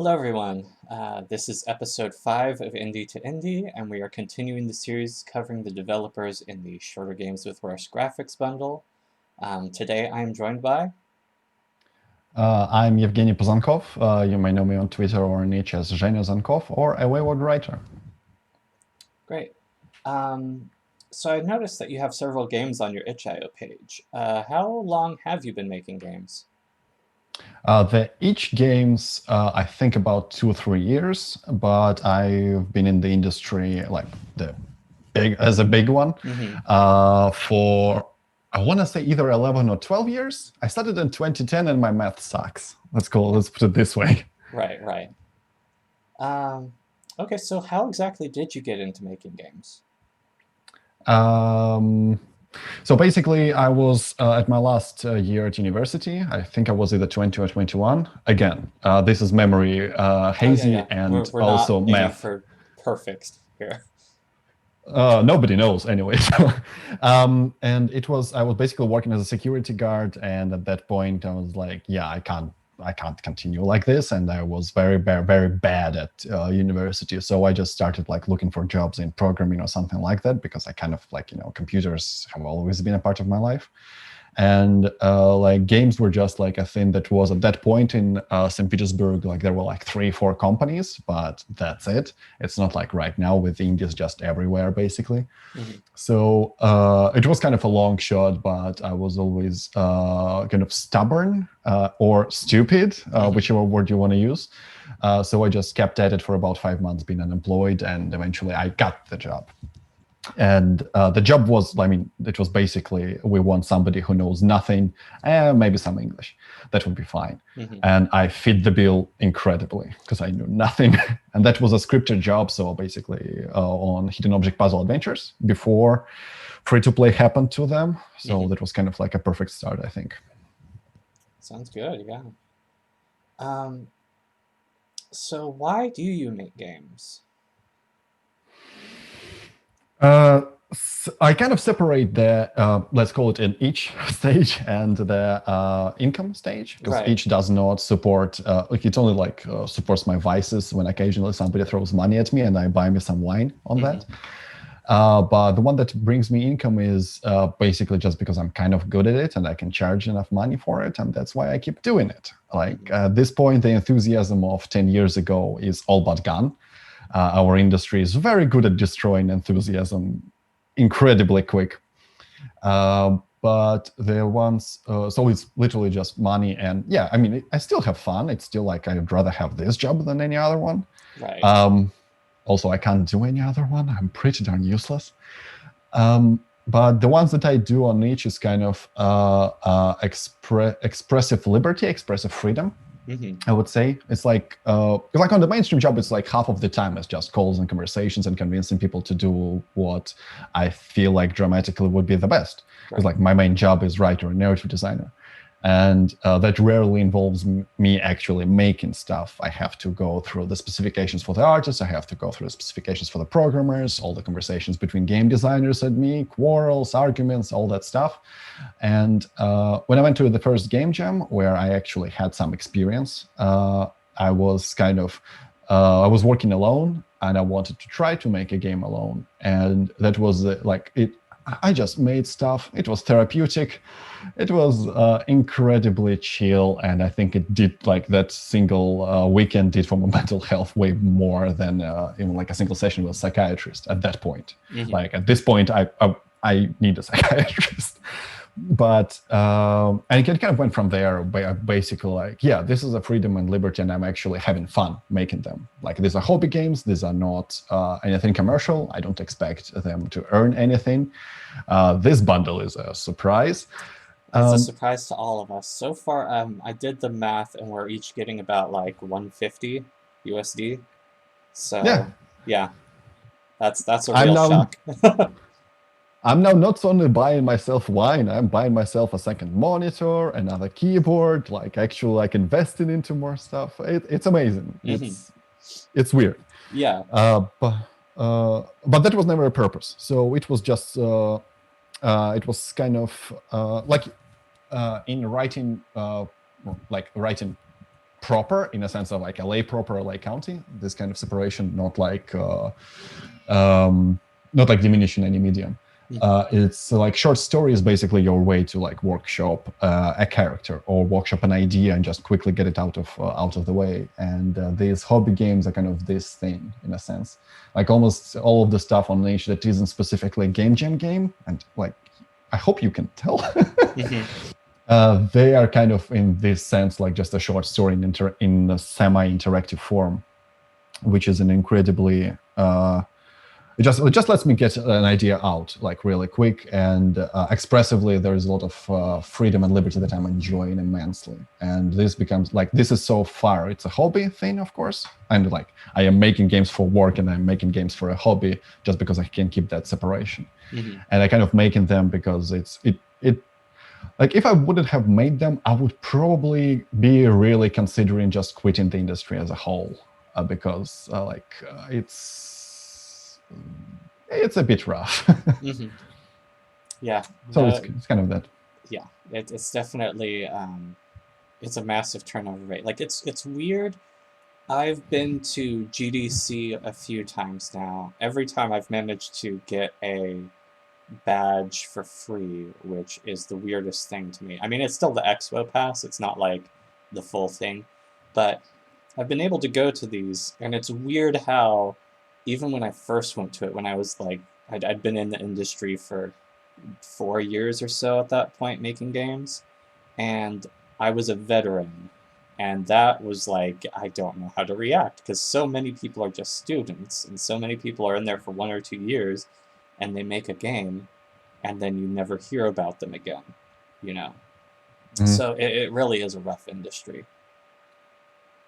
Hello, everyone. This is episode 5 of Indie2Indie, and we are continuing the series covering the developers in the Shorter Games with Worse Graphics bundle. Today, I am joined by... I'm Evgeni Zankov. You may know me on Twitter or on Itch as Zhenya Zankov or a Wayward Writer. Great. So I noticed that you have several games on your itch.io page. How long have you been making games? The Itch games, I think about 2 or 3 years, but I've been in the industry as a big one for I want to say either 11 or 12 years. I started in 2010 and my math sucks. Let's put it this way. Right. Okay, so how exactly did you get into making games? So basically, I was at my last year at university. I think I was either 20 or 21. Again, this is memory hazy Yeah. and We're also not aiming math. for perfect here. Nobody knows anyway. And I was basically working as a security guard, and at that point I was like, yeah, I can't continue like this, and I was very bad at university, so I just started looking for jobs in programming or something like that, because I kind of computers have always been a part of my life. And games were just a thing that was at that point in St. Petersburg. There were 3, 4 companies, but that's it. It's not like right now with indies just everywhere, basically. So it was kind of a long shot, but I was always kind of stubborn or stupid, whichever word you want to use. So I just kept at it for about 5 months, being unemployed, and eventually I got the job. And the job was, it was basically, we want somebody who knows nothing, maybe some English. That would be fine. And I fit the bill incredibly, because I knew nothing. And that was a scripted job, so basically on hidden object puzzle adventures, before free-to-play happened to them. So that was kind of like a perfect start, I think. Sounds good, yeah. So why do you make games? I kind of separate the, let's call it an itch stage and the income stage, because itch does not support, it only supports my vices when occasionally somebody throws money at me and I buy me some wine on that. But the one that brings me income is basically just because I'm kind of good at it and I can charge enough money for it, and that's why I keep doing it. At this point, the enthusiasm of 10 years ago is all but gone. Our industry is very good at destroying enthusiasm incredibly quick. But the ones, so it's literally just money. And yeah, I mean, I still have fun. It's still I'd rather have this job than any other one. Also, I can't do any other one. I'm pretty darn useless. But the ones that I do on each is kind of expressive liberty, expressive freedom. I would say it's on the mainstream job, it's half of the time is just calls and conversations and convincing people to do what I feel dramatically would be the best. Because my main job is writer and narrative designer, and that rarely involves me actually making stuff. I have to go through the specifications for the artists, I have to go through the specifications for the programmers, all the conversations between game designers and me, quarrels, arguments, all that stuff. And when I went to the first game jam, where I actually had some experience, I was I was working alone, and I wanted to try to make a game alone. And that was I just made stuff. It was therapeutic. It was incredibly chill, and I think it did that single weekend did for my mental health way more than even a single session with a psychiatrist at that point. At this point, I need a psychiatrist. But and it kind of went from there. Basically, yeah, this is a freedom and liberty, and I'm actually having fun making them. These are hobby games. These are not anything commercial. I don't expect them to earn anything. This bundle is a surprise. It's a surprise to all of us. So far, I did the math, and we're each getting about 150 USD. So yeah, that's a real shock. I'm now not only buying myself wine, I'm buying myself a second monitor, another keyboard, actually investing into more stuff. It's amazing. It's weird. Yeah. But that was never a purpose. So it was just, it was kind of in writing, writing proper in a sense of like LA proper, LA County. This kind of separation, not like diminishing any medium. It's like short story is basically your way to like workshop a character or workshop an idea and just quickly get it out of the way. And these hobby games are kind of this thing in a sense. Like almost all of the stuff on Niche that isn't specifically a game jam game, and like I hope you can tell. They are kind of in this sense like just a short story in a semi-interactive form, which is an incredibly it just lets me get an idea out like really quick and expressively. There is a lot of freedom and liberty that I'm enjoying immensely, and this becomes like, this is so far, it's a hobby thing, of course, and like I am making games for work and I'm making games for a hobby just because I can keep that separation. And I kind of making them because it like if I wouldn't have made them, I would probably be really considering just quitting the industry as a whole, because it's a bit rough. Yeah. So it's kind of that. Yeah, it's definitely it's a massive turnover rate. Like it's weird. I've been to GDC a few times now. Every time I've managed to get a badge for free, which is the weirdest thing to me. I mean, it's still the Expo Pass. It's not like the full thing, but I've been able to go to these, and it's weird how even when I first went to it, when I was like, I'd been in the industry for 4 years or so at that point making games, and I was a veteran, and that was like, I don't know how to react, because so many people are just students, and so many people are in there for 1 or 2 years, and they make a game, and then you never hear about them again, you know? So it really is a rough industry.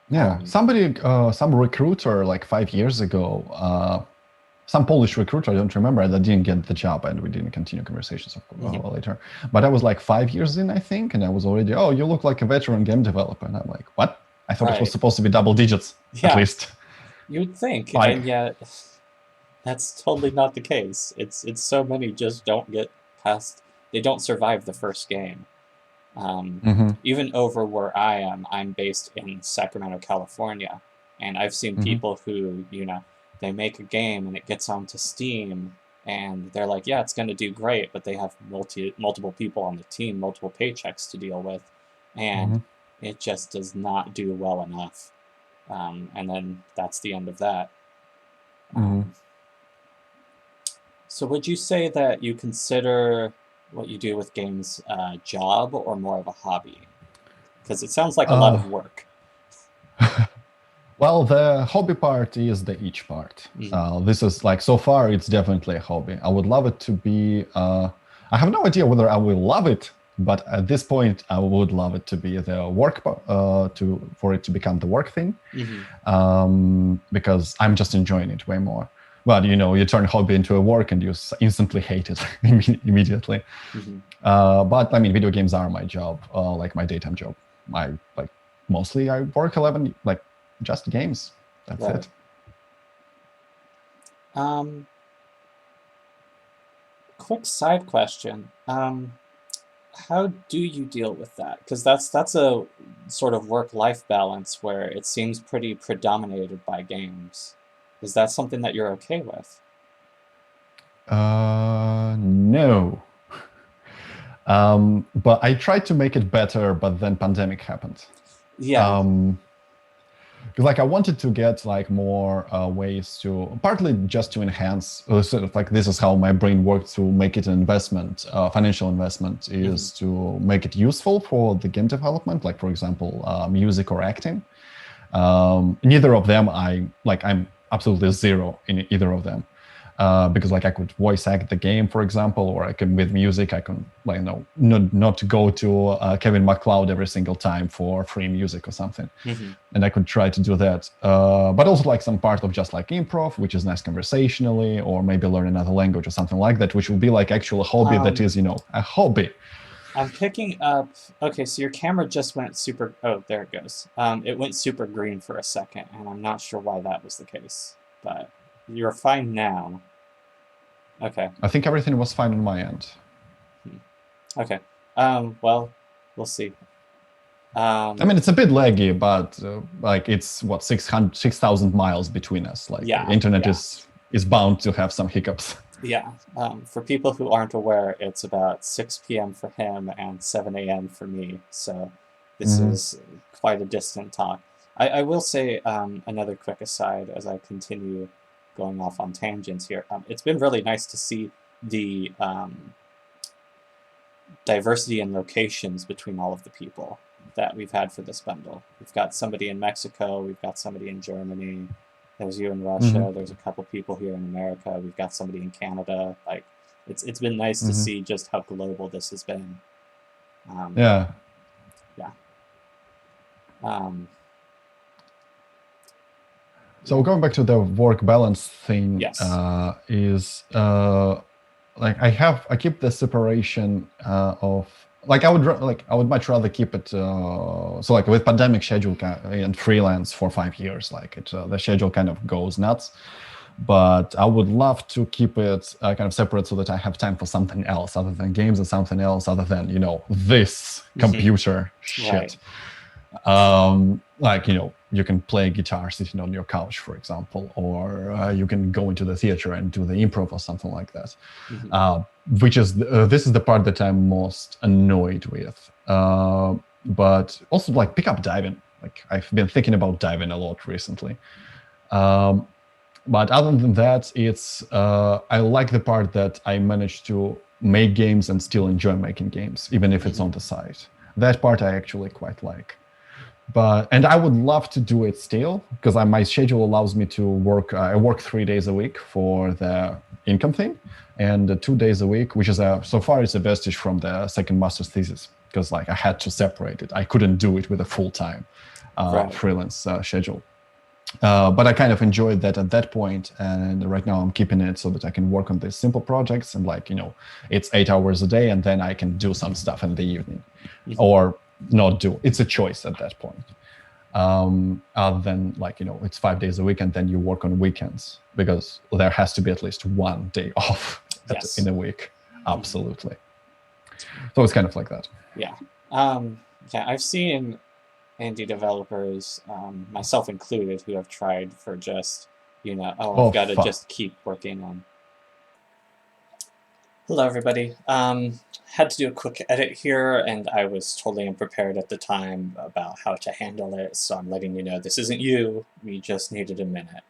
Yeah, some recruiter like 5 years ago, some Polish recruiter, I don't remember, that didn't get the job, and we didn't continue conversations later. But I was like 5 years in, I think, and I was already, oh, you look like a veteran game developer. And I'm like, what? I thought it was supposed to be double digits, at least. You'd think, and yet that's totally not the case. It's so many just don't get past, they don't survive the first game. Even over where I am, I'm based in Sacramento, California, and I've seen people who, you know, they make a game and it gets onto Steam, and they're like, yeah, it's going to do great, but they have multiple people on the team, multiple paychecks to deal with, and it just does not do well enough. And then that's the end of that. So would you say that you consider what you do with games a job or more of a hobby? Because it sounds like a lot of work. Well, the hobby part is the itch part. This is like, so far, it's definitely a hobby. I would love it to be, I have no idea whether I will love it, but at this point, I would love it to be the work, for it to become the work thing, because I'm just enjoying it way more. But, you know, you turn hobby into a work and you instantly hate it immediately. But I mean, video games are my job, like my daytime job. Mostly I work 11, like just games. That's it. Quick side question. How do you deal with that? Because that's a sort of work-life balance where it seems pretty predominated by games. Is that something that you're okay with? No. But I tried to make it better, but then pandemic happened. Yeah. Because like I wanted to get like more ways to, partly just to enhance, sort of like this is how my brain works, to make it an investment, financial investment, is to make it useful for the game development, like for example, music or acting. Neither of them I'm absolutely zero in either of them, because like I could voice act the game, for example, or I can, with music, I can, like, not go to Kevin MacLeod every single time for free music or something, and I could try to do that. But also like some part of just like improv, which is nice conversationally, or maybe learn another language or something like that, which will be like actual hobby that is, you know, a hobby. I'm picking up, okay, so your camera just went super, oh, there it goes. It went super green for a second, and I'm not sure why that was the case, but you're fine now. Okay. I think everything was fine on my end. Okay. Well, we'll see. I mean, it's a bit laggy, but like it's what 6,000 miles between us. Like yeah, internet yeah. is bound to have some hiccups. Yeah. For people who aren't aware, it's about 6 p.m. for him and 7 a.m. for me. So this is quite a distant talk. I will say another quick aside as I continue going off on tangents here. It's been really nice to see the diversity in locations between all of the people that we've had for this bundle. We've got somebody in Mexico, we've got somebody in Germany, there's you in Russia, there's a couple people here in America, we've got somebody in Canada. Like it's been nice to see just how global this has been. Yeah. So going back to the work balance thing, yes. Is like I keep the separation of like I would much rather keep it so like with pandemic schedule and freelance for 5 years, like the schedule kind of goes nuts. But I would love to keep it kind of separate so that I have time for something else other than games and something else other than this computer shit. Right. Like you can play guitar sitting on your couch, for example, or you can go into the theater and do the improv or something like that. Which is this is the part that I'm most annoyed with. But also like pick up diving. Like I've been thinking about diving a lot recently. But other than that, it's I like the part that I managed to make games and still enjoy making games, even if it's on the side. That part I actually quite like. And I would love to do it still because my schedule allows me to work. I work 3 days a week for the income thing, and 2 days a week, which is so far it's a vestige from the second master's thesis because like I had to separate it. I couldn't do it with a full-time freelance schedule. But I kind of enjoyed that at that point, and right now I'm keeping it so that I can work on these simple projects and it's 8 hours a day, and then I can do some stuff in the evening, or not do. It's a choice at that point. Other than it's 5 days a week, and then you work on weekends because there has to be at least one day off in a week. Absolutely. So it's kind of like that. Yeah. Yeah, I've seen indie developers, myself included, who have tried for just, I've got to just keep working on. Hello, everybody. Had to do a quick edit here, and I was totally unprepared at the time about how to handle it, so I'm letting you know this isn't you. We just needed a minute.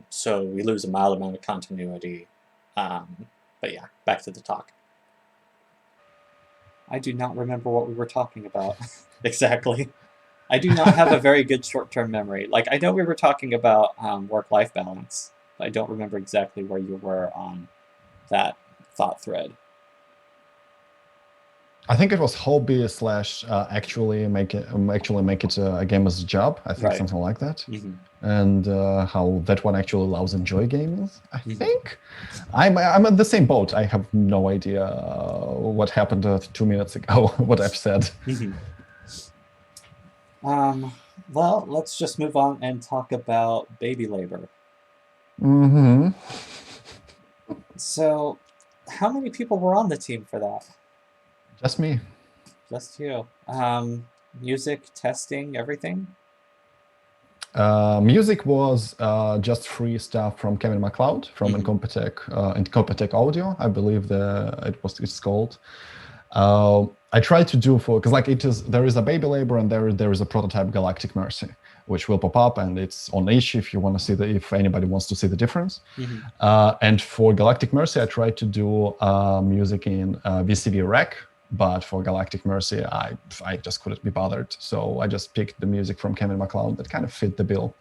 So we lose a mild amount of continuity. But yeah, back to the talk. I do not remember what we were talking about exactly. I do not have a very good short-term memory. Like, I know we were talking about work-life balance, but I don't remember exactly where you were on that thought thread. I think it was hobby / actually make it a game as a job. I think something like that. And how that one actually allows enjoy games. I think I'm at the same boat. I have no idea what happened 2 minutes ago. What I've said. Well, let's just move on and talk about baby labor. So, how many people were on the team for that? Just me. Just you. Music, testing, everything? Music was just free stuff from Kevin MacLeod from Incompetech Audio, I believe it's called. I tried to do because there is a baby labor and there is a prototype Galactic Mercy, which will pop up, and it's on each if you want to see if anybody wants to see the difference. And for Galactic Mercy, I tried to do music in VCV Rec, but for Galactic Mercy, I just couldn't be bothered. So I just picked the music from Kevin MacLeod that kind of fit the bill,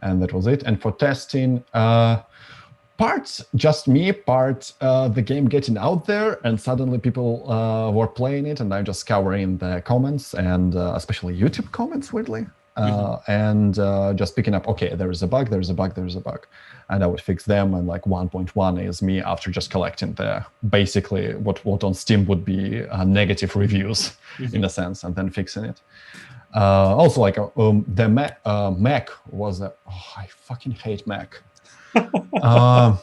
and that was it. And for testing, part just me, part the game getting out there, and suddenly people were playing it, and I'm just scouring the comments, and especially YouTube comments, weirdly, and just picking up, okay, there is a bug, and I would fix them, and like 1.1 is me after just collecting basically what on Steam would be negative reviews in a sense, and then fixing it. Also, like the Mac was I fucking hate Mac. Because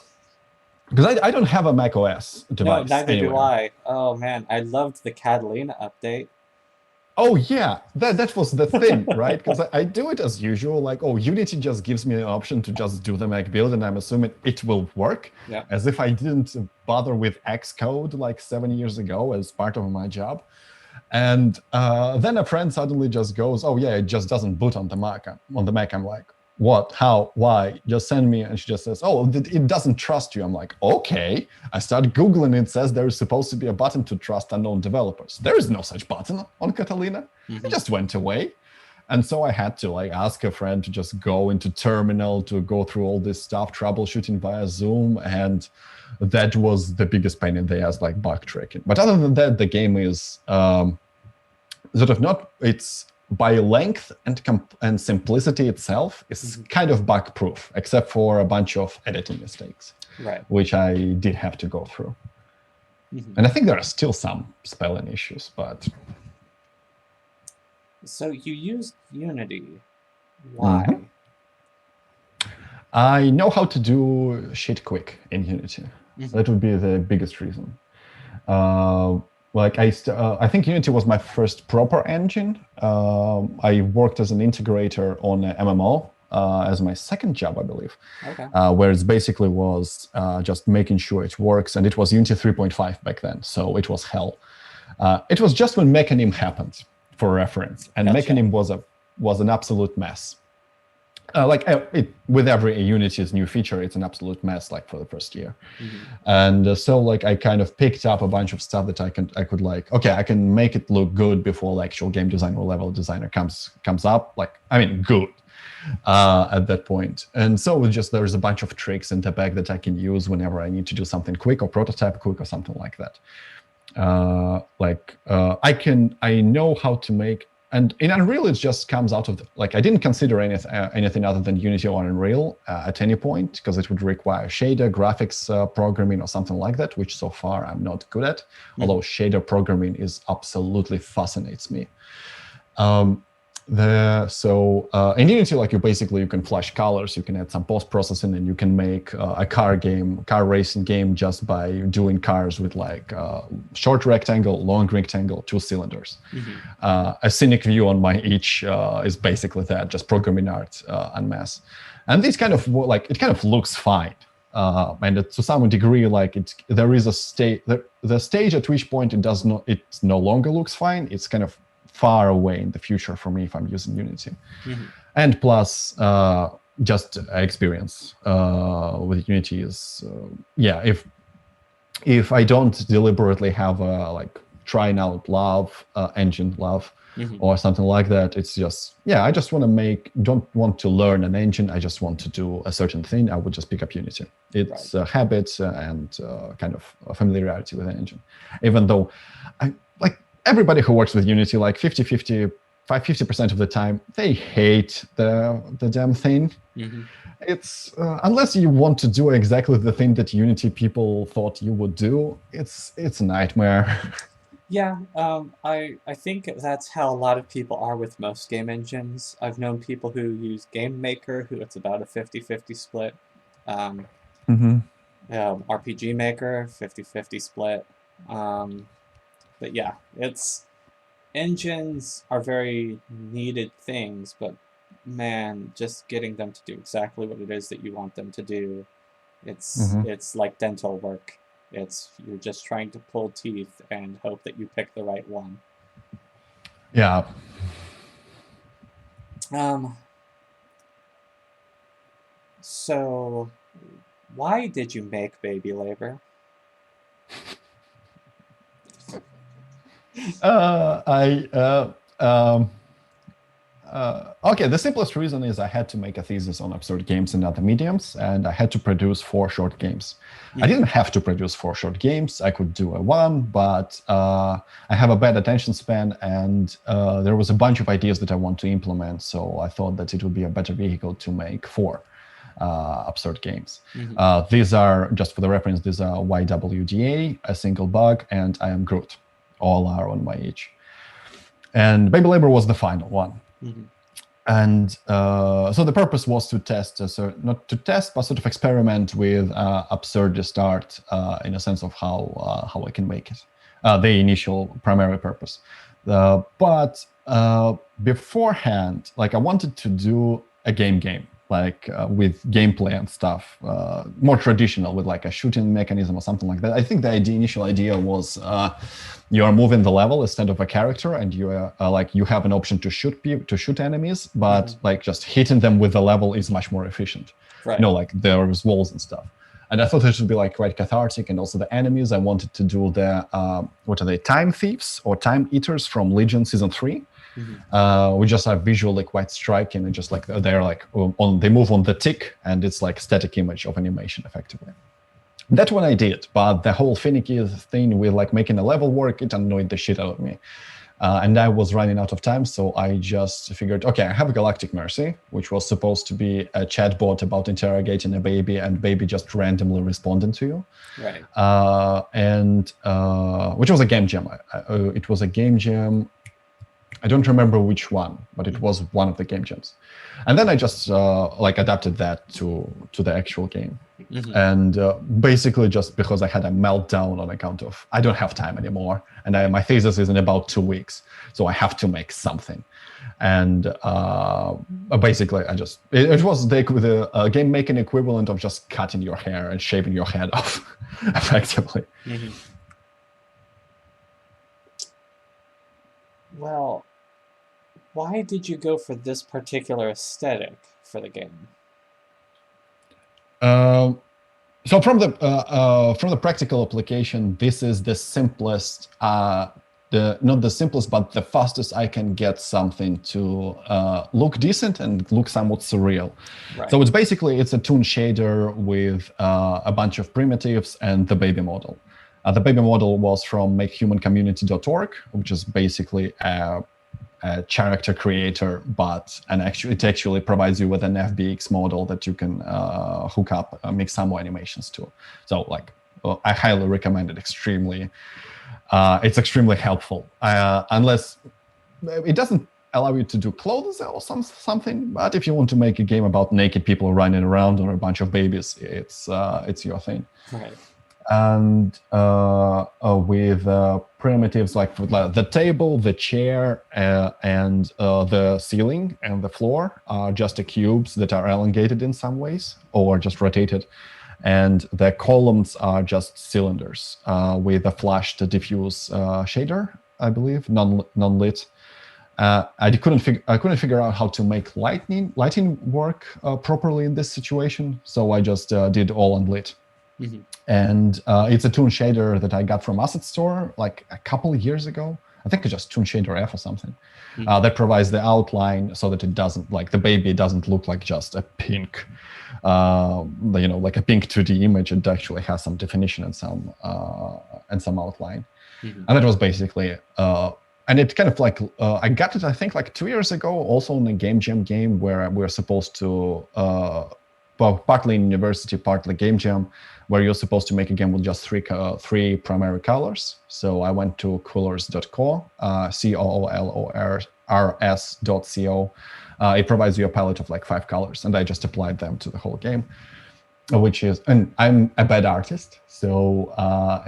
I don't have a Mac OS device. No, neither do I. Oh man, I loved the Catalina update. Oh yeah, that was the thing, right? Because I do it as usual, like, oh, Unity just gives me an option to just do the Mac build, and I'm assuming it will work, as if I didn't bother with Xcode like 7 years ago as part of my job. And then a friend suddenly just goes, oh yeah, it just doesn't boot on the Mac. I'm like, what, how, why? Just send me. And she just says, oh, it doesn't trust you. I'm like, okay. I start Googling, it says there is supposed to be a button to trust unknown developers. There is no such button on Catalina. It just went away. And so I had to like ask a friend to just go into terminal to go through all this stuff, troubleshooting via Zoom. And that was the biggest pain in the ass, like bug tracking. But other than that, the game is sort of not, it's by length and simplicity itself is kind of bug proof, except for a bunch of editing mistakes, which I did have to go through. And I think there are still some spelling issues, but. So you used Unity. Why? I know how to do shit quick in Unity. That would be the biggest reason. Like I think Unity was my first proper engine. I worked as an integrator on an MMO as my second job, I believe, where it basically was just making sure it works. And it was Unity 3.5 back then, so it was hell. It was just when Mechanim happened, for reference, and Mechanim was an absolute mess. With every Unity's new feature, it's an absolute mess, like for the first year. And so like I kind of picked up a bunch of stuff that I could like, okay, I can make it look good before the actual game designer or level designer comes up. Like, I mean, good at that point. And so there's a bunch of tricks in the bag that I can use whenever I need to do something quick or prototype quick or something like that. I know how to make. And in Unreal, it just comes out of I didn't consider anything other than Unity or Unreal at any point, because it would require shader, graphics programming, or something like that, which so far I'm not good at. Although shader programming absolutely fascinates me. In Unity, you can flash colors, you can add some post-processing, and you can make a car racing game just by doing cars with short rectangle, long rectangle, 2 cylinders. A scenic view on my itch is basically that, just programming art en masse. And this kind of it kind of looks fine. And to some degree, there is a stage, the stage at which point it no longer looks fine. It's kind of far away in the future for me if I'm using Unity. And plus, just experience with Unity is, if I don't deliberately have a trying out love, engine love, or something like that, it's just, I just don't want to learn an engine, I just want to do a certain thing, I would just pick up Unity. It's habits and kind of a familiarity with an engine. Even though everybody who works with Unity, 50% of the time, they hate the damn thing. It's unless you want to do exactly the thing that Unity people thought you would do, it's a nightmare. I think that's how a lot of people are with most game engines. I've known people who use Game Maker, who it's about a 50-50 split. RPG Maker, 50-50 split. But yeah, engines are very needed things, but man, just getting them to do exactly what it is that you want them to do, it's like dental work. You're just trying to pull teeth and hope that you pick the right one. Yeah. So why did you make Baby Labor? Okay, the simplest reason is I had to make a thesis on absurd games in other mediums, and I had to produce 4 short games. I didn't have to produce 4 short games. I could do a 1, but I have a bad attention span, and there was a bunch of ideas that I want to implement, so I thought that it would be a better vehicle to make 4 absurd games. These are, just for the reference, these are YWDA, A Single Bug, and I Am Groot. All are on my itch. And Baby Labor was the final one. And so the purpose was to test, not to test, but sort of experiment with absurdist art in a sense of how I can make it. The initial primary purpose. But beforehand, like I wanted to do a game, like with gameplay and stuff, more traditional with like a shooting mechanism or something like that. I think the initial idea was you are moving the level instead of a character, and you are like you have an option to shoot enemies, but like just hitting them with the level is much more efficient. Right. You know, like there's walls and stuff. And I thought it should be like quite cathartic, and also the enemies. I wanted to do the what are they, time thieves or time eaters from Legion season 3. We just are visually quite striking, and just like they're like they move on the tick, and it's like static image of animation effectively. That one I did, but the whole finicky thing with like making a level work, it annoyed the shit out of me. And I was running out of time, so I just figured, okay, I have a Galactic Mercy, which was supposed to be a chatbot about interrogating a baby, and baby just randomly responding to you. Right. Which was a game jam. It was a game jam. I don't remember which one, but it was one of the game jams. And then I just like adapted that to the actual game. And basically just because I had a meltdown on account of I don't have time anymore, and my thesis is in about 2 weeks, so I have to make something. And basically I just it was the game making equivalent of just cutting your hair and shaving your head off effectively. Well, why did you go for this particular aesthetic for the game? So from the practical application, this is the simplest, not the simplest, but the fastest I can get something to look decent and look somewhat surreal. Right. So it's a toon shader with a bunch of primitives and the baby model. The baby model was from makehumancommunity.org, which is basically a character creator, but it actually provides you with an FBX model that you can hook up Mixamo animations to. So like, I highly recommend it. It's extremely helpful. Unless it doesn't allow you to do clothes or something, but if you want to make a game about naked people running around or a bunch of babies, it's your thing. Right. And with primitives like the table, the chair, and the ceiling and the floor are just cubes that are elongated in some ways or just rotated. And the columns are just cylinders with a flashed diffuse shader, I believe, non-lit. I couldn't figure out how to make lighting work properly in this situation, so I just did all unlit. And it's a toon shader that I got from Asset Store like a couple of years ago. I think it's just Toon Shader F or something. That provides the outline so that it doesn't, like the baby doesn't look like just a pink, like a pink 2D image. It actually has some definition and some outline. And that was basically, and it kind of like, I got it, I think like 2 years ago, also in a Game Jam game where we're supposed to, partly in university, partly Game Jam, where you're supposed to make a game with just three primary colors. So I went to coolors.co, coolors.co. It provides you a palette of like 5 colors, and I just applied them to the whole game, and I'm a bad artist. So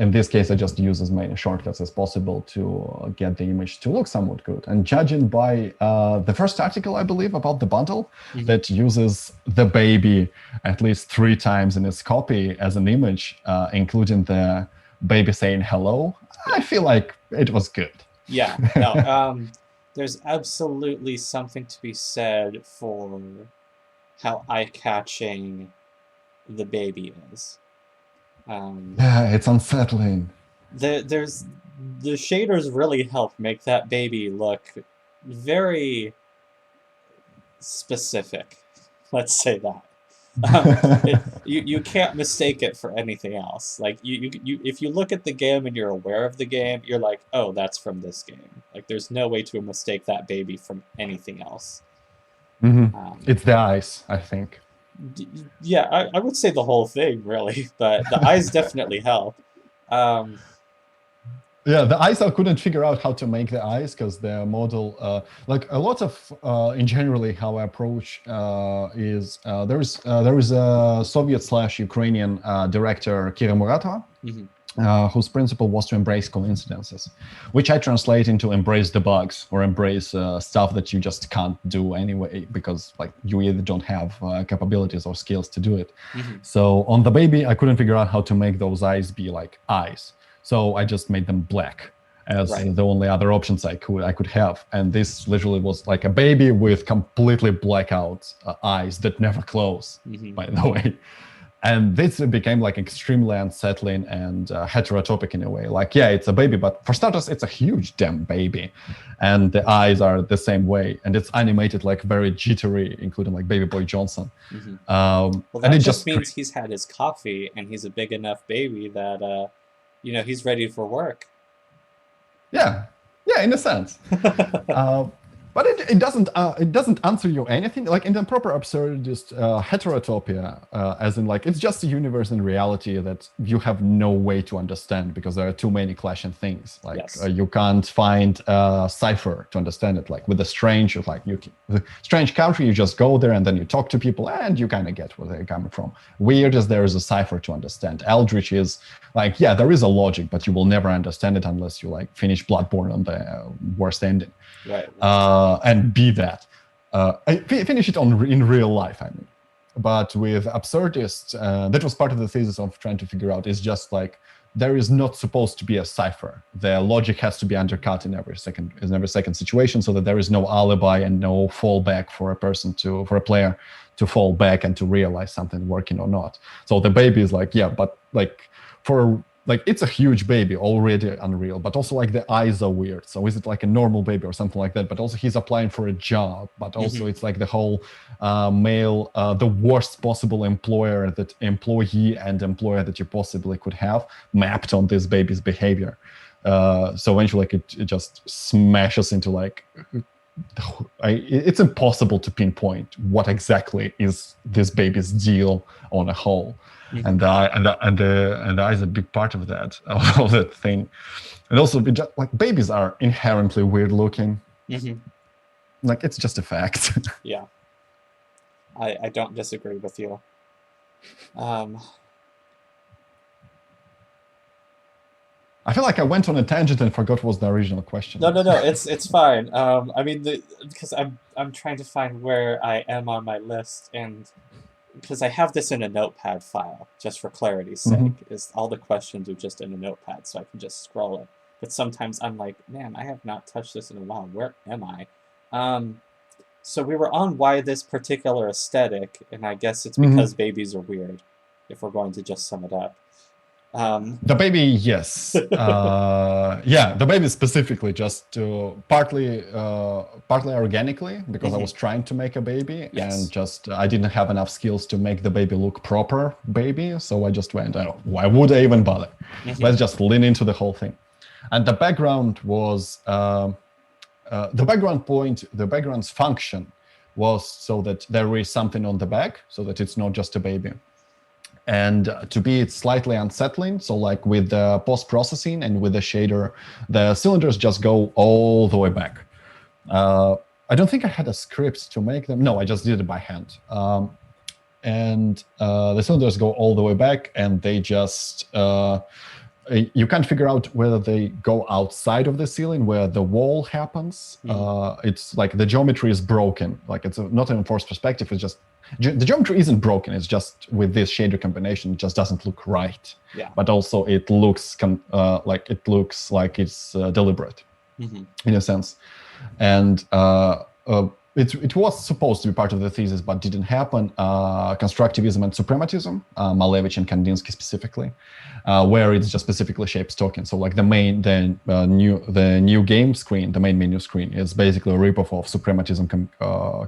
in this case, I just use as many shortcuts as possible to get the image to look somewhat good. And judging by the first article, I believe, about the bundle that uses the baby at least 3 times in its copy as an image, including the baby saying hello, I feel like it was good. Yeah, no, there's absolutely something to be said for how eye-catching the baby is. Yeah, it's unsettling. The shaders really help make that baby look very specific. Let's say that. You can't mistake it for anything else. Like you if you look at the game and you're aware of the game, you're like, oh, that's from this game. Like there's no way to mistake that baby from anything else. It's the eyes, I think. Yeah, I would say the whole thing, really, but the eyes definitely help. Yeah, the eyes, I couldn't figure out how to make the eyes because the model, like a lot of, in generally how I approach is there is a Soviet/Ukrainian director, Kira Muratova, whose principle was to embrace coincidences, which I translate into embrace the bugs or embrace stuff that you just can't do anyway because like you either don't have capabilities or skills to do it. So on the baby, I couldn't figure out how to make those eyes be like eyes. So I just made them black as the only other options I could have. And this literally was like a baby with completely blackout eyes that never close, by the way. And this became like extremely unsettling and heterotopic in a way. Like, yeah, it's a baby, but for starters, it's a huge damn baby. And the eyes are the same way. And it's animated like very jittery, including like Baby Boy Johnson. Well, that just means he's had his coffee and he's a big enough baby that, he's ready for work. Yeah, in a sense. But it doesn't answer you anything. Like in the proper absurdist heterotopia, as in like it's just a universe in reality that you have no way to understand because there are too many clashing things. Like you can't find a cipher to understand it. Like with the strange, the strange country, you just go there and then you talk to people and you kind of get where they're coming from. Weird is there is a cipher to understand. Eldritch is like, yeah, there is a logic, but you will never understand it unless you like finish Bloodborne on the worst ending. Right. And be that. Finish it in real life, I mean. But with absurdist, that was part of the thesis of trying to figure out, is just like, there is not supposed to be a cipher. The logic has to be undercut in every second situation so that there is no alibi and no fallback for a player to fall back and to realize something working or not. So the baby is like, yeah, but like it's a huge baby, already unreal, but also like the eyes are weird. So is it like a normal baby or something like that? But also he's applying for a job, but also it's like the whole male, the worst possible employee and employer that you possibly could have mapped on this baby's behavior. So eventually like it just smashes into like, it's impossible to pinpoint what exactly is this baby's deal on a whole. And the eye is a big part of that, of that thing. And also, like babies are inherently weird looking. Like it's just a fact. Yeah, I don't disagree with you. I feel like I went on a tangent and forgot what was the original question. No, it's fine. I mean, because I'm trying to find where I am on my list and. Because I have this in a notepad file, just for clarity's sake, is all the questions are just in a notepad, so I can just scroll it. But sometimes I'm like, man, I have not touched this in a while. Where am I? So we were on why this particular aesthetic, and I guess it's because babies are weird, if we're going to just sum it up. The baby, yes. The baby specifically, just partly organically, because I was trying to make a baby, and just I didn't have enough skills to make the baby look proper baby, so I just went, why would I even bother? Let's just lean into the whole thing. And the background was, the background's function was so that there is something on the back, so that it's not just a baby. And to be slightly unsettling, so like with the post-processing and with the shader, the cylinders just go all the way back. I don't think I had a script to make them. No, I just did it by hand. And the cylinders go all the way back, and they just... you can't figure out whether they go outside of the ceiling where the wall happens. It's like the geometry is broken. Like it's not an enforced perspective. It's just the geometry isn't broken. It's just with this shader combination, it just doesn't look right. Yeah. But also it looks like it's deliberate in a sense. And it was supposed to be part of the thesis, but didn't happen. Constructivism and suprematism, Malevich and Kandinsky specifically, where it's just specifically shapes token. So like the new game screen, the main menu screen, is basically a ripoff of suprematism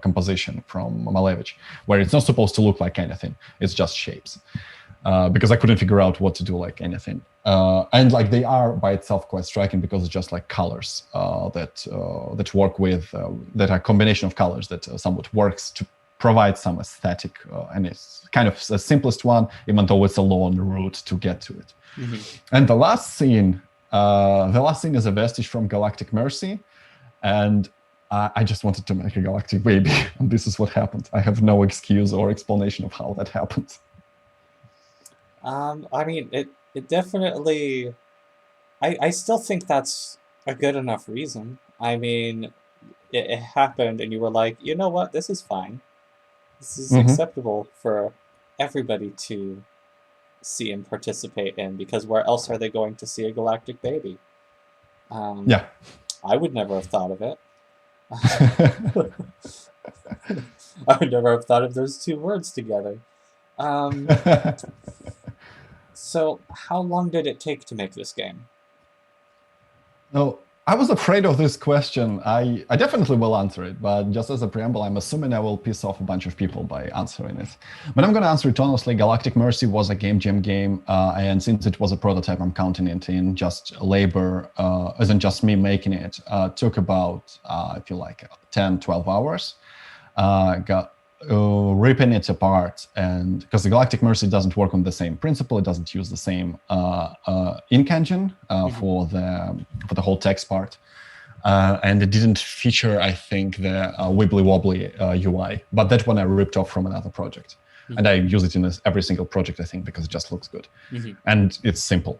composition from Malevich, where it's not supposed to look like anything. It's just shapes. Because I couldn't figure out what to do like anything. And like they are by itself quite striking because it's just like colors that work with, that are a combination of colors that somewhat works to provide some aesthetic. And it's kind of the simplest one, even though it's a long route to get to it. And the last scene is a vestige from Galactic Mercy. And I just wanted to make a galactic baby. And this is what happened. I have no excuse or explanation of how that happened. I mean, it definitely. I still think that's a good enough reason. I mean, it happened, and you were like, you know what, this is fine. This is acceptable for everybody to see and participate in, because where else are they going to see a galactic baby? Yeah. I would never have thought of it. I would never have thought of those two words together. So how long did it take to make this game? No, I was afraid of this question. I definitely will answer it, but just as a preamble, I'm assuming I will piss off a bunch of people by answering it. But I'm going to answer it honestly. Galactic Mercy was a game jam game, and since it was a prototype, I'm counting it in just labor, isn't just me making it. Took about, I feel like 10, 12 hours. Got ripping it apart, and because the Galactic Mercy doesn't work on the same principle, it doesn't use the same ink engine for the whole text part, and it didn't feature, I think, the wibbly wobbly UI. But that one I ripped off from another project, and I use it in every single project, I think, because it just looks good and it's simple.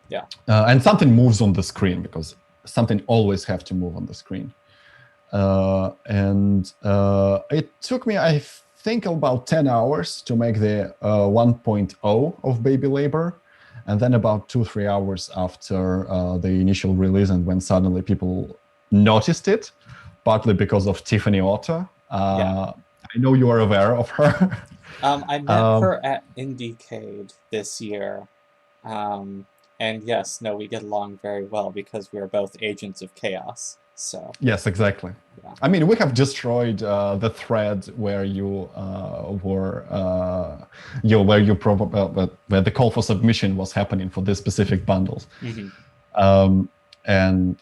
Yeah, and something moves on the screen, because something always have to move on the screen. And it took me, I think, about 10 hours to make the 1.0 of Baby Labor, and then about 2-3 hours after the initial release, and when suddenly people noticed it, partly because of Tiffany Otto. I know you are aware of her. I met her at Indie2Indie this year. And yes, no, we get along very well because we are both agents of chaos. So yes, exactly. Yeah. I mean, we have destroyed the thread where you where the call for submission was happening for this specific bundles, and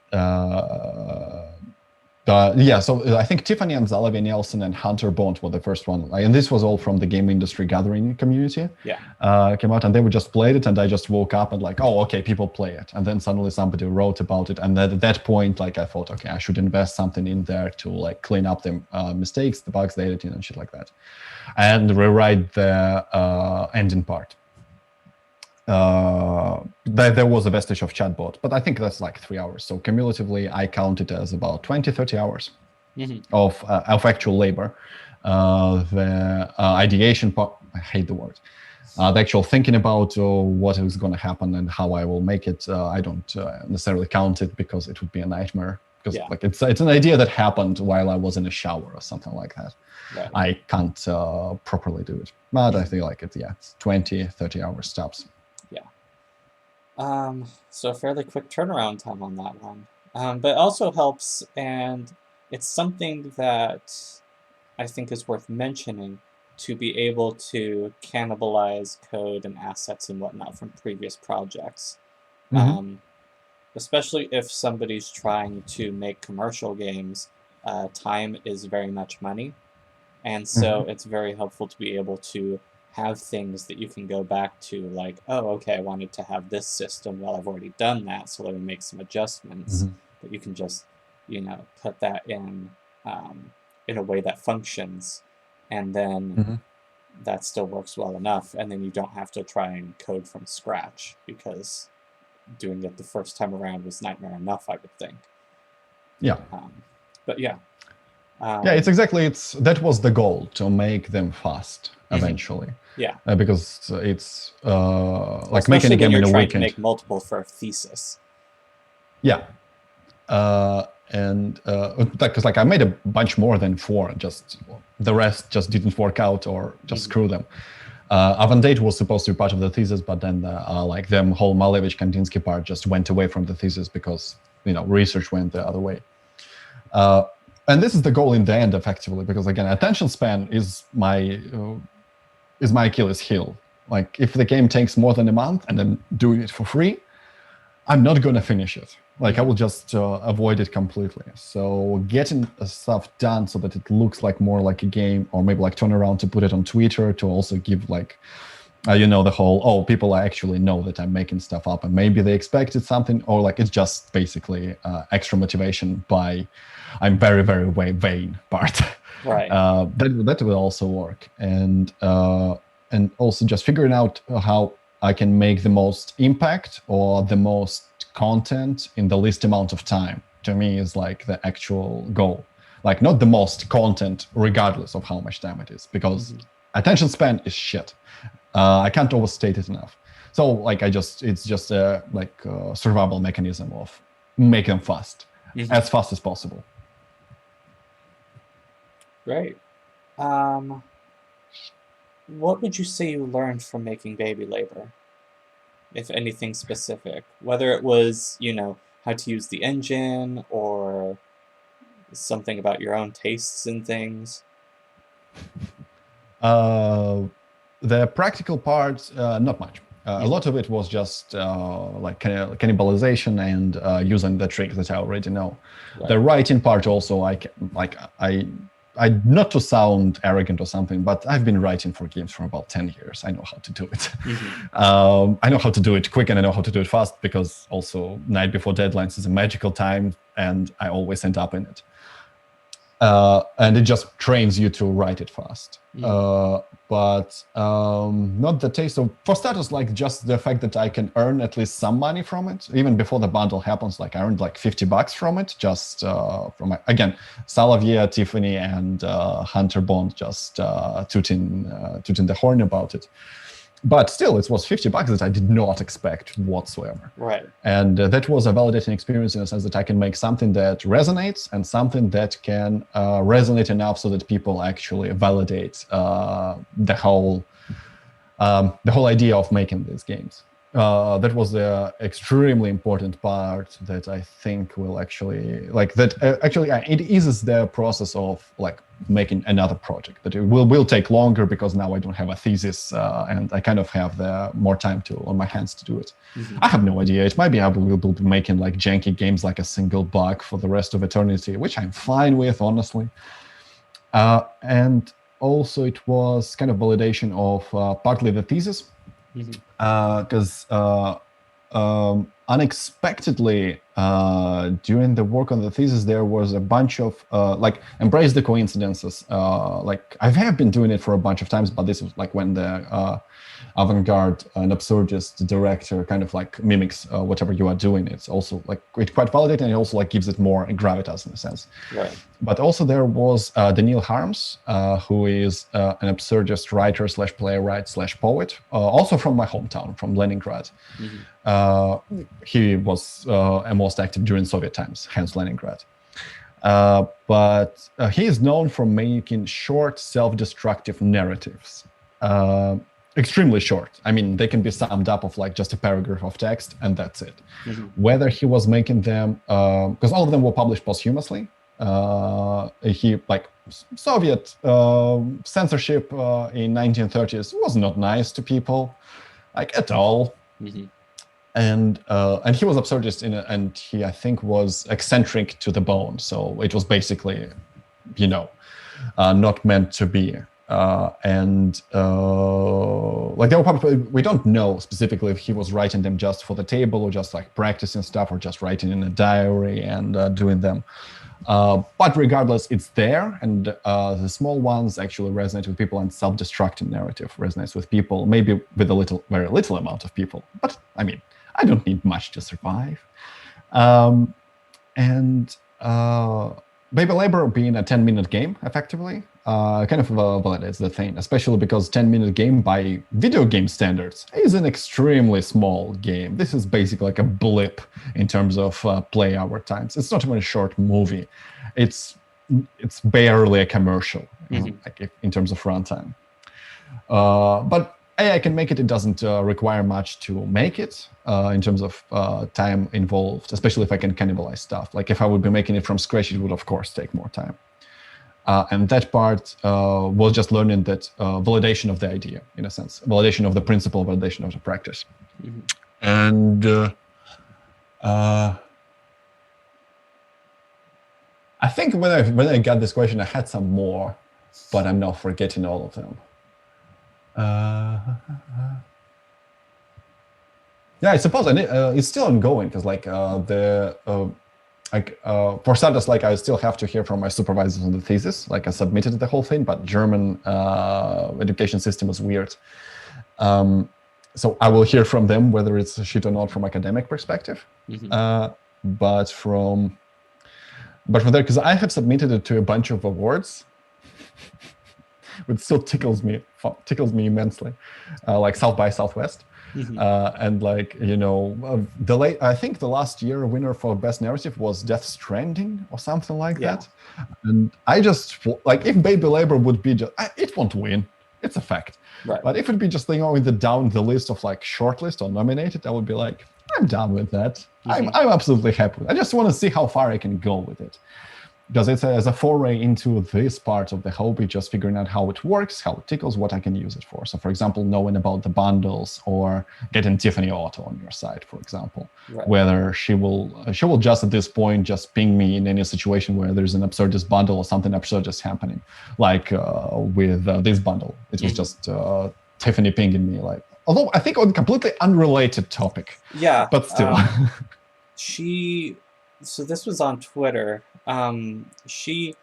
yeah, so I think Tiffany and Zalavi Nielsen and Hunter Bond were the first one, and this was all from the game industry gathering community. Came out, and they would just played it, and I just woke up and like, oh, okay, people play it, and then suddenly somebody wrote about it, and at that point, like, I thought, okay, I should invest something in there to like clean up the mistakes, the bugs, the editing, and shit like that, and rewrite the ending part. There was a vestige of chatbot, but I think that's like 3 hours. So cumulatively, I count it as about 20-30 hours of actual labor. The ideation part, I hate the word. The actual thinking about what is going to happen and how I will make it, I don't necessarily count it, because it would be a nightmare. Because like it's an idea that happened while I was in a shower or something like that. Right. I can't properly do it. But I feel like it's 20-30 hours stops. So fairly quick turnaround time on that one. But it also helps, and it's something that I think is worth mentioning, to be able to cannibalize code and assets and whatnot from previous projects. Especially if somebody's trying to make commercial games, time is very much money. And so it's very helpful to be able to have things that you can go back to, like, oh, okay, I wanted to have this system. Well, I've already done that, so let me make some adjustments. But you can just, put that in a way that functions, and then that still works well enough, and then you don't have to try and code from scratch, because doing it the first time around was nightmare enough, I would think. Yeah. But yeah. It's exactly, that was the goal, to make them fast eventually. Yeah. Because it's like making a game in a weekend. To make multiple for a thesis. Yeah. And because like I made a bunch more than 4, just the rest just didn't work out, or just screw them. Avandate was supposed to be part of the thesis, but then like the whole Malevich-Kandinsky part just went away from the thesis because research went the other way. And this is the goal in the end, effectively, because again, attention span is my Achilles heel. Like, if the game takes more than a month and I'm doing it for free, I'm not going to finish it. Like, I will just avoid it completely. So getting stuff done so that it looks like more like a game, or maybe like turn around to put it on Twitter to also give like, the whole, people actually know that I'm making stuff up, and maybe they expected something, or like it's just basically extra motivation by I'm very, very vain part. Right. That will also work. And also just figuring out how I can make the most impact or the most content in the least amount of time, to me is like the actual goal. Like not the most content regardless of how much time it is, because attention span is shit. I can't overstate it enough. So like it's just a survival mechanism of make them fast, as fast as possible. Great. What would you say you learned from making Baby Labor? If anything specific, whether it was, how to use the engine or something about your own tastes and things. The practical part, not much. A lot of it was just like cannibalization and using the tricks that I already know. Right. The writing part also, I not to sound arrogant or something, but I've been writing for games for about 10 years. I know how to do it. I know how to do it quick and I know how to do it fast, because also night before deadlines is a magical time and I always end up in it. And it just trains you to write it fast. But not the taste of, for starters, like just the fact that I can earn at least some money from it. Even before the bundle happens, like I earned like $50 from it, just from again, Salavier, Tiffany, and Hunter Bond just tooting the horn about it. But still, it was $50 that I did not expect whatsoever. Right. And that was a validating experience in the sense that I can make something that resonates and something that can resonate enough so that people actually validate the whole idea of making these games. That was the extremely important part that I think will actually it eases the process of like making another project. That it will take longer because now I don't have a thesis and I kind of have the more time on my hands to do it. I have no idea. It might be I will be making like janky games like a single bug for the rest of eternity, which I'm fine with, honestly. And also it was kind of validation of partly the thesis. Because unexpectedly during the work on the thesis, there was a bunch of embrace the coincidences. Like I have been doing it for a bunch of times, but this was like when the avant-garde and absurdist director kind of like mimics whatever you are doing. It's also like it's quite validating, and it also like gives it more gravitas in a sense. Right. But also there was Daniil Harms, who is an absurdist writer / playwright / poet, also from my hometown, from Leningrad. He was most active during Soviet times, hence Leningrad. But he is known for making short, self-destructive narratives. Extremely short. I mean, they can be summed up of like just a paragraph of text, and that's it. Whether he was making them, because all of them were published posthumously. He like Soviet censorship in 1930s was not nice to people, like at all. And he was absurdist and he I think was eccentric to the bone. So it was basically, not meant to be. Like they were probably, we don't know specifically if he was writing them just for the table or just like practicing stuff or just writing in a diary and doing them. But regardless, it's there, and the small ones actually resonate with people, and self-destructive narrative resonates with people, maybe with very little amount of people. But I mean, I don't need much to survive. Baby Labor being a 10-minute game, effectively, kind of validates the thing, especially because 10-minute game by video game standards is an extremely small game. This is basically like a blip in terms of play hour times. It's not even a short movie. It's barely a commercial, like in terms of runtime. But I can make it. It doesn't require much to make it in terms of time involved, especially if I can cannibalize stuff. Like if I would be making it from scratch, it would of course take more time. And that part was just learning that validation of the idea, in a sense, validation of the principle, validation of the practice. And I think when I got this question, I had some more, but I'm now forgetting all of them. Yeah, I suppose, and it's still ongoing because, like, for starters, like, I still have to hear from my supervisors on the thesis. Like, I submitted the whole thing, but German education system is weird. so I will hear from them whether it's a shit or not from academic perspective. But from there, because I have submitted it to a bunch of awards, which still tickles me immensely, like South by Southwest. And like, you know, I think the last year winner for best narrative was Death Stranding or something like that. And I just like, if Baby Labor would be just, it won't win. It's a fact. Right. But if it'd be just, you know, down the list of like shortlist or nominated, I would be like, I'm done with that. I'm absolutely happy with it. I just want to see how far I can go with it. Because it's as a foray into this part of the hobby, just figuring out how it works, how it tickles, what I can use it for. So, for example, knowing about the bundles or getting Tiffany Auto on your site, for example, whether she will just at this point just ping me in any situation where there's an absurdist bundle or something absurdist happening, like with this bundle. It was just Tiffany pinging me, like, although I think on a completely unrelated topic. Yeah, but still, So this was on Twitter. She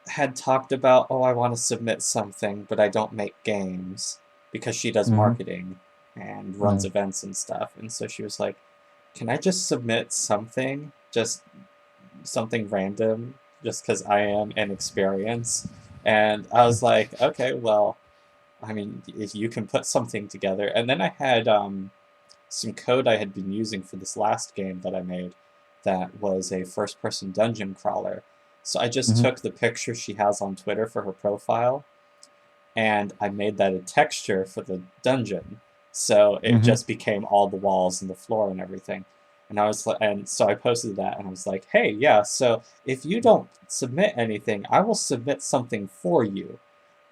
had talked about, oh, I want to submit something, but I don't make games, because she does marketing and runs events and stuff. And so she was like, can I just submit something, just something random, just because I am inexperienced? And I was like, okay, well, I mean, if you can put something together. And then I had some code I had been using for this last game that I made that was a first-person dungeon crawler. So I just took the picture she has on Twitter for her profile, and I made that a texture for the dungeon. So it just became all the walls and the floor and everything. And so I posted that, and I was like, hey, yeah, so if you don't submit anything, I will submit something for you.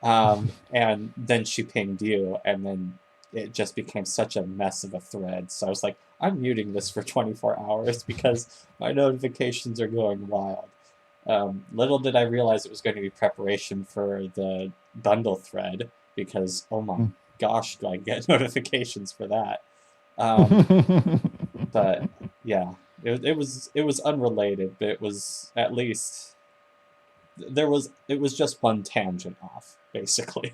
And then she pinged you, and then it just became such a mess of a thread. So I was like, I'm muting this for 24 hours because my notifications are going wild. Little did I realize it was going to be preparation for the bundle thread, because, oh my gosh, do I get notifications for that. But yeah, it was unrelated, but it was at least it was just one tangent off, basically.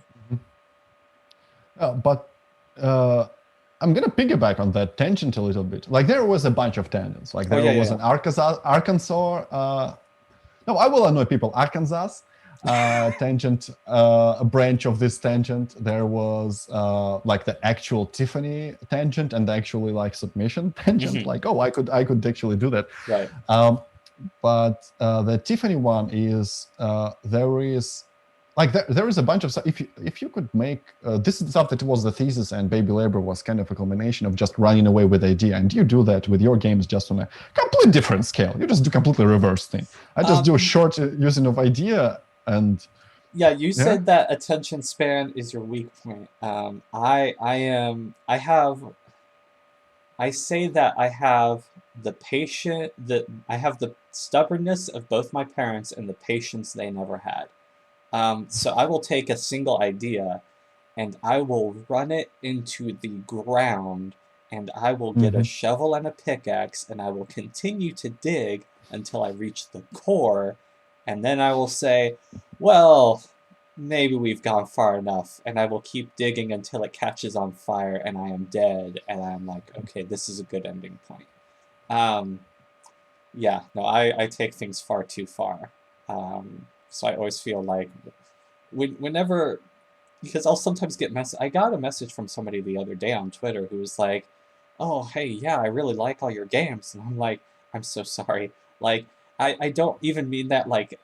But I'm gonna piggyback on that tangent a little bit. Like, there was a bunch of tangents. Like, there was an Arkansas. No, I will annoy people. Arkansas tangent, a branch of this tangent. There was like the actual Tiffany tangent and actually like submission tangent. Like, oh, I could actually do that. Right. But the Tiffany one is there is. Like, there is a bunch of stuff. If you could make this is stuff that was the thesis, and Baby Labor was kind of a culmination of just running away with the idea. And you do that with your games just on a completely different scale. You just do completely reverse thing. I just do a short using of idea and. Yeah, you said that attention span is your weak point. I say that I have I have the stubbornness of both my parents and the patience they never had. So I will take a single idea and I will run it into the ground, and I will get a shovel and a pickaxe, and I will continue to dig until I reach the core, and then I will say, well, maybe we've gone far enough, and I will keep digging until it catches on fire and I am dead, and I'm like, okay, this is a good ending point. Yeah, no, I take things far too far. So I always feel like whenever, because I'll sometimes get I got a message from somebody the other day on Twitter who was like, oh, hey, yeah, I really like all your games. And I'm like, I'm so sorry. Like, I don't even mean that, like,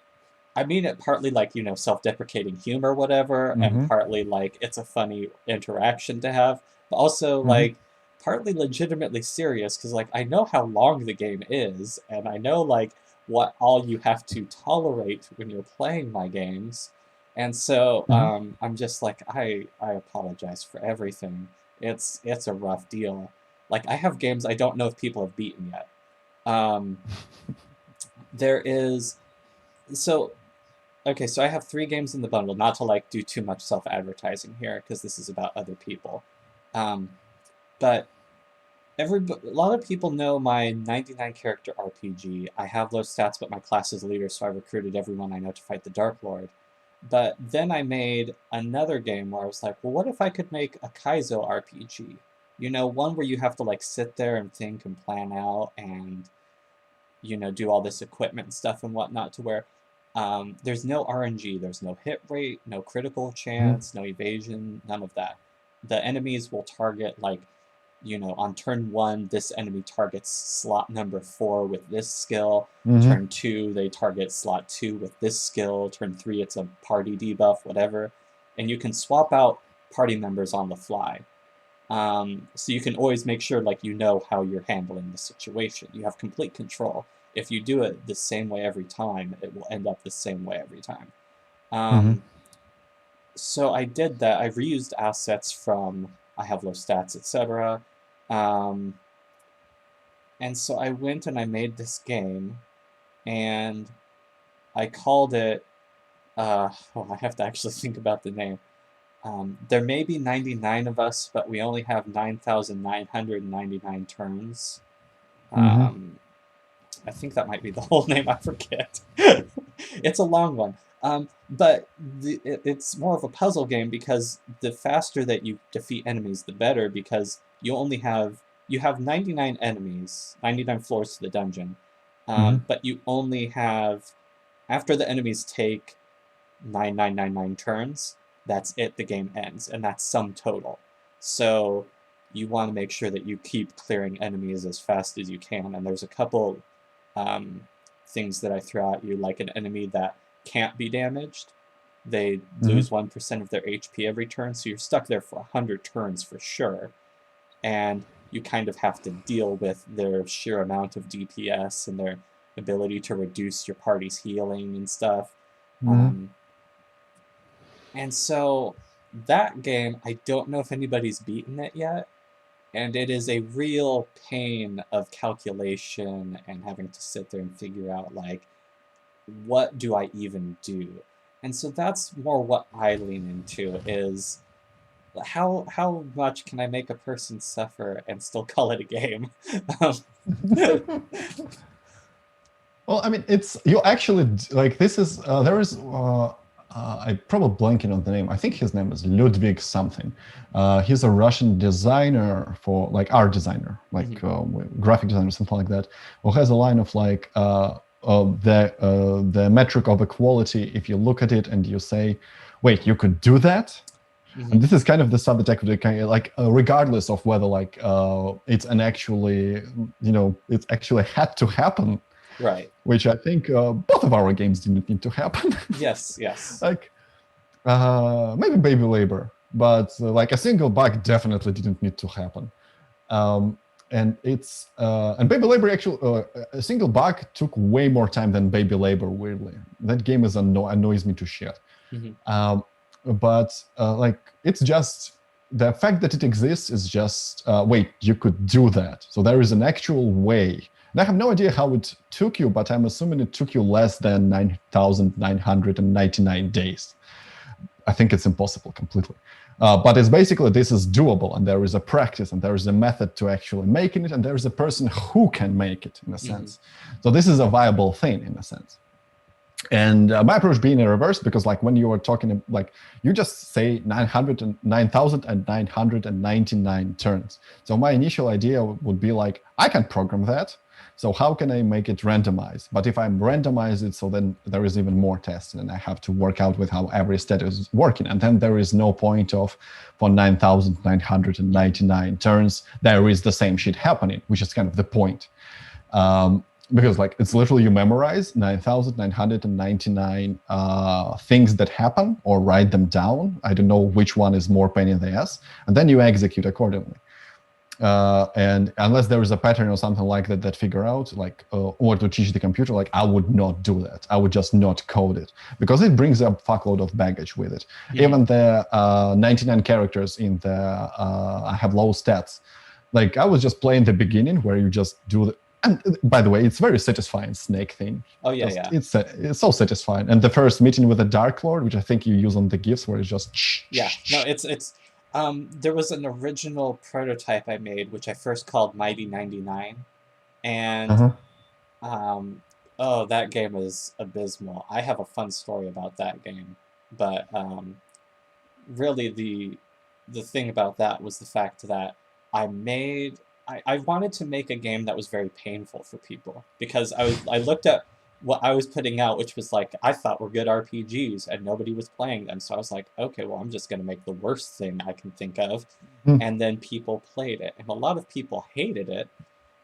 I mean it partly like, you know, self-deprecating humor, whatever, and partly like it's a funny interaction to have, but also like partly legitimately serious, because like I know how long the game is, and I know like what all you have to tolerate when you're playing my games. And so I'm just like, I apologize for everything. It's a rough deal. Like, I have games I don't know if people have beaten yet. There is, so, okay, so I have 3 games in the bundle, not to like do too much self-advertising here, because this is about other people. But a lot of people know my 99 character RPG. I have low stats, but my class is leader, so I recruited everyone I know to fight the Dark Lord. But then I made another game where I was like, well, what if I could make a Kaizo RPG? one where you have to like sit there and think and plan out and do all this equipment and stuff and whatnot to where there's no RNG, there's no hit rate, no critical chance, no evasion, none of that. The enemies will target like, on turn 1, this enemy targets slot number 4 with this skill. Turn 2, they target slot 2 with this skill. Turn 3, it's a party debuff, whatever. And you can swap out party members on the fly. So you can always make sure like how you're handling the situation. You have complete control. If you do it the same way every time, it will end up the same way every time. So I did that. I reused assets from I have low stats, etc. And so I went and I made this game, and I called it, I have to actually think about the name. There may be 99 of us, but we only have 9,999 turns. I think that might be the whole name, I forget. It's a long one. But it's more of a puzzle game because the faster that you defeat enemies, the better, because you have 99 enemies, 99 floors to the dungeon, but you only have, after the enemies take 9,999 turns, that's it, the game ends, and that's sum total. So you want to make sure that you keep clearing enemies as fast as you can, and there's a couple things that I throw at you, like an enemy that can't be damaged. They lose 1% of their HP every turn, so you're stuck there for 100 turns for sure. And you kind of have to deal with their sheer amount of DPS and their ability to reduce your party's healing and stuff. And so that game, I don't know if anybody's beaten it yet, and it is a real pain of calculation and having to sit there and figure out, like, what do I even do? And so that's more what I lean into, is how much can I make a person suffer and still call it a game? Well, I mean, you actually, like, this is, there is, I'm probably blanking on the name. I think his name is Ludwig something. He's a Russian designer for, like, art designer, like graphic designer, something like that, who has a line of, like, the metric of equality. If you look at it and you say, wait, you could do that? And this is kind of the subject, like, regardless of whether, like, it's actually had to happen. Right. Which I think both of our games didn't need to happen. Yes. Like, maybe Baby Labor, but like a single bug definitely didn't need to happen. And Baby Labor actually, a single bug took way more time than Baby Labor, weirdly. That game annoys me to shit. But like, it's just, the fact that it exists is just, wait, you could do that. So there is an actual way. And I have no idea how it took you, but I'm assuming it took you less than 9,999 days. I think it's impossible completely. But it's basically, this is doable, and there is a practice, and there is a method to actually making it, and there is a person who can make it, in a sense. So this is a viable thing, in a sense. And my approach being in reverse, because like when you were talking, like, you just say 9,999 turns. So my initial idea would be like, I can program that. So how can I make it randomized? But if I'm randomized it, so then there is even more testing, and I have to work out with how every stat is working. And then there is no point of, for 9,999 turns, there is the same shit happening, which is kind of the point. Because like, it's literally, you memorize 9,999 things that happen, or write them down. I don't know which one is more pain in the ass, and then you execute accordingly. And unless there is a pattern or something like that figure out, like, or to teach the computer, like, I would not do that. I would just not code it, because it brings a fuckload of baggage with it. Even the 99 characters in the I have low stats. Like, I was just playing the beginning where you just do the, and by the way, it's very satisfying snake thing. Oh yeah, just, it's so satisfying. And the first meeting with the Dark Lord, which I think you use on the GIFs, where it's just it's there was an original prototype I made, which I first called Mighty 99, and that game is abysmal. I have a fun story about that game, but really the thing about that was the fact that I wanted to make a game that was very painful for people, because I looked at what I was putting out, which was like, I thought were good RPGs, and nobody was playing them. So I was like, okay, well, I'm just going to make the worst thing I can think of. And then people played it. And a lot of people hated it,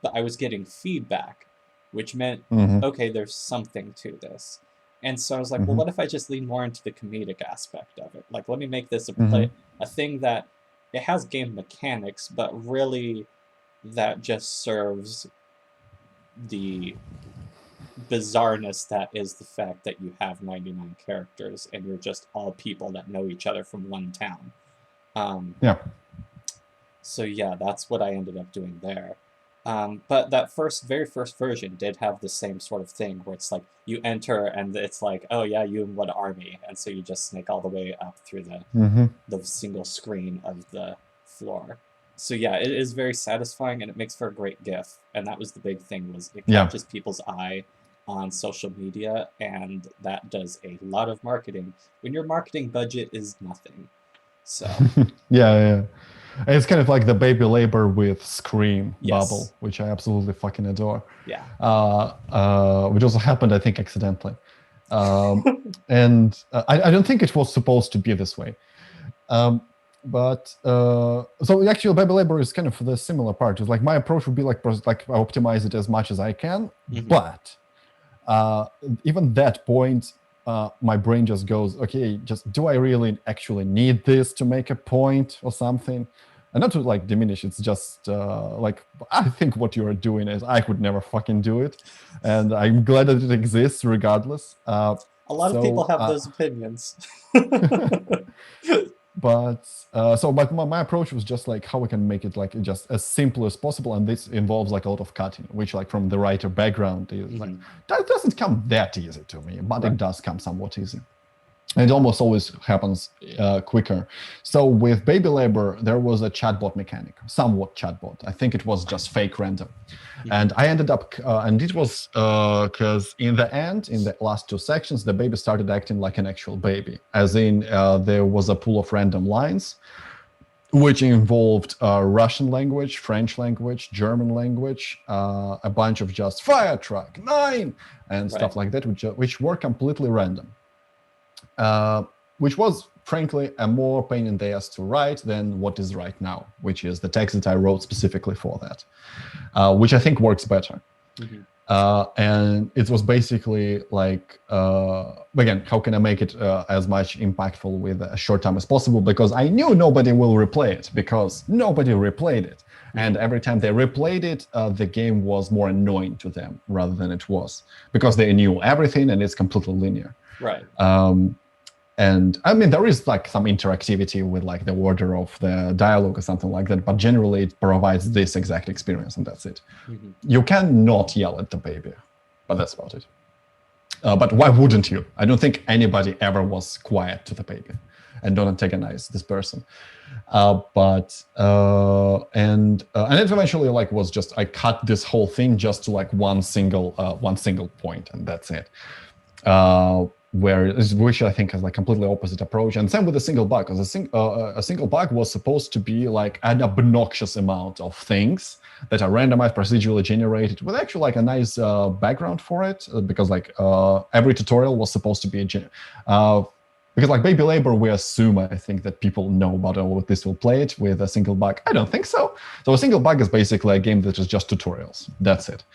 but I was getting feedback, which meant, okay, there's something to this. And so I was like, well, what if I just lean more into the comedic aspect of it? Like, let me make this a thing that it has game mechanics, but really that just serves the bizarreness that is the fact that you have 99 characters and you're just all people that know each other from one town. So yeah, that's what I ended up doing there. But that very first version did have the same sort of thing where it's like you enter and it's like, oh yeah, you and what army? And so you just snake all the way up through the single screen of the floor. So yeah, it is very satisfying and it makes for a great GIF. And that was the big thing, was it catches people's eye on social media, and that does a lot of marketing when your marketing budget is nothing. So yeah. It's kind of like the baby labor with Scream bubble, which I absolutely fucking adore. Yeah. Which also happened, I think, accidentally. And I don't think it was supposed to be this way. But so actually, baby labor is kind of the similar part. It's like my approach would be like I optimize it as much as I can, but even that point, my brain just goes, okay, just do I really actually need this to make a point or something? And not to like diminish, it's just like, I think what you are doing is, I could never fucking do it. And I'm glad that it exists regardless. A lot of people have those opinions. But my approach was just like how we can make it like just as simple as possible, and this involves like a lot of cutting, which like from the writer background is like that doesn't come that easy to me, but it does come somewhat easy. And it almost always happens quicker. So with Baby Labor, there was a chatbot mechanic, somewhat chatbot. I think it was just fake random. And I ended up, and it was because in the end, in the last two sections, the baby started acting like an actual baby, as in there was a pool of random lines, which involved Russian language, French language, German language, a bunch of just fire truck, 9, and stuff like that, which were completely random. Which was, frankly, a more pain in the ass to write than what is right now, which is the text that I wrote specifically for that, which I think works better. And it was basically like, again, how can I make it as much impactful with a short time as possible? Because I knew nobody will replay it, because nobody replayed it. And every time they replayed it, the game was more annoying to them rather than it was, because they knew everything and it's completely linear. Right. And I mean, there is like some interactivity with like the order of the dialogue or something like that, but generally it provides this exact experience, and that's it. You can not yell at the baby, but that's about it. But why wouldn't you? I don't think anybody ever was quiet to the baby and don't antagonize this person. And it eventually like was just, I cut this whole thing just to like one single point, and that's it. Which I think has like completely opposite approach. And same with a single bug, because a single bug was supposed to be like an obnoxious amount of things that are randomized, procedurally generated, with actually like a nice background for it, because like every tutorial was supposed to be because like Baby Labor, we assume, I think, that people know about all this will play it with a single bug. I don't think so. So a single bug is basically a game that is just tutorials. That's it.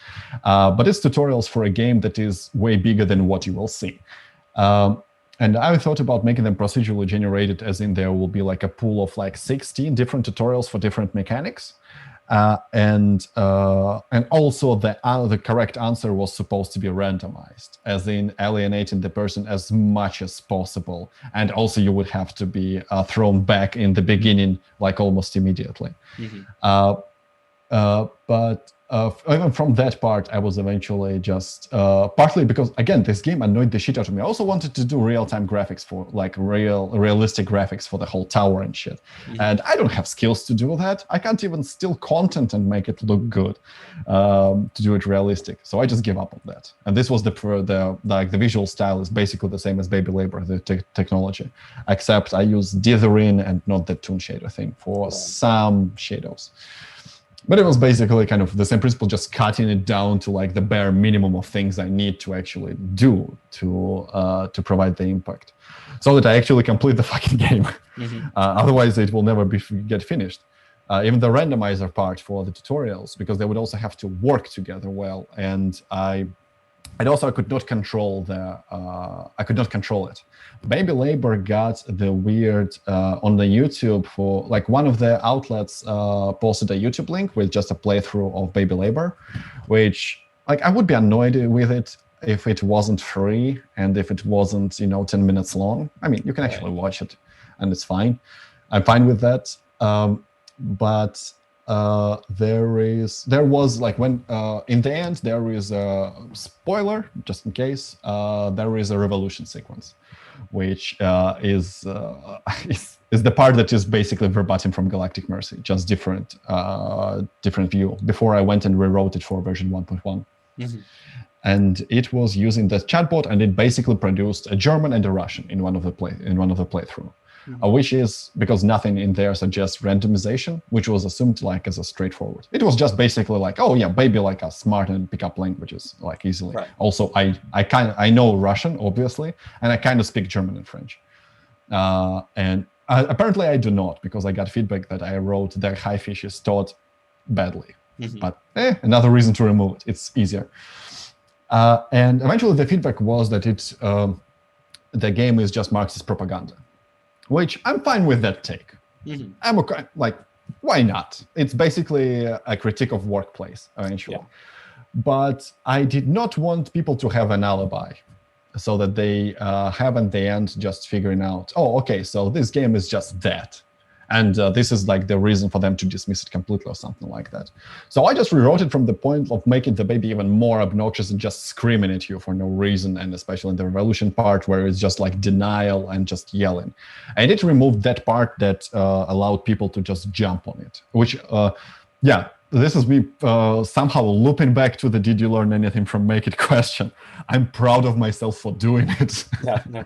But it's tutorials for a game that is way bigger than what you will see. And I thought about making them procedurally generated, as in there will be like a pool of like 16 different tutorials for different mechanics. And also the correct answer was supposed to be randomized, as in alienating the person as much as possible. And also you would have to be thrown back in the beginning, like almost immediately. But even from that part, I was eventually just partly because again, this game annoyed the shit out of me. I also wanted to do real-time graphics for like realistic graphics for the whole tower and shit. Mm-hmm. And I don't have skills to do that. I can't even steal content and make it look good to do it realistic. So I just give up on that. And this was the visual style is basically the same as Baby Labor, the technology, except I use dithering and not the toon shader thing for some shadows. But it was basically kind of the same principle, just cutting it down to like the bare minimum of things I need to actually do to provide the impact, so that I actually complete the fucking game. Mm-hmm. Otherwise, it will never get finished. Even the randomizer part for the tutorials, because they would also have to work together well, and I could not control it. Baby Labor got the weird on the YouTube for like one of the outlets posted a YouTube link with just a playthrough of Baby Labor, which like I would be annoyed with it if it wasn't free and if it wasn't 10 minutes long. I mean, you can actually watch it and it's fine. I'm fine with that. But there was like when in the end there is a spoiler just in case, there is a revolution sequence, which is the part that is basically verbatim from Galactic Mercy, just different view. Before I went and rewrote it for version 1.1. Mm-hmm. And it was using the chatbot, and it basically produced a German and a Russian in one of the playthrough. Mm-hmm. Which is because nothing in there suggests randomization, which was assumed like as a straightforward. It was just basically like, oh yeah, Baby like a smart and pick up languages like easily. Right. Also, I know Russian obviously, and I kind of speak German and French. And apparently I do not, because I got feedback that I wrote the high fishes taught badly. Mm-hmm. But another reason to remove it. It's easier. And eventually the feedback was that the game is just Marxist propaganda. Which I'm fine with that take. Mm-hmm. I'm okay. Like, why not? It's basically a critique of workplace, eventually. Yeah. But I did not want people to have an alibi, so that they have at the end just figuring out, oh, okay, so this game is just that. And this is like the reason for them to dismiss it completely or something like that. So I just rewrote it from the point of making the baby even more obnoxious and just screaming at you for no reason, and especially in the revolution part where it's just like denial and just yelling. And it removed that part that allowed people to just jump on it, which, this is me somehow looping back to the did you learn anything from Make It question. I'm proud of myself for doing it. Yeah, no,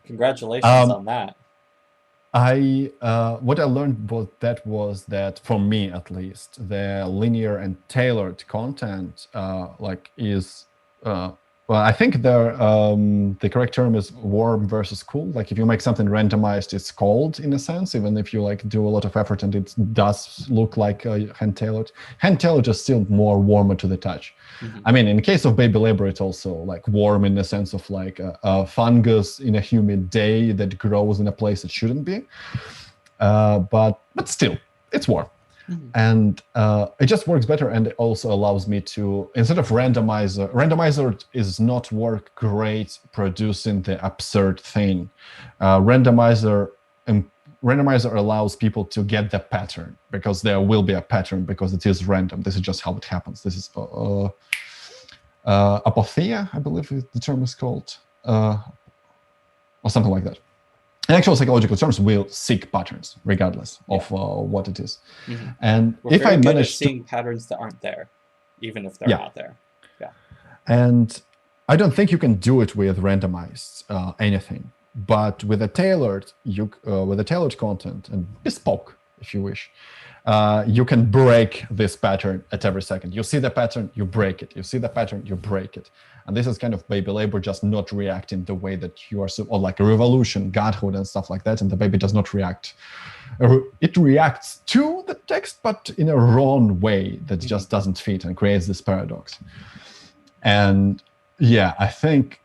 congratulations on that. What I learned was that for me at least, the linear and tailored content is I think the correct term is warm versus cool. Like if you make something randomized, it's cold in a sense, even if you like do a lot of effort and it does look like hand tailored. Hand tailored is still more warmer to the touch. Mm-hmm. I mean, in the case of Baby Labor, it's also like warm in the sense of like a fungus in a humid day that grows in a place it shouldn't be. But still, it's warm. Mm-hmm. And it just works better, and it also allows me to, instead of randomizer is not work great producing the absurd thing. Randomizer allows people to get the pattern, because there will be a pattern, because it is random. This is just how it happens. This is apotheia, I believe the term is called, or something like that. In actual psychological terms, will seek patterns regardless of what it is. Mm-hmm. And we're if I manage seeing patterns that aren't there, even if they're not there. Yeah. And I don't think you can do it with randomized anything, but with a tailored content and bespoke, if you wish, you can break this pattern at every second. You see the pattern, you break it. You see the pattern, you break it. And this is kind of Baby Labor just not reacting the way that you are, or like a revolution, godhood and stuff like that. And the baby does not react. It reacts to the text, but in a wrong way that just doesn't fit and creates this paradox. And I think,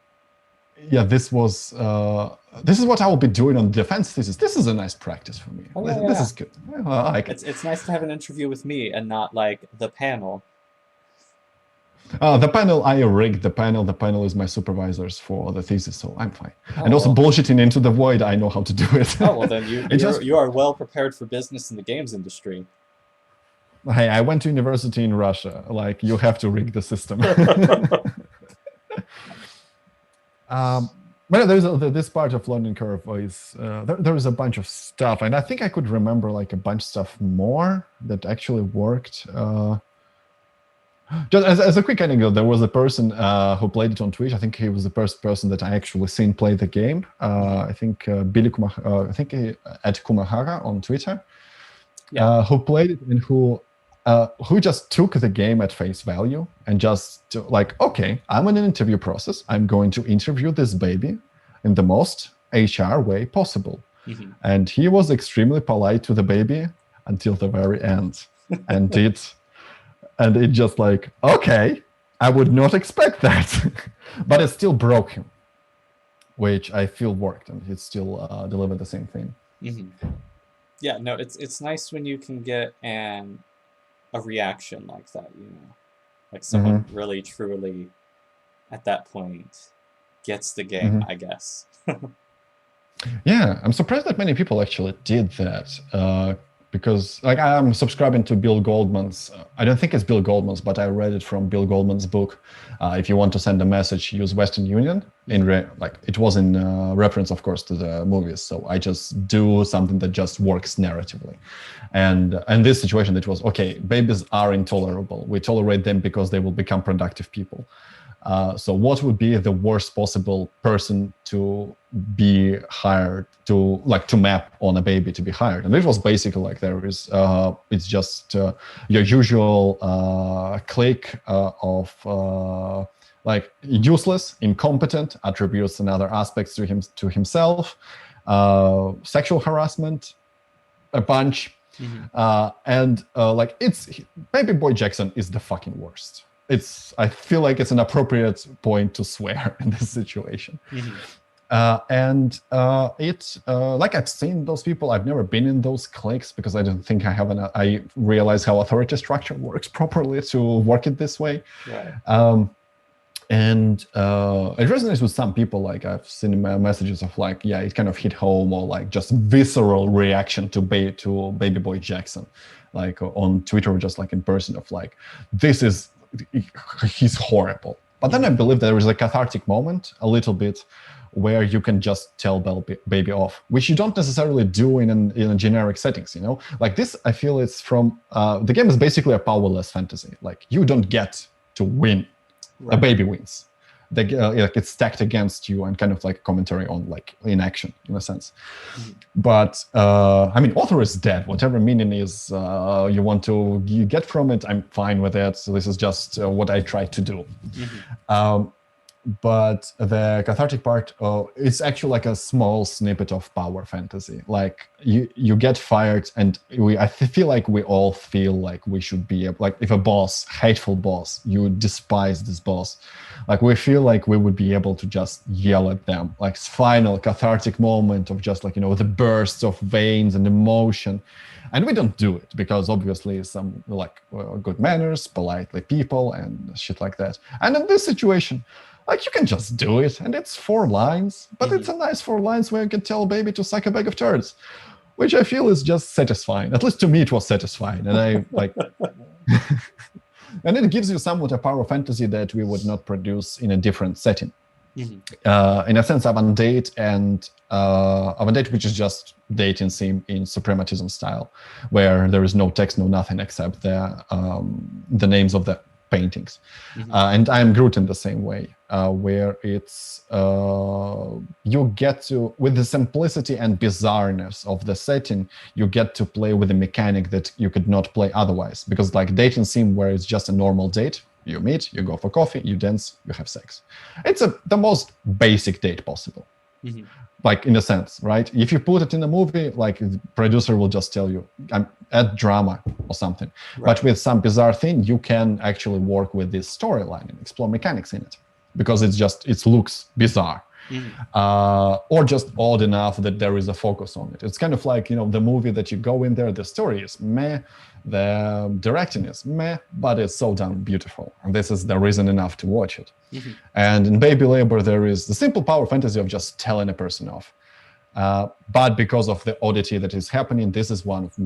this is what I will be doing on the defense thesis. This is a nice practice for me. This is good. I like it. It's nice to have an interview with me and not like the panel. The panel, I rigged the panel. The panel is my supervisors for the thesis, so I'm fine. And also bullshitting into the void, I know how to do it. Oh, well then you are well prepared for business in the games industry. Hey, I went to university in Russia. Like, you have to rig the system. But this part of learning curve is there is a bunch of stuff, and I think I could remember like a bunch of stuff more that actually worked. Just as a quick anecdote, there was a person who played it on Twitch. I think he was the first person that I actually seen play the game. I think Billy at Kumahara on Twitter, who played it and who just took the game at face value and just like, okay, I'm in an interview process. I'm going to interview this baby in the most HR way possible. Mm-hmm. And he was extremely polite to the baby until the very end. And it just like, okay, I would not expect that. But it still broke him, which I feel worked, and it still delivered the same thing. Mm-hmm. Yeah, no, it's nice when you can get a reaction like that, like someone really truly at that point gets the game, I guess. Yeah, I'm surprised that many people actually did that, because like I'm subscribing to Bill Goldman's, I don't think it's Bill Goldman's, but I read it from Bill Goldman's book. If you want to send a message, use Western Union. It was in reference, of course, to the movies. So I just do something that just works narratively. And in this situation, it was, okay, babies are intolerable. We tolerate them because they will become productive people. So what would be the worst possible person to be hired to map on a baby to be hired? And it was basically like there is, it's just your usual clique of like useless, incompetent attributes and other aspects to himself, sexual harassment, a bunch. And like Baby Boy Jackson is the fucking worst. I feel like it's an appropriate point to swear in this situation. Like I've seen those people, I've never been in those cliques because I don't think I realize how authority structure works properly to work it this way. Right. And it resonates with some people. Like I've seen messages of like, yeah, it kind of hit home, or like just visceral reaction to Baby Boy Jackson, like on Twitter or just like in person, of like, he's horrible. But then I believe there is a cathartic moment a little bit where you can just tell baby off, which you don't necessarily do in a generic settings, like this. I feel it's from the game is basically a powerless fantasy. Like you don't get to win. Right. A baby wins. It's stacked against you, and kind of like commentary on like inaction in a sense. But I mean, author is dead. Whatever meaning is you want to get from it, I'm fine with it. So this is just what I try to do. But the cathartic part, it's actually like a small snippet of power fantasy. Like you get fired, and I feel like we all feel like we should be like, if a boss, hateful boss, you despise this boss, like we feel like we would be able to just yell at them, like final cathartic moment of just like, the bursts of veins and emotion. And we don't do it because obviously some like good manners, politely people and shit like that. And in this situation, like you can just do it, and it's 4 lines, but it's a nice 4 lines where you can tell a baby to suck a bag of turds, which I feel is just satisfying. At least to me, it was satisfying, and I like, and it gives you somewhat a power fantasy that we would not produce in a different setting. In a sense, Avandate which is just dating sim in suprematism style, where there is no text, no nothing except the names of the paintings. And I am Groot in the same way, where it's you get to, with the simplicity and bizarreness of the setting, you get to play with a mechanic that you could not play otherwise. Because like dating sim, where it's just a normal date, you meet, you go for coffee, you dance, you have sex. It's the most basic date possible. Like in a sense, right? If you put it in a movie, like the producer will just tell you, add drama or something. Right. But with some bizarre thing, you can actually work with this storyline and explore mechanics in it, because it looks bizarre. Or just odd enough that there is a focus on it. It's kind of like, the movie that you go in there, the story is meh, the directing is meh, but it's so damn beautiful. And this is the reason enough to watch it. And in Baby Labor, there is the simple power fantasy of just telling a person off. But because of the oddity that is happening, this is one of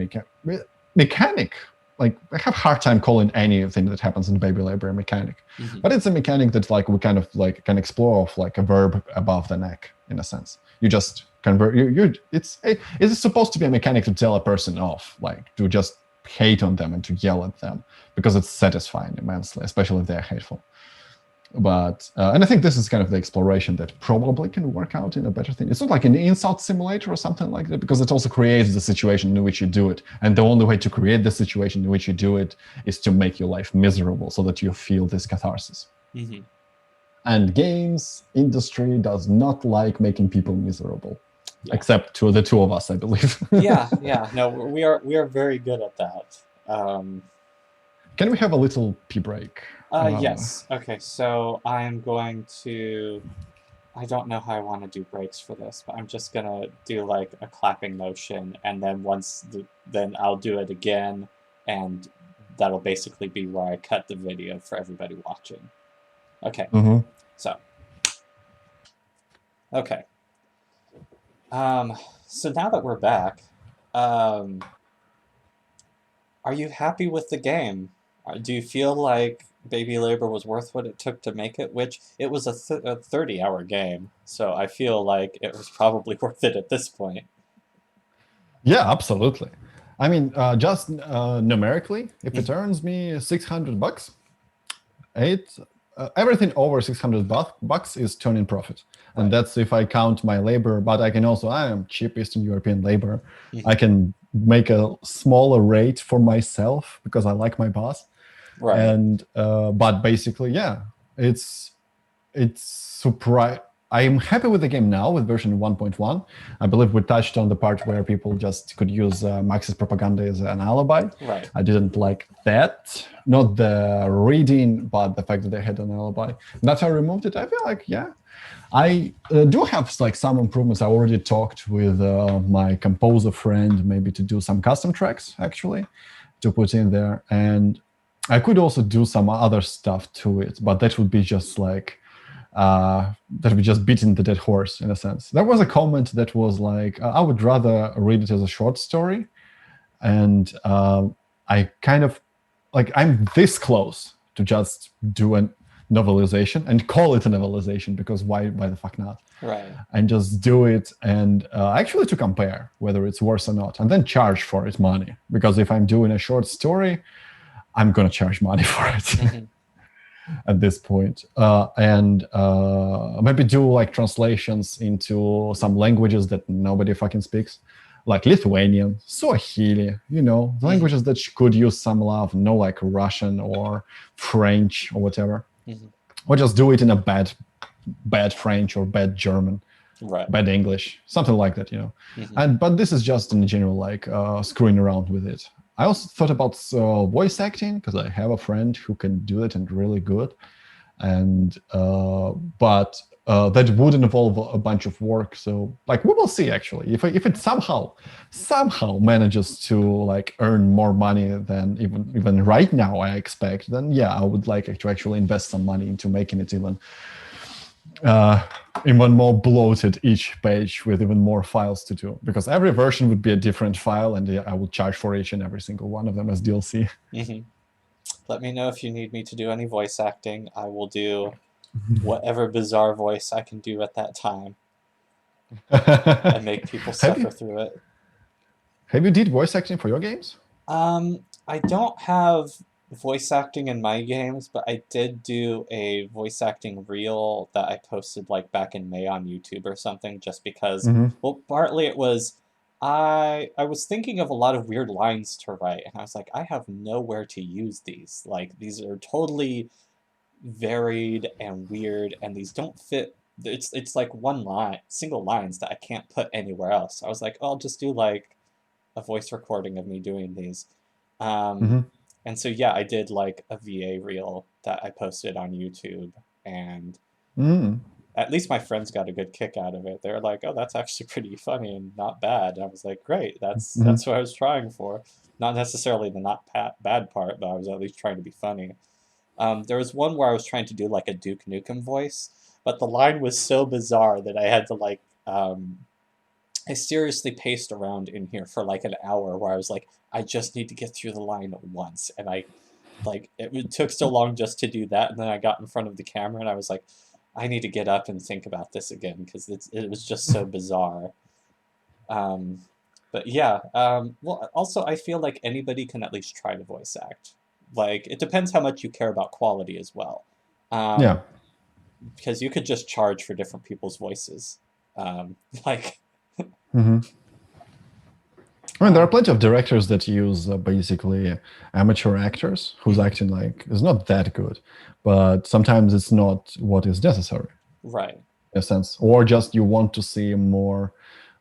mechanic like I have hard time calling anything that happens in Baby Labor a mechanic, but it's a mechanic that like we kind of like can explore of like a verb above the neck in a sense. You just convert. It's supposed to be a mechanic to tell a person off, like to just hate on them and to yell at them because it's satisfying immensely, especially if they're hateful. But and I think this is kind of the exploration that probably can work out in a better thing. It's not like an insult simulator or something like that, because it also creates the situation in which you do it, and the only way to create the situation in which you do it is to make your life miserable so that you feel this catharsis. And games industry does not like making people miserable, except to the two of us, I believe. yeah. No, we are very good at that. Can we have a little pee break? Yes. Okay, so I'm going to... I don't know how I want to do breaks for this, but I'm just going to do like a clapping motion, and then then I'll do it again, and that'll basically be where I cut the video for everybody watching. Okay. So. Okay. So now that we're back, are you happy with the game? Do you feel like Baby Labor was worth what it took to make it? Which, it was a 30-hour game, so I feel like it was probably worth it at this point. Yeah, absolutely. I mean, just numerically, if it earns me $600, everything over $600 is turning profit. And that's if I count my labor, but I am cheap Eastern European labor. I can make a smaller rate for myself because I like my boss. Right. And but basically, yeah, it's surprise. I am happy with the game now with version 1.1. I believe we touched on the part where people just could use Max's propaganda as an alibi. Right. I didn't like that. Not the reading, but the fact that they had an alibi. That's how I removed it. I feel like, yeah. I do have like some improvements. I already talked with my composer friend, maybe to do some custom tracks, actually, to put in there. And I could also do some other stuff to it, but that would be just like, that would be just beating the dead horse in a sense. There was a comment that was like, I would rather read it as a short story. And I kind of, like, I'm this close to just do a novelization and call it a novelization, because why the fuck not? Right. And just do it, and actually to compare whether it's worse or not, and then charge for it money. Because if I'm doing a short story, I'm going to charge money for it at this point. And maybe do like translations into some languages that nobody fucking speaks, like Lithuanian, Swahili, languages that could use some love, no like Russian or French or whatever. Or just do it in a bad French or bad German, bad English, something like that, but this is just in general like screwing around with it. I also thought about voice acting, because I have a friend who can do it and really good, and but that would involve a bunch of work. So like we will see actually if it somehow manages to like earn more money than even right now I expect, then yeah, I would like to actually invest some money into making it even more bloated each page with even more files to do, because every version would be a different file, and I would charge for each and every single one of them as DLC. Let me know if you need me to do any voice acting. I will do whatever bizarre voice I can do at that time and make people suffer through it. Have you did voice acting for your games? I don't have voice acting in my games, but I did do a voice acting reel that I posted like back in May on YouTube or something, just because, well, partly it was, I was thinking of a lot of weird lines to write, and I was like, I have nowhere to use these. Like, these are totally varied and weird, and these don't fit. It's like single lines that I can't put anywhere else. I was like, oh, I'll just do like a voice recording of me doing these. And so, yeah, I did like a VA reel that I posted on YouTube, and at least my friends got a good kick out of it. They were like, oh, that's actually pretty funny and not bad. And I was like, great, that's what I was trying for. Not necessarily the not bad part, but I was at least trying to be funny. There was one where I was trying to do like a Duke Nukem voice, but the line was so bizarre that I had to like I seriously paced around in here for like an hour where I was like, I just need to get through the line once. And it took so long just to do that. And then I got in front of the camera and I was like, I need to get up and think about this again because it was just so bizarre. But yeah, well, also I feel like anybody can at least try to voice act. Like, it depends how much you care about quality as well. Yeah. Because you could just charge for different people's voices. Like, Mm-hmm. I mean, there are plenty of directors that use basically amateur actors whose acting like is not that good, but sometimes it's not what is necessary. right. In a sense, or just you want to see more.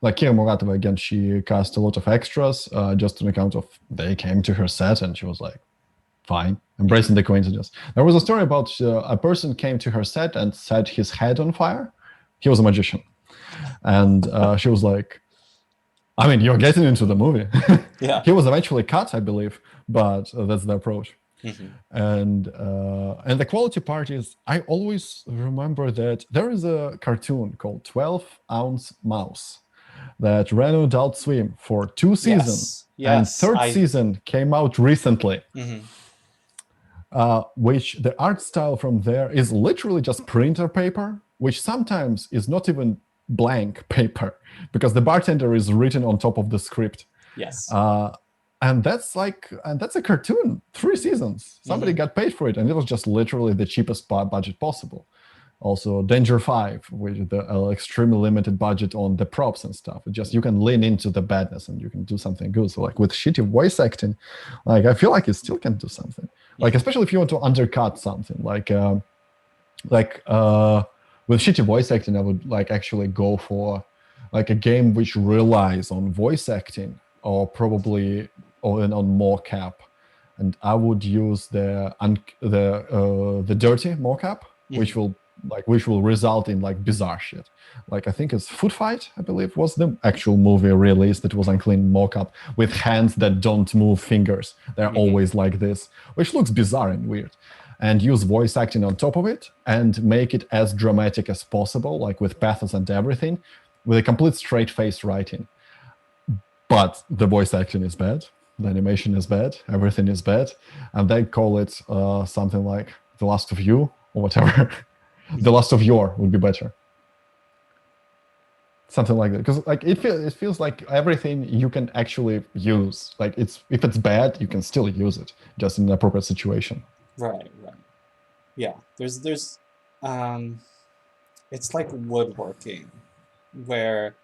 Like Kira Muratova, again, she cast a lot of extras just on account of they came to her set and she was like, fine, embracing the coincidence. There was a story about a person came to her set and set his head on fire. He was a magician. And she was like, I mean, you're getting into the movie. Yeah. He was eventually cut, I believe, but that's the approach. Mm-hmm. And the quality part is, I always remember that there is a cartoon called 12-Ounce Mouse that ran on Adult Swim for 2 seasons. Yes. And third season came out recently. Mm-hmm. Which the art style from there is literally just printer paper, which sometimes is not even blank paper because the bartender is written on top of the script. Yes. And that's a cartoon, 3 seasons. Somebody got paid for it, and it was just literally the cheapest budget possible. Also, Danger 5 with the extremely limited budget on the props and stuff. It just, you can lean into the badness and you can do something good. So like with shitty voice acting, like I feel like you still can do something. Like especially if you want to undercut something, like with shitty voice acting, I would like actually go for like a game which relies on voice acting or probably on mocap, and I would use the dirty mocap, which will result in like bizarre shit. Like I think it's Food Fight, I believe, was the actual movie release that was unclean mocap with hands that don't move fingers. They're always like this, which looks bizarre and weird. And use voice acting on top of it and make it as dramatic as possible, like with pathos and everything, with a complete straight face writing. But the voice acting is bad, the animation is bad, everything is bad, and they call it something like The Last of You or whatever. The Last of Your would be better. Something like that, because like it feels like everything you can actually use. Like if it's bad, you can still use it, just in an appropriate situation. Right. Yeah, there's it's like woodworking, where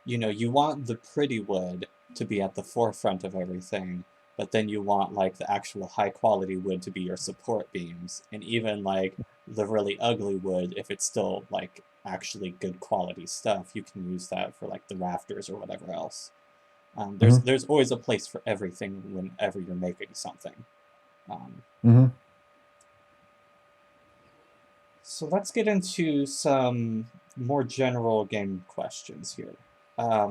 you want the pretty wood to be at the forefront of everything, but then you want like the actual high quality wood to be your support beams, and even like the really ugly wood, if it's still like actually good quality stuff, you can use that for like the rafters or whatever else. There's always a place for everything whenever you're making something. So let's get into some more general game questions here. How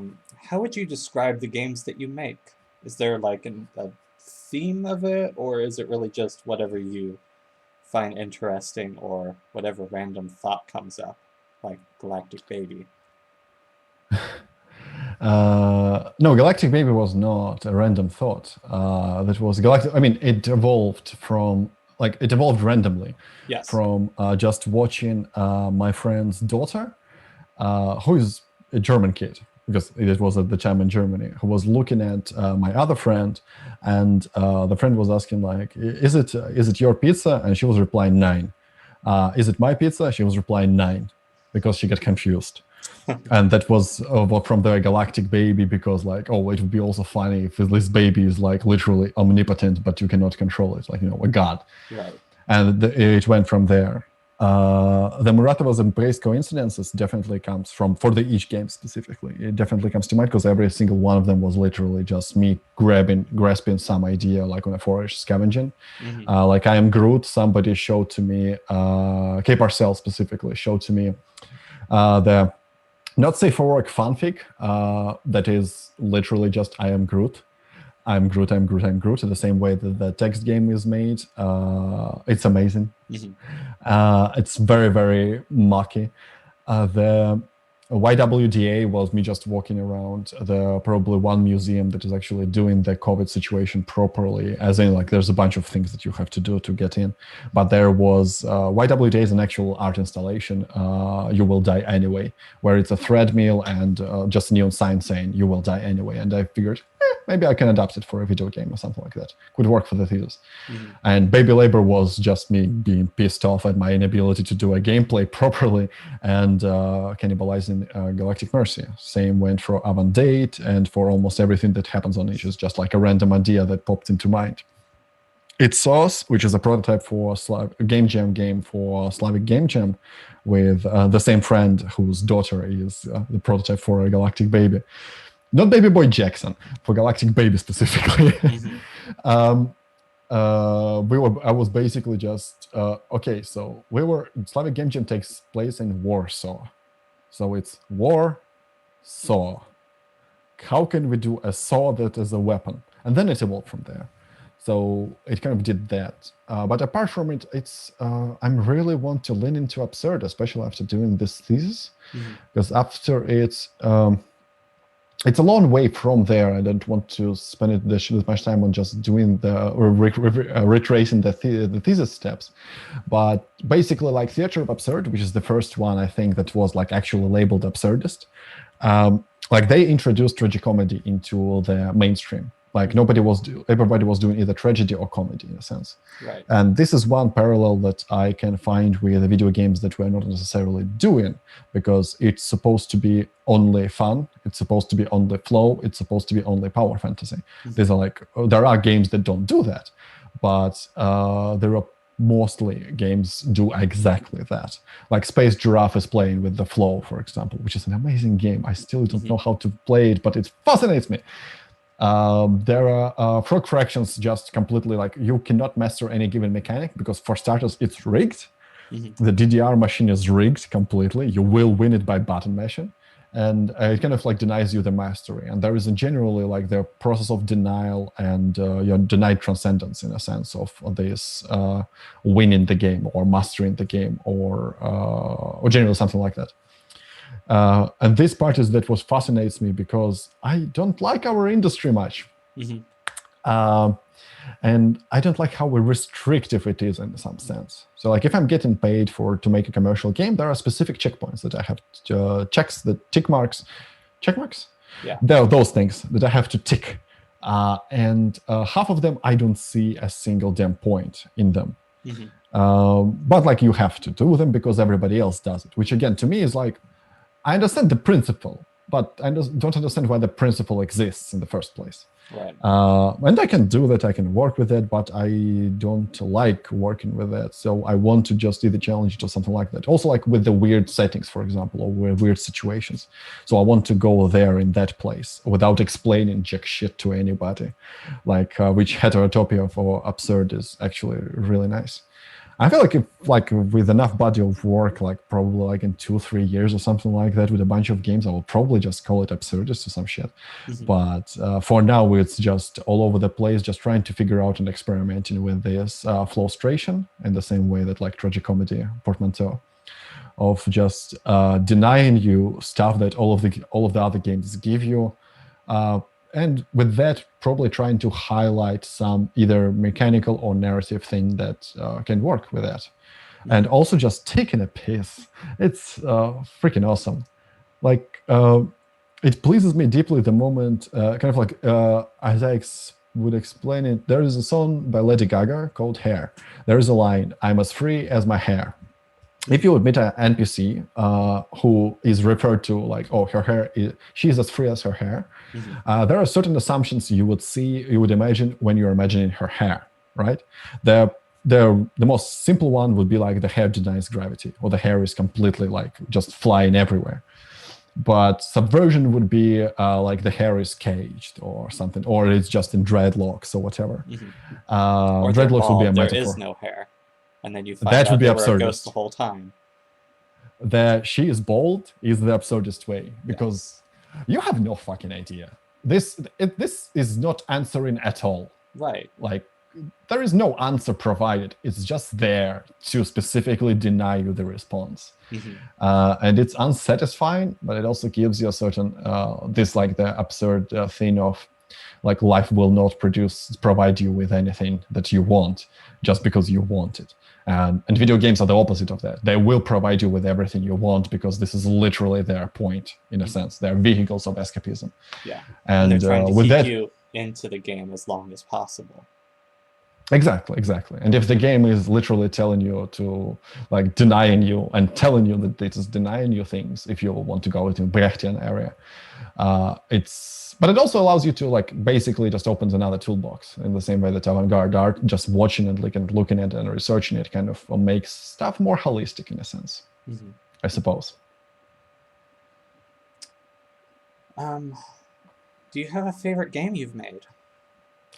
would you describe the games that you make? Is there like a theme of it, or is it really just whatever you find interesting or whatever random thought comes up, like Galactic Baby? No, Galactic Baby was not a random thought. That was Galactic. I mean, it evolved randomly. Yes. From just watching my friend's daughter, who is a German kid, because it was at the time in Germany, who was looking at my other friend, and the friend was asking like, is it your pizza? And she was replying 9. Is it my pizza? She was replying 9, because she got confused. And that was from the Galactic Baby, because like, oh, it would be also funny if this baby is like literally omnipotent, but you cannot control it, like, a god. Right. And it went from there. The Muratova's embraced coincidences definitely comes from, for the each game specifically, it definitely comes to mind, because every single one of them was literally just me grasping some idea, like on a forest scavenging. Like I Am Groot, somebody showed to me, K. Parcell specifically showed to me the not safe for work fanfic that is literally just I am Groot. I'm Groot, I'm Groot, I'm Groot, in the same way that the text game is made. It's amazing. It's very, very mucky. The YWDA was me just walking around the probably one museum that is actually doing the COVID situation properly, as in like there's a bunch of things that you have to do to get in. But there was YWDA is an actual art installation, You Will Die Anyway, where it's a treadmill and just a neon sign saying you will die anyway. And I figured maybe I can adapt it for a video game or something like that. Could work for the thesis. Mm-hmm. And Baby Labor was just me being pissed off at my inability to do a gameplay properly and cannibalizing Galactic Mercy. Same went for Avandate and for almost everything that happens on it. It's just like a random idea that popped into mind. It's Sauce, which is a prototype for a Game Jam game for Slavic Game Jam with the same friend whose daughter is the prototype for a Galactic Baby. Not Baby Boy Jackson, for Galactic Baby specifically. Mm-hmm. I was basically just, okay, so Slavic Game Jam takes place in Warsaw. So it's war, saw. How can we do a saw that is a weapon? And then it evolved from there. So it kind of did that. But apart from it, I'm really want to lean into absurd, especially after doing this thesis. Because after it's a long way from there. I don't want to spend this much time on just doing retracing the thesis steps. But basically, like Theatre of Absurd, which is the first one I think that was like actually labeled absurdist. Like they introduced tragicomedy into the mainstream. Like everybody was doing either tragedy or comedy in a sense. Right. And this is one parallel that I can find with the video games that we're not necessarily doing, because it's supposed to be only fun, it's supposed to be only flow, it's supposed to be only power fantasy. Mm-hmm. There are games that don't do that, but there are mostly games do exactly that. Like Space Giraffe is playing with the flow, for example, which is an amazing game. I still don't know how to play it, but it fascinates me. There are frog fractions just completely like you cannot master any given mechanic because for starters it's rigged. Mm-hmm. The DDR machine is rigged completely. You will win it by button mashing, and it kind of like denies you the mastery. And there is generally like the process of denial and you're denied transcendence in a sense of this winning the game or mastering the game or generally something like that. And this part is that what fascinates me because I don't like our industry much. Mm-hmm. And I don't like how restrictive it is in some sense. So like if I'm getting paid to make a commercial game, there are specific checkpoints that I have to check marks. Yeah. There are those things that I have to tick. And half of them, I don't see a single damn point in them. Mm-hmm. But like you have to do them because everybody else does it, which again, to me is like, I understand the principle, but I don't understand why the principle exists in the first place. Right. And I can do that, I can work with it, but I don't like working with it. So I want to just do the challenge or something like that. Also like with the weird settings, for example, or weird situations. So I want to go there in that place without explaining jack shit to anybody. Like which heterotopia for absurd is actually really nice. I feel like with enough body of work, like probably like in 2-3 years or something like that, with a bunch of games, I will probably just call it absurdist or some shit. Mm-hmm. But for now, it's just all over the place, just trying to figure out and experimenting with this flowstration in the same way that like tragicomedy portmanteau of just denying you stuff that all of the other games give you. And with that, probably trying to highlight some either mechanical or narrative thing that can work with that. Mm-hmm. And also just taking a piss. It's freaking awesome. Like, it pleases me deeply the moment, kind of like, as I would explain it, there is a song by Lady Gaga called Hair. There is a line, I'm as free as my hair. If you would meet an NPC who is referred to like, oh, she's as free as her hair, mm-hmm. There are certain assumptions you would imagine when you're imagining her hair, right? The most simple one would be like the hair denies gravity, or the hair is completely like just flying everywhere. But subversion would be like the hair is caged or something, or it's just in dreadlocks or whatever. Mm-hmm. Or dreadlocks would be a metaphor. There is no hair. And then you find out they were a ghost the whole time. That she is bald is the absurdist way, because you have no fucking idea. This is not answering at all. Right. Like there is no answer provided. It's just there to specifically deny you the response. And it's unsatisfying, but it also gives you a certain, the absurd thing of like life will not provide you with anything that you want just because you want it. And video games are the opposite of that. They will provide you with everything you want because this is literally their point, in a sense. They're vehicles of escapism. Yeah, and they're trying to keep you into the game as long as possible. Exactly. And if the game is literally telling you to, like, denying you and telling you that it is denying you things, if you want to go into Brechtian area, but it also allows you to, like, basically just opens another toolbox in the same way that avant-garde art, just watching it, like, and looking at it and researching it kind of makes stuff more holistic in a sense, I suppose. Do you have a favorite game you've made?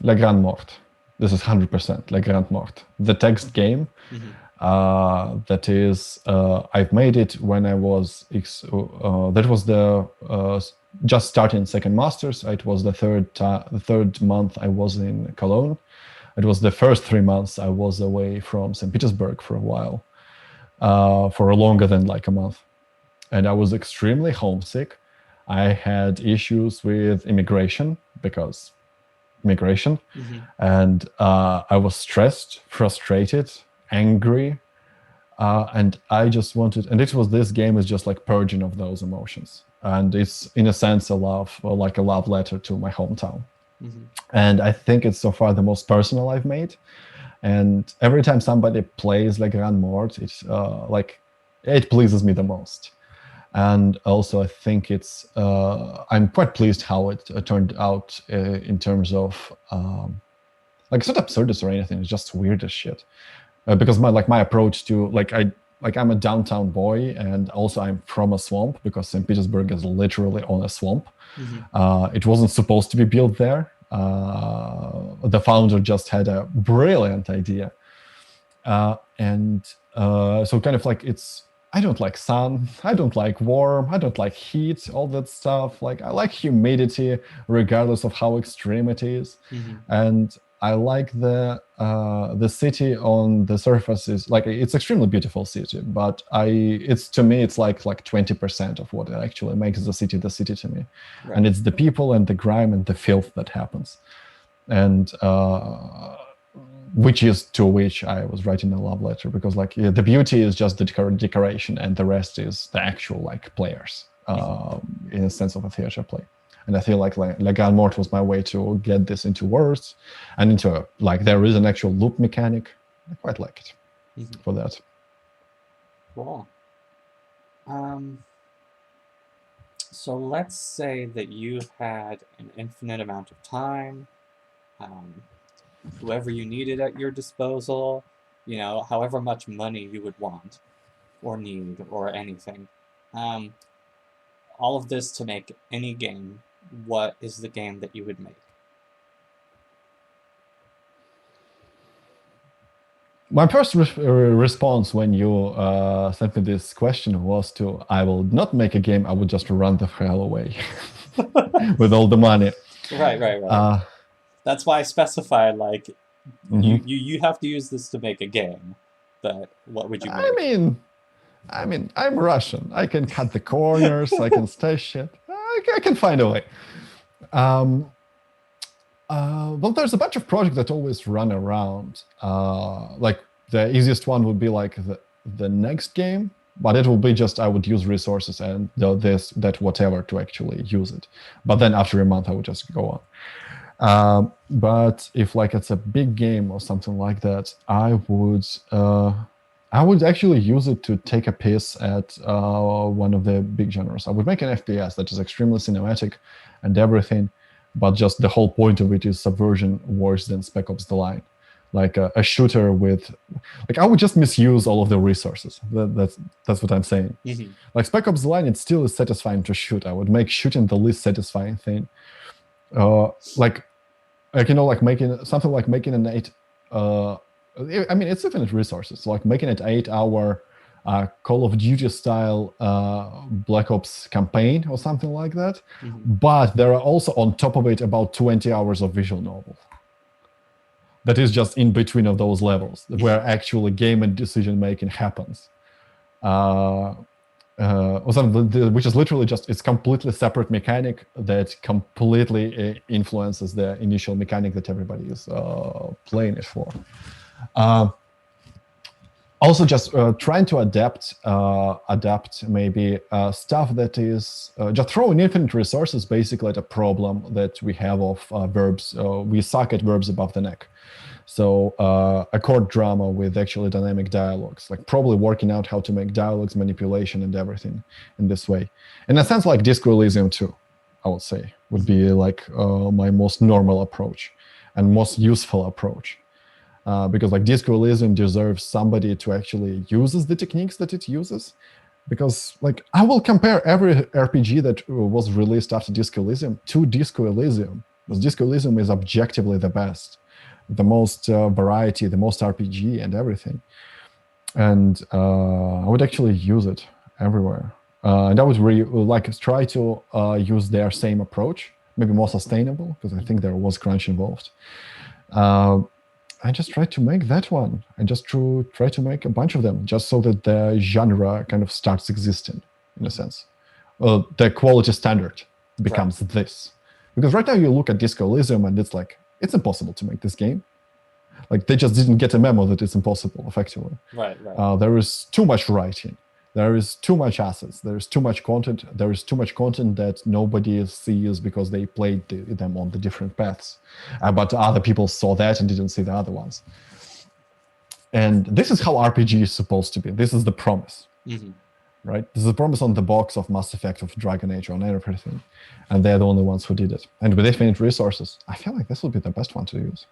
La Grande Morte. This is 100% La Grande Morte. The text game, that is, I've made it when I was, that was the, just starting second masters. It was the third month I was in Cologne. It was the first 3 months I was away from St. Petersburg for a while, for longer than like a month. And I was extremely homesick. I had issues with immigration because migration, and I was stressed, frustrated, angry, and I just wanted, and this game is just like purging of those emotions, and it's in a sense a love letter to my hometown. And I think it's so far the most personal I've made, and every time somebody plays La Grande Morte, it's it pleases me the most. And also, I think it's, I'm quite pleased how it turned out in terms of, it's not absurdist or anything, it's just weird as shit. Because my approach to, I'm a downtown boy, and also I'm from a swamp, because St. Petersburg is literally on a swamp. It wasn't supposed to be built there. The founder just had a brilliant idea. So kind of like I don't like sun, I don't like warm, I don't like heat, all that stuff. Like, I like humidity, regardless of how extreme it is. And I like the city on the surface is like, it's extremely beautiful city, but to me, it's like 20% of what actually makes the city to me. Right. And it's the people and the grime and the filth that happens. And which I was writing a love letter, because the beauty is just the decoration, and the rest is the actual players, in a sense of a theater play. And I feel like La Grande Morte was my way to get this into words, and into there is an actual loop mechanic. I quite like it for that. Cool. So let's say that you had an infinite amount of time, whoever you needed at your disposal, however much money you would want or need or anything. All of this to make any game. What is the game that you would make? My first response when you sent me this question was I will not make a game, I would just run the hell away with all the money. Right. That's why I specified, you have to use this to make a game, but what would you make? I mean, I'm Russian. I can cut the corners, I can stay shit. I can find a way. Well, there's a bunch of projects that always run around. The easiest one would be the next game, but it will be just I would use resources and whatever to actually use it. But then after a month, I would just go on. But if it's a big game or something like that, I would actually use it to take a piss at one of the big genres. I would make an FPS that is extremely cinematic and everything, but just the whole point of it is subversion worse than Spec Ops: The Line. A shooter with, I would just misuse all of the resources. That's what I'm saying. Spec Ops: The Line, it still is satisfying to shoot. I would make shooting the least satisfying thing. Making something like making an 8. It's infinite resources. Making an 8-hour Call of Duty style Black Ops campaign or something like that. But there are also on top of it about 20 hours of visual novel. that is just in between of those levels, where actually game and decision making happens. Which is literally just, it's completely separate mechanic that completely influences the initial mechanic that everybody is playing it for. Also, just trying to adapt maybe stuff that is just throwing infinite resources basically at a problem that we have of verbs. We suck at verbs above the neck. So a chord drama with actually dynamic dialogues, like probably working out how to make dialogues, manipulation, and everything in this way. In a sense, like Disco Elysium 2, I would say, would be like my most normal approach and most useful approach. Because like Disco Elysium deserves somebody to actually uses the techniques that it uses. Because like I will compare every RPG that was released after Disco Elysium to Disco Elysium, because Disco Elysium is objectively the best, the most variety, the most RPG and everything. And I would actually use it everywhere. And I would like try to use their same approach, maybe more sustainable, because I think there was crunch involved. I just tried to make that one. I just try to make a bunch of them, just so that the genre kind of starts existing, in a sense. The quality standard becomes this. Because right now you look at Disco Elysium and it's like, it's impossible to make this game. Like they just didn't get a memo that it's impossible, effectively. Right. There is too much writing. There is too much assets. There is too much content. There is too much content that nobody sees because they played them on the different paths. But other people saw that and didn't see the other ones. And this is how RPG is supposed to be. This is the promise. Mm-hmm. Right? This is the promise on the box of Mass Effect, of Dragon Age, on everything. And they're the only ones who did it. And with infinite resources, I feel like this would be the best one to use.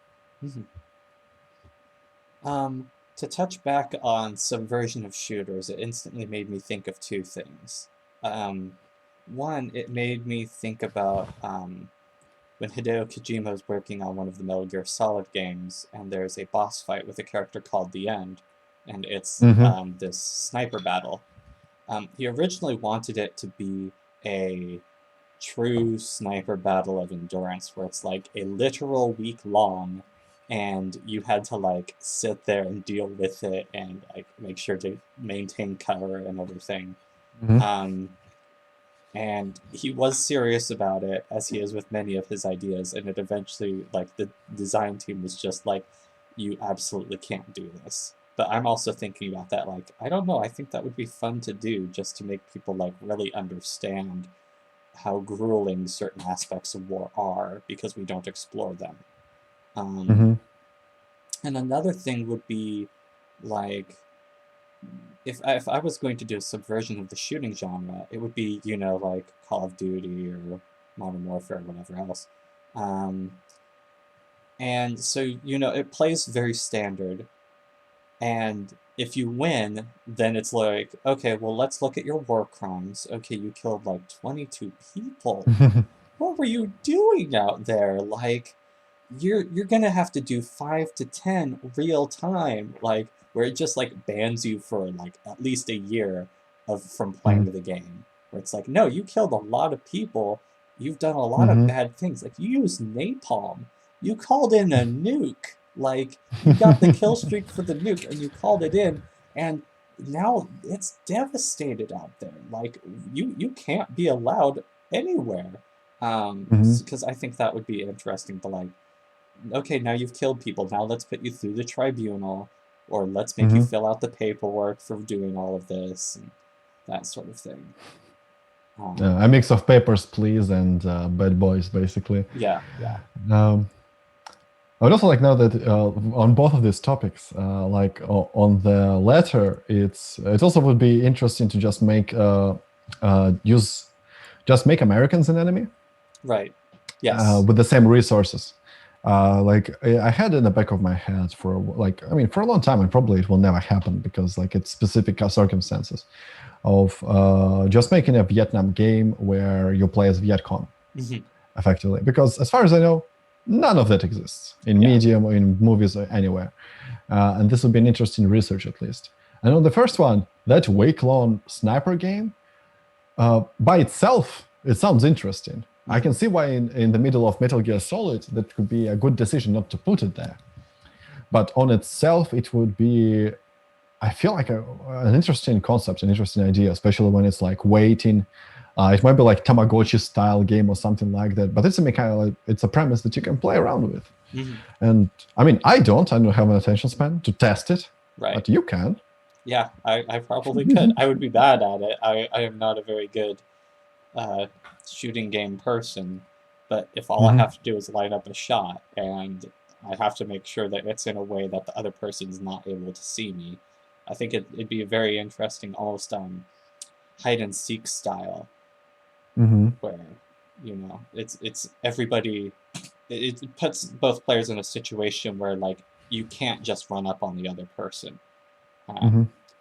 Mm-hmm. To touch back on subversion of shooters, it instantly made me think of two things. One, it made me think about when Hideo Kojima was working on one of the Metal Gear Solid games, and there's a boss fight with a character called The End, and it's this sniper battle. He originally wanted it to be a true sniper battle of endurance, where it's like a literal week long, and you had to like sit there and deal with it and like make sure to maintain cover and everything. And he was serious about it, as he is with many of his ideas, and it eventually, like, the design team was just like, you absolutely can't do this. But I'm also thinking about that, like, I don't know, I think that would be fun to do, just to make people like really understand how grueling certain aspects of war are, because we don't explore them. And another thing would be, like, if I was going to do a subversion of the shooting genre, it would be, you know, like Call of Duty or Modern Warfare or whatever else. And so, you know, it plays very standard. And if you win, then it's like, okay, well, let's look at your war crimes. Okay, you killed like 22 people. What were you doing out there? Like, you're gonna have to do 5 to 10 real time, like, where it just like bans you for like at least a year from playing the game. Where it's like, no, you killed a lot of people, you've done a lot of bad things. Like, you used napalm, you called in a nuke, like, you got the kill streak for the nuke and you called it in, and now it's devastated out there. Like, you can't be allowed anywhere. Because I think that would be interesting to, like, okay, now you've killed people, now let's put you through the tribunal, or let's make you fill out the paperwork for doing all of this, and that sort of thing. A mix of Papers, Please and Bad Boys, basically. Yeah. I would also like now that on both of these topics, like on the latter, it also would be interesting to just make make Americans an enemy. Right. Yes. With the same resources. Like I had in the back of my head for a long time, and probably it will never happen because like it's specific circumstances of just making a Vietnam game where you play as Viet Cong, effectively. Because as far as I know, none of that exists in Medium or in movies or anywhere. And this would be an interesting research at least. And on the first one, that week-long sniper game, by itself, it sounds interesting. I can see why in the middle of Metal Gear Solid, that could be a good decision not to put it there. but on itself, it would be, I feel like an interesting concept, an interesting idea, especially when it's like waiting. It might be like Tamagotchi style game or something like that, but it's it's a premise that you can play around with. Mm-hmm. And I mean, I don't have an attention span to test it, Right. but you can. Yeah, I probably could. I would be bad at it. I am not a very good shooting game person, but if all I have to do is light up a shot and I have to make sure that it's in a way that the other person's not able to see me, I think it'd be a very interesting, almost hide and seek style, where it's everybody. It puts both players in a situation where like you can't just run up on the other person.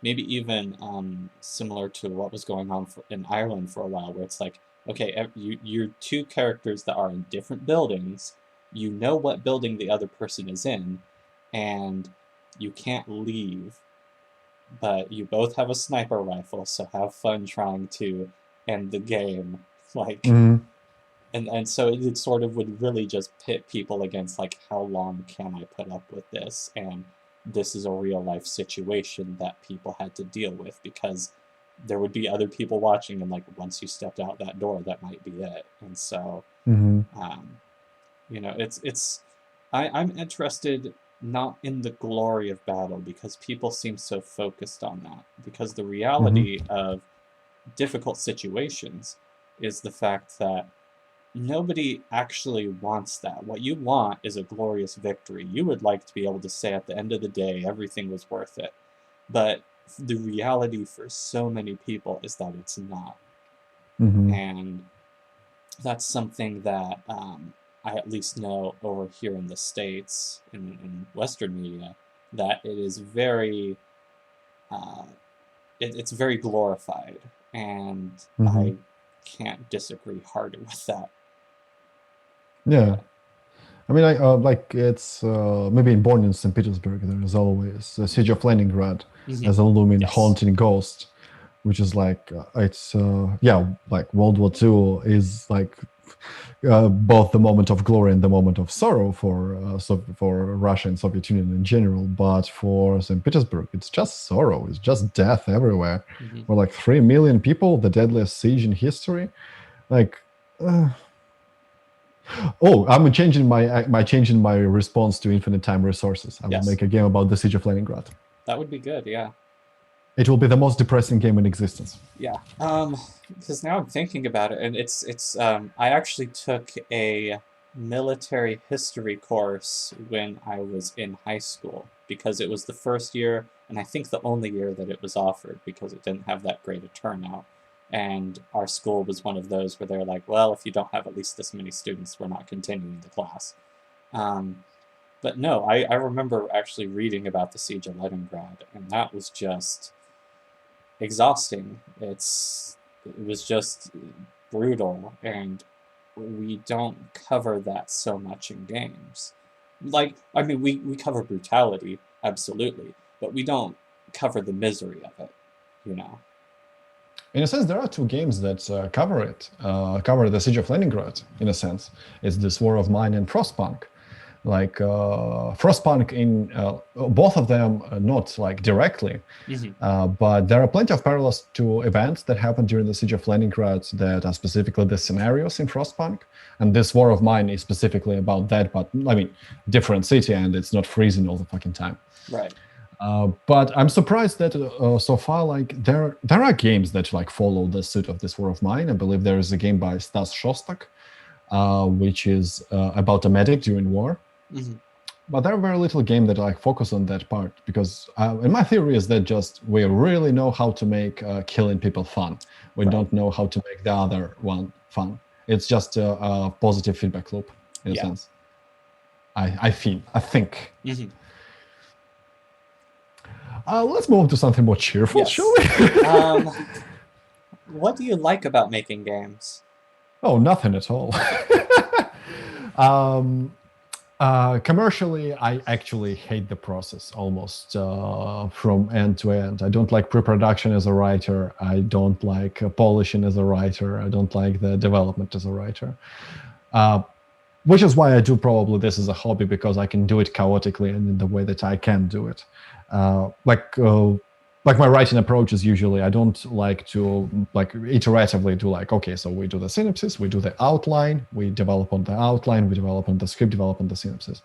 Maybe even similar to what was going on in Ireland for a while, where it's like, okay, you're two characters that are in different buildings. You know what building the other person is in, and you can't leave. But you both have a sniper rifle, so have fun trying to end the game. Like, and so it sort of would really just pit people against like, how long can I put up with this? And this is a real life situation that people had to deal with, because there would be other people watching, and like once you stepped out that door, that might be it. And so I'm interested not in the glory of battle, because people seem so focused on that, because the reality of difficult situations is the fact that nobody actually wants that. What you want is a glorious victory. You would like to be able to say at the end of the day, everything was worth it. But the reality for so many people is that it's not. And that's something that I at least know over here in the States, in Western media, that it is very, it's very glorified. And I can't disagree harder with that. Yeah. I mean, like it's maybe born in St. Petersburg, there is always the Siege of Leningrad as a looming, haunting ghost, which is like, it's, like World War II is like both the moment of glory and the moment of sorrow for Russia and Soviet Union in general. But for St. Petersburg, it's just sorrow. It's just death everywhere. We're like 3 million people, the deadliest siege in history. Like, I'm changing my response to infinite time resources. I will make a game about the Siege of Leningrad. That would be good, yeah. It will be the most depressing game in existence. Yeah, because now I'm thinking about it, and it's I actually took a military history course when I was in high school, because it was the first year, and I think the only year that it was offered, because it didn't have that great a turnout. And our school was one of those where they're like, well, if you don't have at least this many students, we're not continuing the class. But no, I remember actually reading about the Siege of Leningrad, and that was just exhausting. It was just brutal, and we don't cover that so much in games. Like, I mean, we cover brutality, absolutely, but we don't cover the misery of it, In a sense, there are two games that cover the Siege of Leningrad, in a sense. It's this War of Mine and Frostpunk. Like, Frostpunk in both of them, not like directly, but there are plenty of parallels to events that happened during the Siege of Leningrad that are specifically the scenarios in Frostpunk. And this War of Mine is specifically about that, but I mean, different city, and it's not freezing all the fucking time. Right. But I'm surprised that so far, like there are games that like follow the suit of this War of Mine. I believe there is a game by Stas Shostak, which is about a medic during war. But there are very little games that like focus on that part, because and my theory is that just we really know how to make killing people fun. We don't know how to make the other one fun. It's just a positive feedback loop in a sense. I think. Let's move on to something more cheerful, shall we? What do you like about making games? Oh, nothing at all. Commercially, I actually hate the process almost from end to end. I don't like pre-production as a writer. I don't like polishing as a writer. I don't like the development as a writer. which is why I do probably this as a hobby, because I can do it chaotically and in the way that I can do it. Like my writing approach is usually, I don't like to like iteratively do like, okay, so we do the synopsis, we do the outline, we develop on the outline, we develop on the script, develop on the synopsis.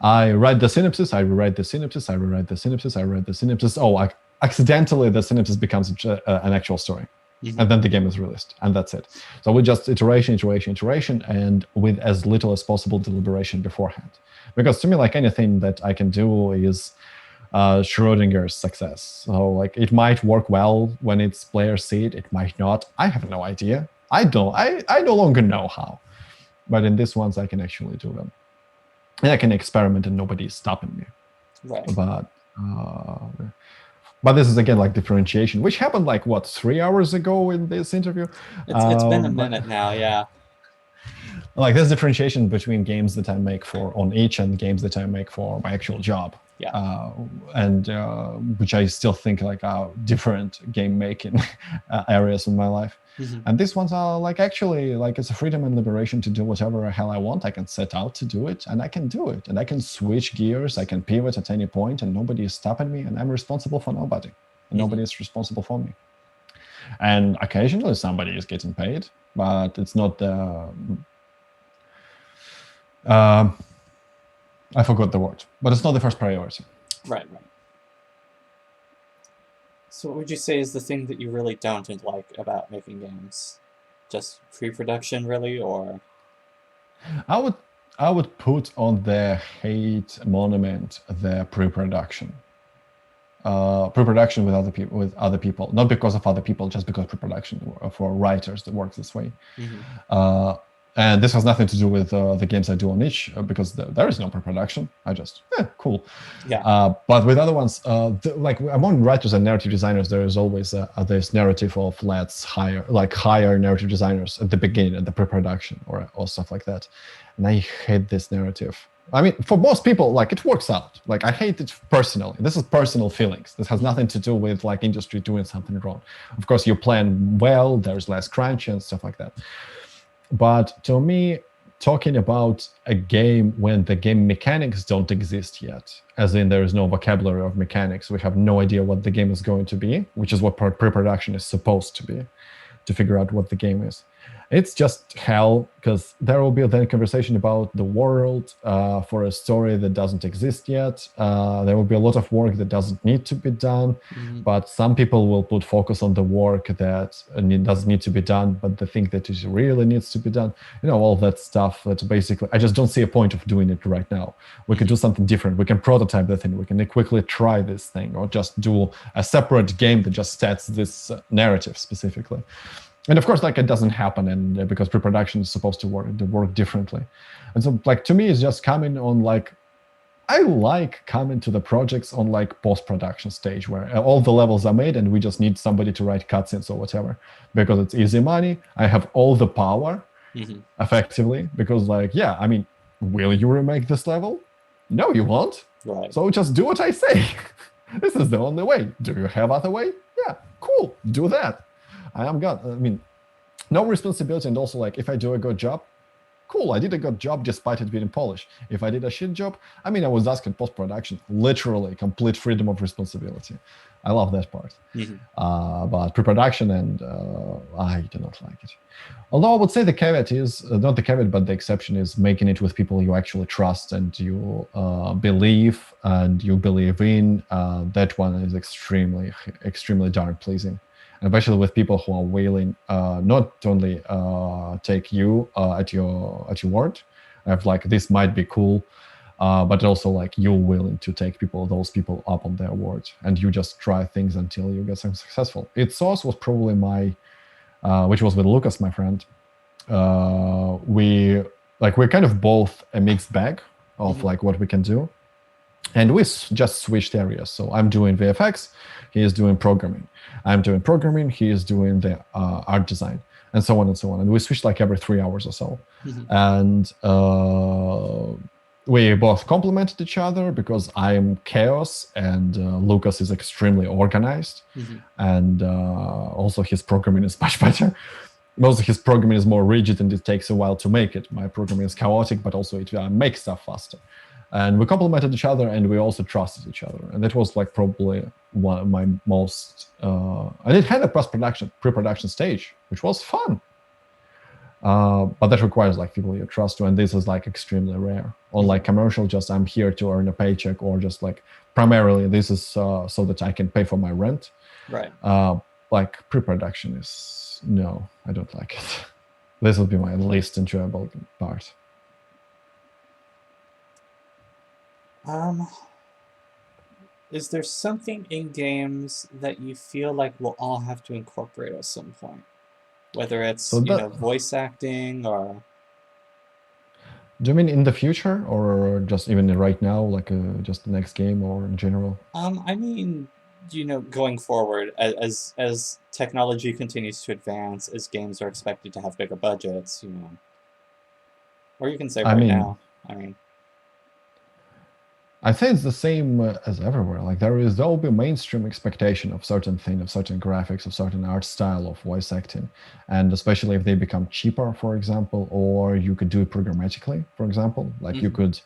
I write the synopsis, I rewrite the synopsis, I rewrite the synopsis, I write the synopsis. Oh, accidentally the synopsis becomes an actual story. Mm-hmm. And then the game is released, and that's it. So we just iteration, and with as little as possible deliberation beforehand. Because to me, like anything that I can do is Schrodinger's success. So like it might work well when its players see it, it might not. I have no idea. I no longer know how. But in these ones, I can actually do them. And I can experiment and nobody's stopping me. Right. But this is again like differentiation, which happened like what 3 hours ago in this interview. It's been a minute now, yeah. Like there's differentiation between games that I make for on itch and games that I make for my actual job. Yeah. And which I still think like are different game making areas in my life. Mm-hmm. And these ones are like actually like it's a freedom and liberation to do whatever the hell I want. I can set out to do it and I can do it. And I can switch gears. I can pivot at any point and nobody is stopping me and I'm responsible for nobody. And mm-hmm. nobody is responsible for me. And occasionally somebody is getting paid, but it's not the... I forgot the word, but it's not the first priority. Right. So what would you say is the thing that you really don't like about making games? Just pre-production, really, or? I would put on the hate monument the pre-production. Pre-production with other people, not because of other people, just because pre-production for writers that works this way. Mm-hmm. And this has nothing to do with the games I do on itch, because there is no pre-production. I just, cool. Yeah. But with other ones, like among writers and narrative designers, there is always this narrative of let's hire narrative designers at the beginning, at the pre-production or stuff like that. And I hate this narrative. I mean, for most people, like it works out. Like I hate it personally. This is personal feelings. This has nothing to do with like industry doing something wrong. Of course, you plan well, there's less crunch and stuff like that. But to me, talking about a game when the game mechanics don't exist yet, as in there is no vocabulary of mechanics, we have no idea what the game is going to be, which is what pre-production is supposed to be, to figure out what the game is. It's just hell, because there will be then a conversation about the world for a story that doesn't exist yet. There will be a lot of work that doesn't need to be done, mm-hmm. but some people will put focus on the work that doesn't need to be done, but they think that it really needs to be done. All that stuff that basically, I just don't see a point of doing it right now. We can do something different. We can prototype the thing. We can quickly try this thing, or just do a separate game that just sets this narrative specifically. And of course, like it doesn't happen, and because pre-production is supposed to work differently. And so, like to me, it's just coming on like, I like coming to the projects on like post-production stage where all the levels are made, and we just need somebody to write cutscenes or whatever, because it's easy money. I have all the power, mm-hmm. effectively, because like, yeah, I mean, will you remake this level? No, you won't. Right. So just do what I say. This is the only way. Do you have other way? Yeah, cool. Do that. I mean, no responsibility, and also like if I do a good job, cool, I did a good job despite it being Polish. If I did a shit job, I mean, I was asking post-production, literally complete freedom of responsibility. I love that part. Mm-hmm. But pre-production, and I do not like it. Although I would say the caveat is, not the caveat, but the exception is making it with people you actually trust and you believe in. That one is extremely, extremely darn pleasing. Especially with people who are willing not only take you at your word, of like this might be cool, but also like you're willing to take those people up on their word, and you just try things until you get something successful. Its source was probably which was with Lucas, my friend. We're kind of both a mixed bag of mm-hmm. like what we can do. And we just switched areas. So I'm doing VFX, he is doing programming. I'm doing programming, he is doing the art design, and so on and so on. And we switched like every 3 hours or so. Mm-hmm. And we both complemented each other, because I am chaos and Lucas is extremely organized. Mm-hmm. And also his programming is much better. most of his programming is more rigid and it takes a while to make it. My programming is chaotic, but also it makes stuff faster. And we complemented each other, and we also trusted each other. And that was like probably one of my most. And it had a pre-production stage, which was fun. But that requires like people you trust to, and this is like extremely rare. On like commercial, just I'm here to earn a paycheck, or just like primarily this is so that I can pay for my rent. Right. Like pre-production is no, I don't like it. This will be my least enjoyable part. Is there something in games that you feel like we'll all have to incorporate at some point? Whether it's, voice acting or... Do you mean in the future, or just even right now, like just the next game, or in general? I mean, going forward, as technology continues to advance, as games are expected to have bigger budgets, or you can say now. I say it's the same as everywhere. Like there will be mainstream expectation of certain thing, of certain graphics, of certain art style of voice acting, and especially if they become cheaper, for example, or you could do it programmatically, for example, like you could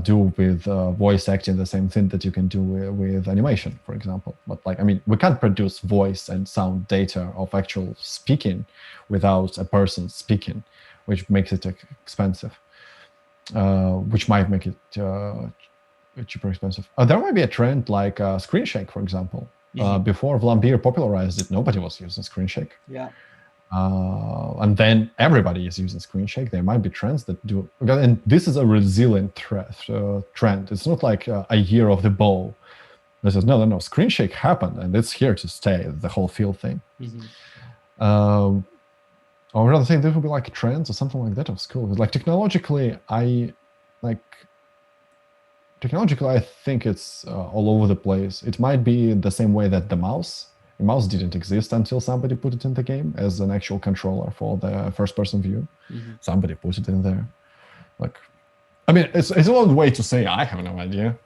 do with voice acting the same thing that you can do with animation, for example. But like, I mean, we can't produce voice and sound data of actual speaking without a person speaking, which makes it expensive, which might make it cheaper expensive. There might be a trend like screen shake, for example. Before Vlambeer popularized it, nobody was using screen shake. Yeah. And then everybody is using screen shake. There might be trends that do, and this is a resilient trend. It's not like a year of the bow. This is no. Screen shake happened, and it's here to stay. The whole field thing. Or another thing, there would be like trends or something like that of school. Like technologically, I think it's all over the place. It might be the same way that the mouse didn't exist until somebody put it in the game as an actual controller for the first-person view. Somebody put it in there. Like, I mean, it's a long way to say I have no idea.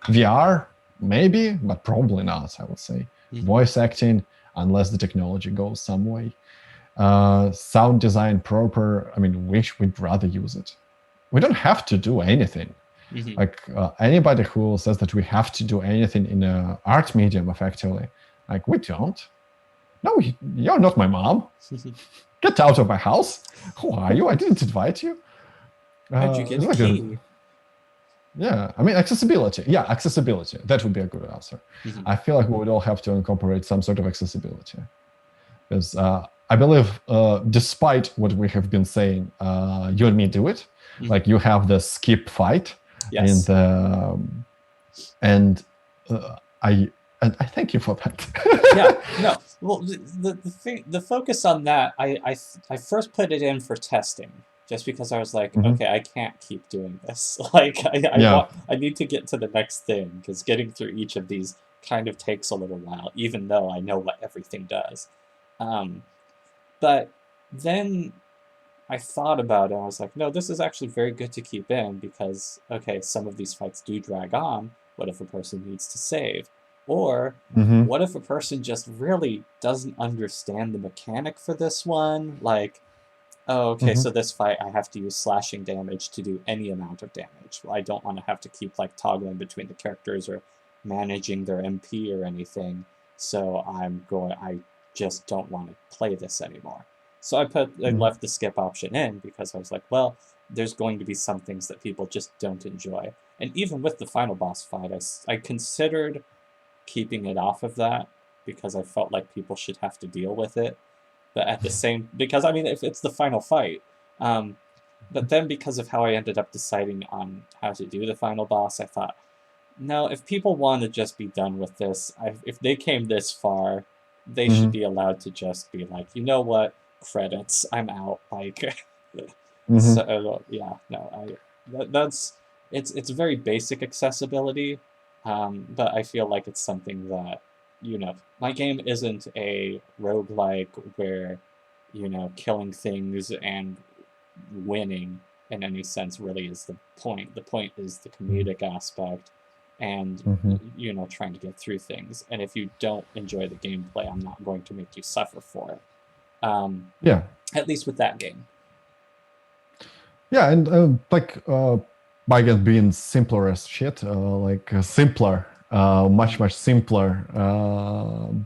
VR, maybe, but probably not, I would say. Voice acting, unless the technology goes some way. Sound design proper, I mean, we'd rather use it. We don't have to do anything. Like anybody who says that we have to do anything in an art medium, effectively, like we don't. No, you're not my mom. Get out of my house. Who are you? I didn't invite you. How'd you get a key? Yeah, I mean accessibility. Yeah, accessibility. That would be a good answer. I feel like we would all have to incorporate some sort of accessibility, because I believe, despite what we have been saying, you and me do it. Like you have the skip fight. Yes. And I thank you for that. Yeah, no. Well, the focus on that, I first put it in for testing, just because I was like, okay, I can't keep doing this. Like, I need to get to the next thing, because getting through each of these kind of takes a little while, even though I know what everything does. But then I thought about it, and I was like, no, this is actually very good to keep in, because, okay, some of these fights do drag on. What if a person needs to save? Or what if a person just really doesn't understand the mechanic for this one? Like, oh, okay, so this fight I have to use slashing damage to do any amount of damage. Well, I don't want to have to keep like toggling between the characters or managing their MP or anything. So I just don't want to play this anymore. So I left the skip option in, because I was like, well, there's going to be some things that people just don't enjoy. And even with the final boss fight, I considered keeping it off of that, because I felt like people should have to deal with it. But at the same, because I mean, if it's the final fight, but then because of how I ended up deciding on how to do the final boss, I thought, no, if people want to just be done with this, if they came this far, they should be allowed to just be like, you know what, credits, I'm out. Like, so yeah, no, it's very basic accessibility, but I feel like it's something that, my game isn't a roguelike where, killing things and winning in any sense really is the point. The point is the comedic aspect and, trying to get through things. And if you don't enjoy the gameplay, I'm not going to make you suffer for it. Yeah. At least with that game. Yeah, and I guess being simpler as shit, simpler, much simpler.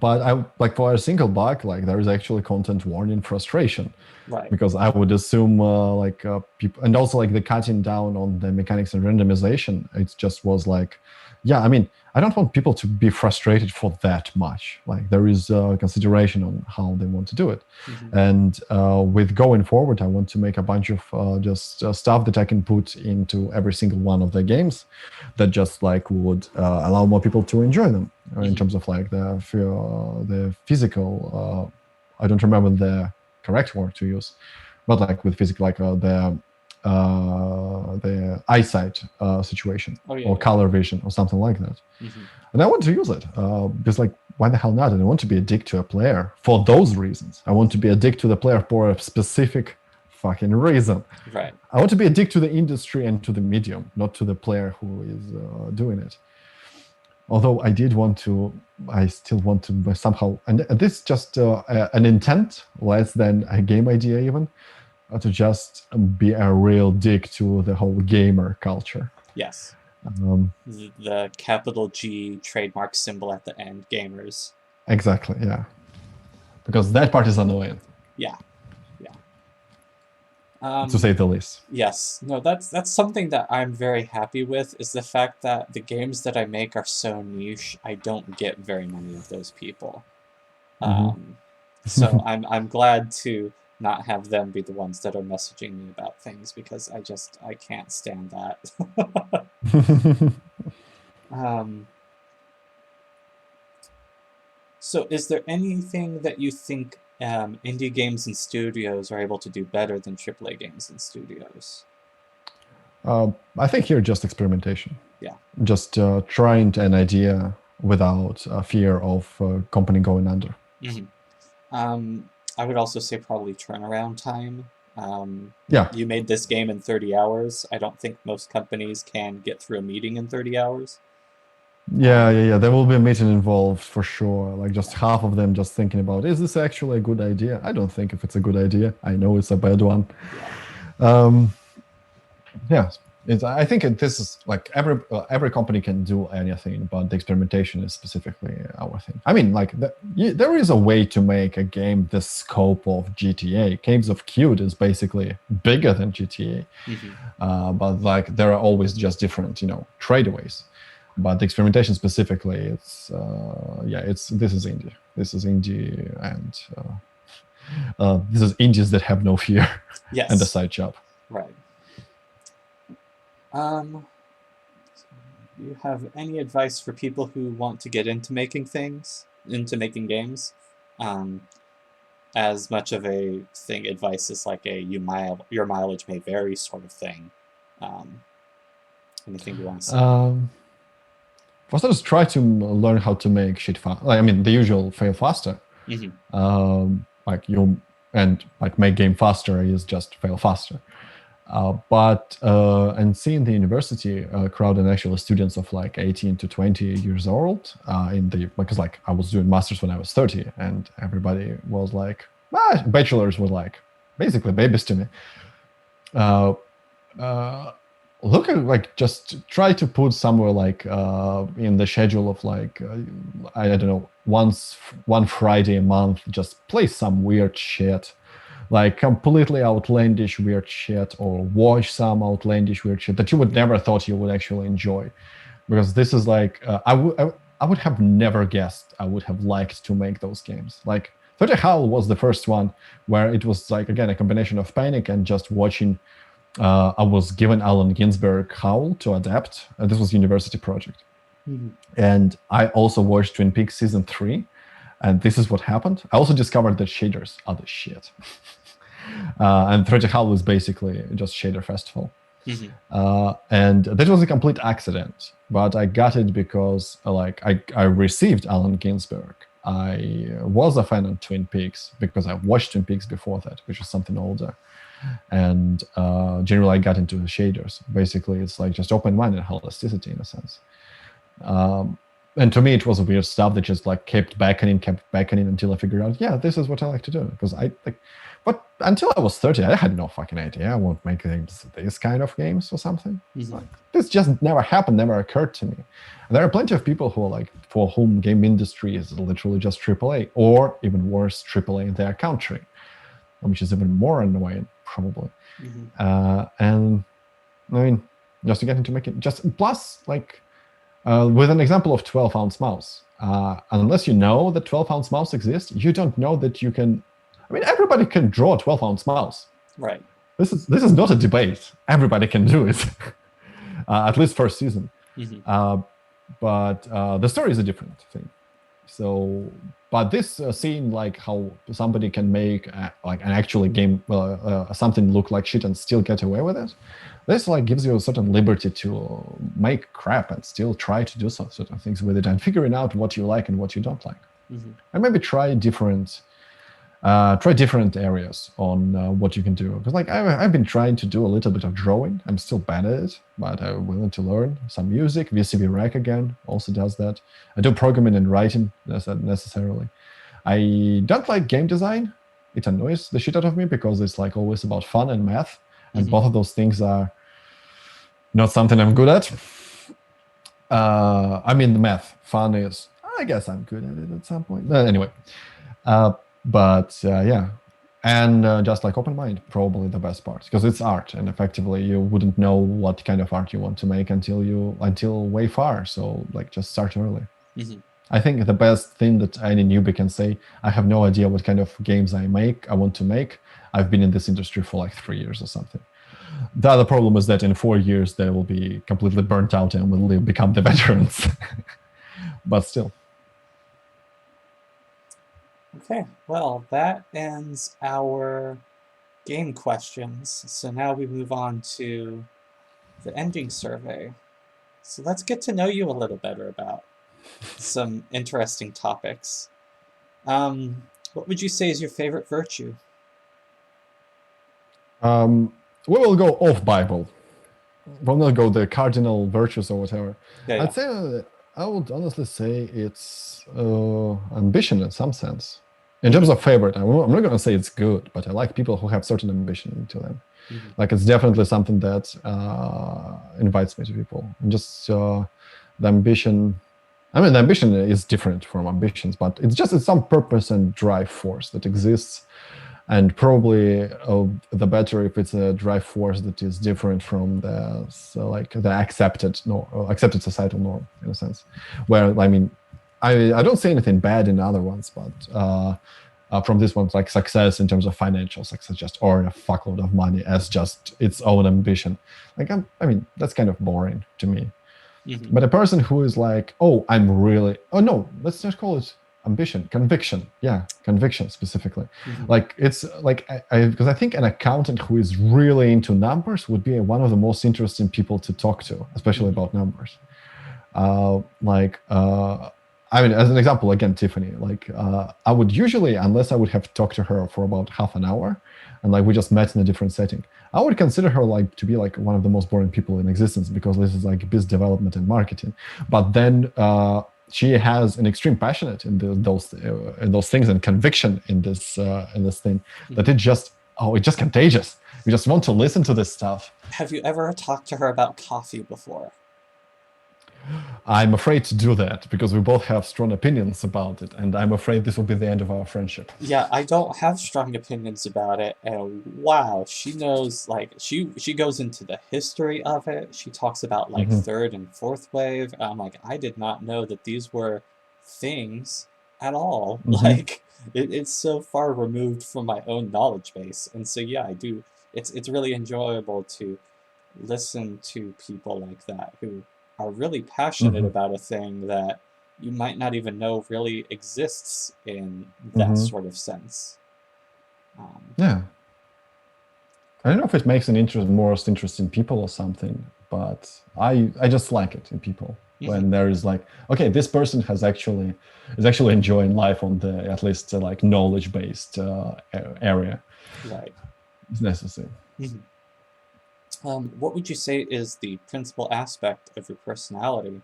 But I like for a single bug, like there is actually content warning frustration, right? Because I would assume people, and also like the cutting down on the mechanics and randomization, it just was like, yeah, I mean, I don't want people to be frustrated for that much. Like there is consideration on how they want to do it. Mm-hmm. And with going forward, I want to make a bunch of stuff that I can put into every single one of the games that just like would allow more people to enjoy them in terms of like the physical. I don't remember the correct word to use, but like with physical, like the eyesight situation or color vision or something like that. And I want to use it because like, why the hell not? And I want to be a dick to a player for those reasons. I want to be a dick to the player for a specific fucking reason. Right. I want to be a dick to the industry and to the medium, not to the player who is doing it. Although I still want to somehow, and this is just an intent less than a game idea even, to just be a real dick to the whole gamer culture. Yes. The capital G trademark symbol at the end, gamers. Exactly, yeah. Because that part is annoying. Yeah. To say the least. Yes. No, that's something that I'm very happy with, is the fact that the games that I make are so niche, I don't get very many of those people. So I'm glad to not have them be the ones that are messaging me about things, because I can't stand that. So is there anything that you think indie games and studios are able to do better than AAA games and studios? I think here just experimentation. Yeah. Just trying an idea without fear of company going under. I would also say probably turnaround time. Yeah. You made this game in 30 hours. I don't think most companies can get through a meeting in 30 hours. Yeah. There will be a meeting involved for sure. Like just half of them just thinking about, is this actually a good idea? I don't think if it's a good idea. I know it's a bad one. Yeah. I think this is like every company can do anything, but the experimentation is specifically our thing. I mean, like there is a way to make a game the scope of GTA. Caves of Cute is basically bigger than GTA, but like there are always just different, tradeaways. But the experimentation specifically, this is indie. This is indie, and this is indies that have no fear. Yes. And a side job. Right. Do you have any advice for people who want to get into making games? As much of a thing, advice is like your mileage may vary sort of thing. Anything you want to say? First, just try to learn how to make shit fast. I mean, the usual fail faster. Make game faster is just fail faster. And seeing the university crowd and actually students of like 18 to 20 years old because like I was doing masters when I was 30, and everybody was like, bachelors were like basically babies to me. Look at like just try to put somewhere like in the schedule of like I don't know, one Friday a month, just play some weird shit. Like completely outlandish weird shit, or watch some outlandish weird shit that you would never thought you would actually enjoy, because this is like I would have never guessed I would have liked to make those games. Like 30 Howl was the first one where it was like, again, a combination of panic and just watching. I was given Allen Ginsberg Howl to adapt. This was university project, and I also watched Twin Peaks season 3. And this is what happened. I also discovered that shaders are the shit. And 30 Howl was basically just shader festival. And that was a complete accident. But I got it because I received Allen Ginsberg. I was a fan of Twin Peaks because I watched Twin Peaks before that, which was something older. And generally I got into the shaders. Basically, it's like just open mind and holisticity in a sense. and to me, it was weird stuff that just like kept beckoning until I figured out, yeah, this is what I like to do. Because I like, but until I was 30, I had no fucking idea I won't make games, this kind of games or something. Mm-hmm. Like, this just never happened, never occurred to me. And there are plenty of people who are like, for whom game industry is literally just AAA, or even worse, AAA in their country, which is even more annoying, probably. Mm-hmm. And I mean, just to get into making, just plus like. With an example of 12-ounce mouse, unless you know that 12-ounce mouse exists, you don't know that you can. I mean, everybody can draw a 12-ounce mouse. Right. This is not a debate. Everybody can do it, at least first season. Mm-hmm. But the story is a different thing. So, but this scene, like how somebody can make like an actual game, something look like shit and still get away with it. This like gives you a certain liberty to make crap and still try to do some certain things with it and figuring out what you like and what you don't like. Mm-hmm. And maybe try different areas on what you can do. Because like I've been trying to do a little bit of drawing. I'm still bad at it, but I'm willing to learn. Some music, VCV Rec again also does that. I do programming and writing necessarily. I don't like game design. It annoys the shit out of me because it's like always about fun and math. And both of those things are not something I'm good at. I mean, the math. Fun is, I guess I'm good at it at some point. Anyway. Yeah. And just like open mind, probably the best part. Because it's art. And effectively, you wouldn't know what kind of art you want to make until way far. So like just start early. Mm-hmm. I think the best thing that any newbie can say, I have no idea what kind of games I want to make. I've been in this industry for like 3 years or something. The other problem is that in 4 years, they will be completely burnt out and will become the veterans. But still. Okay, well, that ends our game questions. So now we move on to the ending survey. So let's get to know you a little better about some interesting topics. What would you say is your favorite virtue? We will go off Bible. We'll not go the cardinal virtues or whatever. Yeah. I'd say I would honestly say it's ambition in some sense. In terms of favorite, I'm not going to say it's good, but I like people who have certain ambition to them. Mm-hmm. Like it's definitely something that invites me to people. And just the ambition. I mean, the ambition is different from ambitions, but it's some purpose and drive force that exists. And probably the better if it's a drive force that is different from the accepted societal norm in a sense. Where I mean, I don't say anything bad in other ones, but from this one, like success in terms of financial success, just earn a fuckload of money as just its own ambition. Like I mean, that's kind of boring to me. Mm-hmm. But a person who is like, oh, let's just call it ambition, conviction. Yeah, conviction specifically. Mm-hmm. Like it's like because I think an accountant who is really into numbers would be one of the most interesting people to talk to, especially about numbers. I mean, as an example, again, Tiffany, like I would usually, unless I would have talked to her for about half an hour and like we just met in a different setting, I would consider her like to be like one of the most boring people in existence because this is like business development and marketing. But then she has an extreme passionate in those things and conviction in this thing that it's just contagious. You just want to listen to this stuff. Have you ever talked to her about coffee before? I'm afraid to do that because we both have strong opinions about it, and I'm afraid this will be the end of our friendship. Yeah, I don't have strong opinions about it, and wow, she knows, like, she goes into the history of it. She talks about, like, third and fourth wave. I'm like, I did not know that these were things at all. Like, it's so far removed from my own knowledge base, and so yeah, I do. It's really enjoyable to listen to people like that who are really passionate about a thing that you might not even know really exists in that sort of sense. Yeah. I don't know if it makes most interesting people or something, but I just like it in people when there is like, okay, this person is actually enjoying life on the at least like knowledge based area. Right. It's necessary. What would you say is the principal aspect of your personality?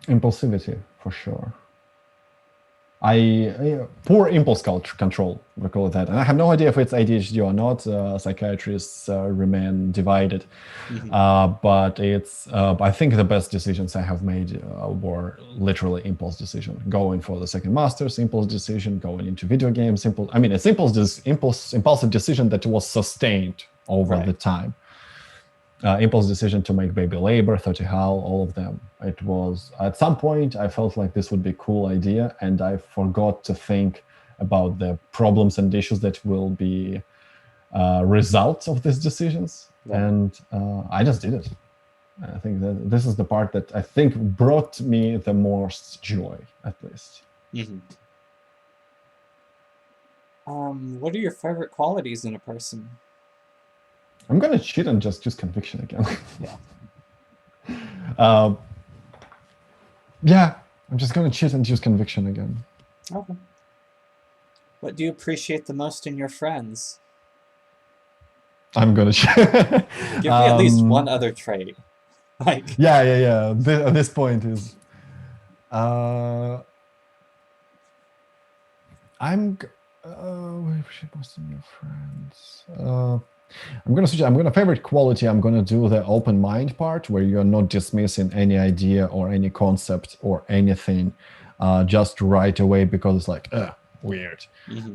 Impulsivity, for sure. Poor impulse control, we call it that. And I have no idea if it's ADHD or not. Psychiatrists remain divided. But I think the best decisions I have made were literally impulse decision. Going for the second master's, impulse decision. Going into video games, it's impulsive decision that was sustained over the time. Impulse decision to make Baby Labor, 30 Hal, all of them. It was, at some point, I felt like this would be a cool idea, and I forgot to think about the problems and issues that will be results of these decisions. And I just did it. I think that this is the part that I think brought me the most joy, at least. What are your favorite qualities in a person? I'm gonna cheat and just choose conviction again. I'm just gonna cheat and choose conviction again. Okay. What do you appreciate the most in your friends? I'm gonna give me at least one other trait. This point is I'm appreciate most in your friends. I'm gonna favorite quality. I'm gonna do the open mind part, where you're not dismissing any idea or any concept or anything just right away because it's like weird,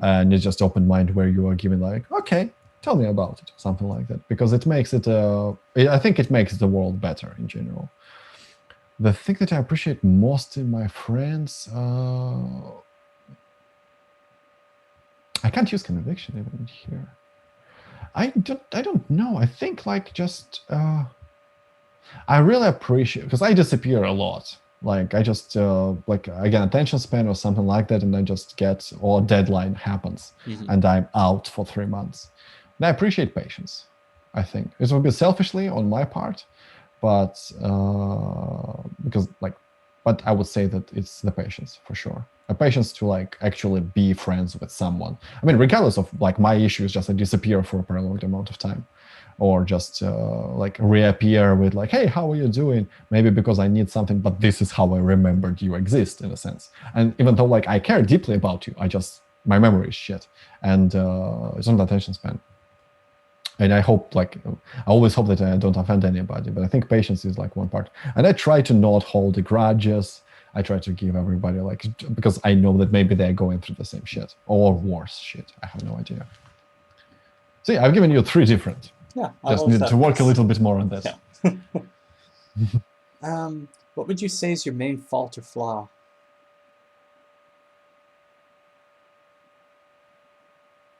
and it's just open mind where you are giving like, okay, tell me about it, something like that, because it makes it. I think it makes the world better in general. The thing that I appreciate most in my friends, I can't use conviction even here. I don't know. I think like just I really appreciate, because I disappear a lot. Like I just like again attention span or something like that, and I just get, or deadline happens and I'm out for 3 months. And I appreciate patience. I think it will be selfishly on my part, but but I would say that it's the patience for sure. A patience to like actually be friends with someone. I mean, regardless of like my issues, just disappear for a prolonged amount of time, or just like reappear with like, hey, how are you doing? Maybe because I need something, but this is how I remembered you exist in a sense. And even though like I care deeply about you, my memory is shit, and it's not attention span. And I hope, I always hope that I don't offend anybody, but I think patience is like one part. And I try to not hold grudges. I try to give everybody because I know that maybe they're going through the same shit or worse shit. I have no idea. See, I've given you 3 different. Yeah. Just need to work a little bit more on this. Yeah. What would you say is your main fault or flaw?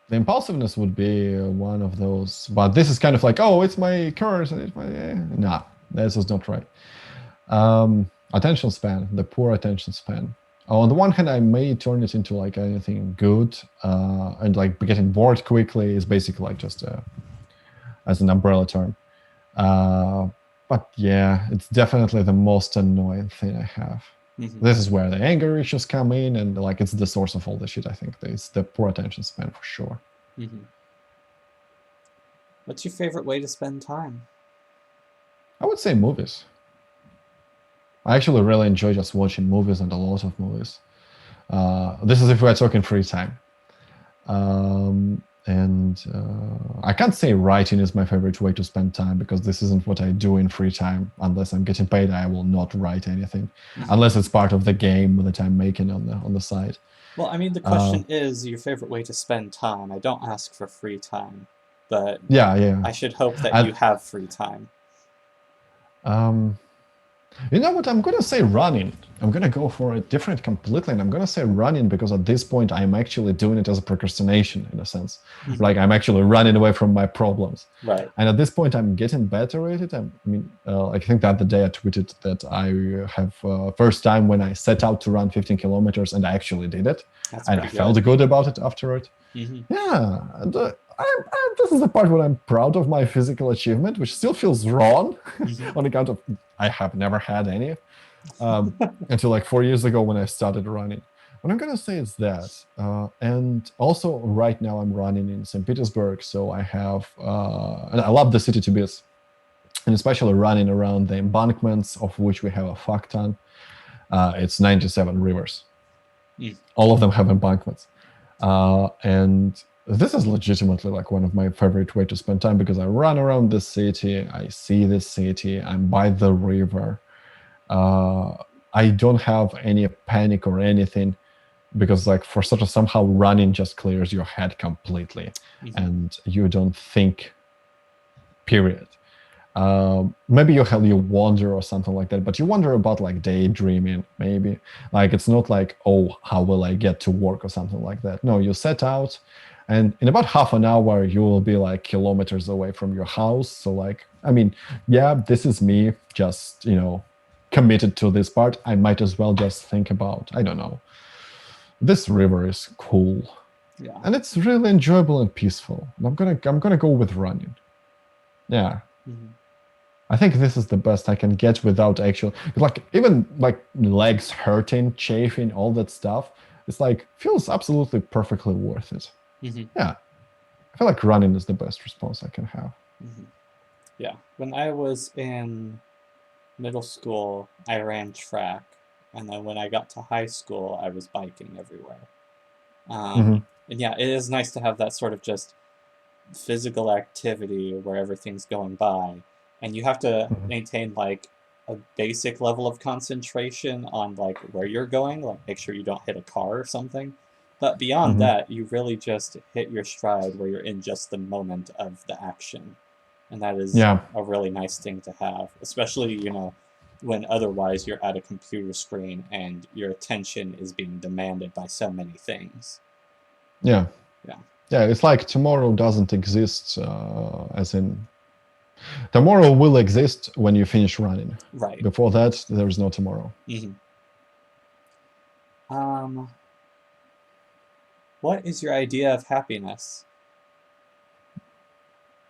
The impulsiveness would be one of those, but this is kind of like, oh, it's my curse, and it's my nah, this is not right. Attention span, the poor attention span. On the one hand, I may turn it into like anything good, and like getting bored quickly is basically like just as an umbrella term. But yeah, it's definitely the most annoying thing I have. This is where the anger issues come in, and like it's the source of all the shit. I think it's the poor attention span for sure. What's your favorite way to spend time? I would say movies. I actually really enjoy just watching movies, and a lot of movies. This is if we're talking free time. I can't say writing is my favorite way to spend time, because this isn't what I do in free time. Unless I'm getting paid, I will not write anything, unless it's part of the game that I'm making on the side. Well, I mean, the question is your favorite way to spend time. I don't ask for free time, but I should hope that you have free time. You know what? I'm going to say running. I'm going to go for it different completely. And I'm going to say running because at this point, I'm actually doing it as a procrastination in a sense. Like I'm actually running away from my problems. Right. And at this point, I'm getting better at it. I think the other day I tweeted that I have first time when I set out to run 15 kilometers and I actually did it. And I felt good about it after it. Yeah. And, this is the part where I'm proud of my physical achievement, which still feels wrong on account of I have never had any until like 4 years ago when I started running. What I'm going to say is that. And also right now I'm running in St. Petersburg. So I have, and I love the city to bits, and especially running around the embankments, of which we have a fuck ton. It's 97 rivers. Mm. All of them have embankments. And this is legitimately like one of my favorite way to spend time, because I run around the city, I see the city, I'm by the river. I don't have any panic or anything, because like for sort of somehow running just clears your head completely, and you don't think, period. Maybe you wander or something like that, but you wonder about like daydreaming, maybe. Like it's not like, oh, how will I get to work or something like that. No, you set out, and in about half an hour you will be like kilometers away from your house. So like, I mean, yeah, this is me just, committed to this part. I might as well just think about, I don't know, this river is cool. Yeah. And it's really enjoyable and peaceful. And I'm gonna go with running. Yeah. I think this is the best I can get without actual, like, even like legs hurting, chafing, all that stuff. It's like feels absolutely perfectly worth it. Yeah, I feel like running is the best response I can have. Yeah, when I was in middle school, I ran track, and then when I got to high school, I was biking everywhere. And yeah, it is nice to have that sort of just physical activity where everything's going by, and you have to maintain like a basic level of concentration on like where you're going, like make sure you don't hit a car or something. But beyond that, you really just hit your stride where you're in just the moment of the action. And that is a really nice thing to have, especially, when otherwise you're at a computer screen and your attention is being demanded by so many things. Yeah. Yeah. Yeah, it's like tomorrow doesn't exist, as in tomorrow will exist when you finish running. Right. Before that, there's no tomorrow. What is your idea of happiness?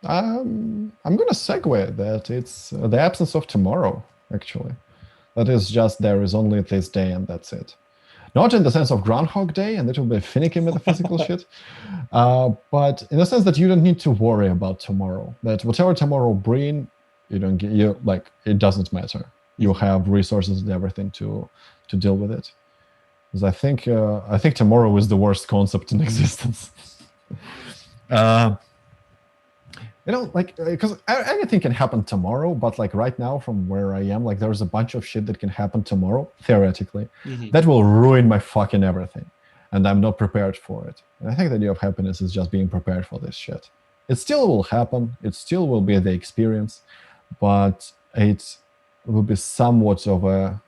I'm gonna segue that it's the absence of tomorrow, actually. That is just there is only this day and that's it. Not in the sense of Groundhog Day, and that will be finicky metaphysical shit, but in the sense that you don't need to worry about tomorrow. That whatever tomorrow bring, it doesn't matter. You have resources and everything to deal with it. Because I think tomorrow is the worst concept in existence. Because anything can happen tomorrow, but like right now from where I am, like there's a bunch of shit that can happen tomorrow, theoretically, that will ruin my fucking everything. And I'm not prepared for it. And I think the idea of happiness is just being prepared for this shit. It still will happen. It still will be the experience, but it will be somewhat of a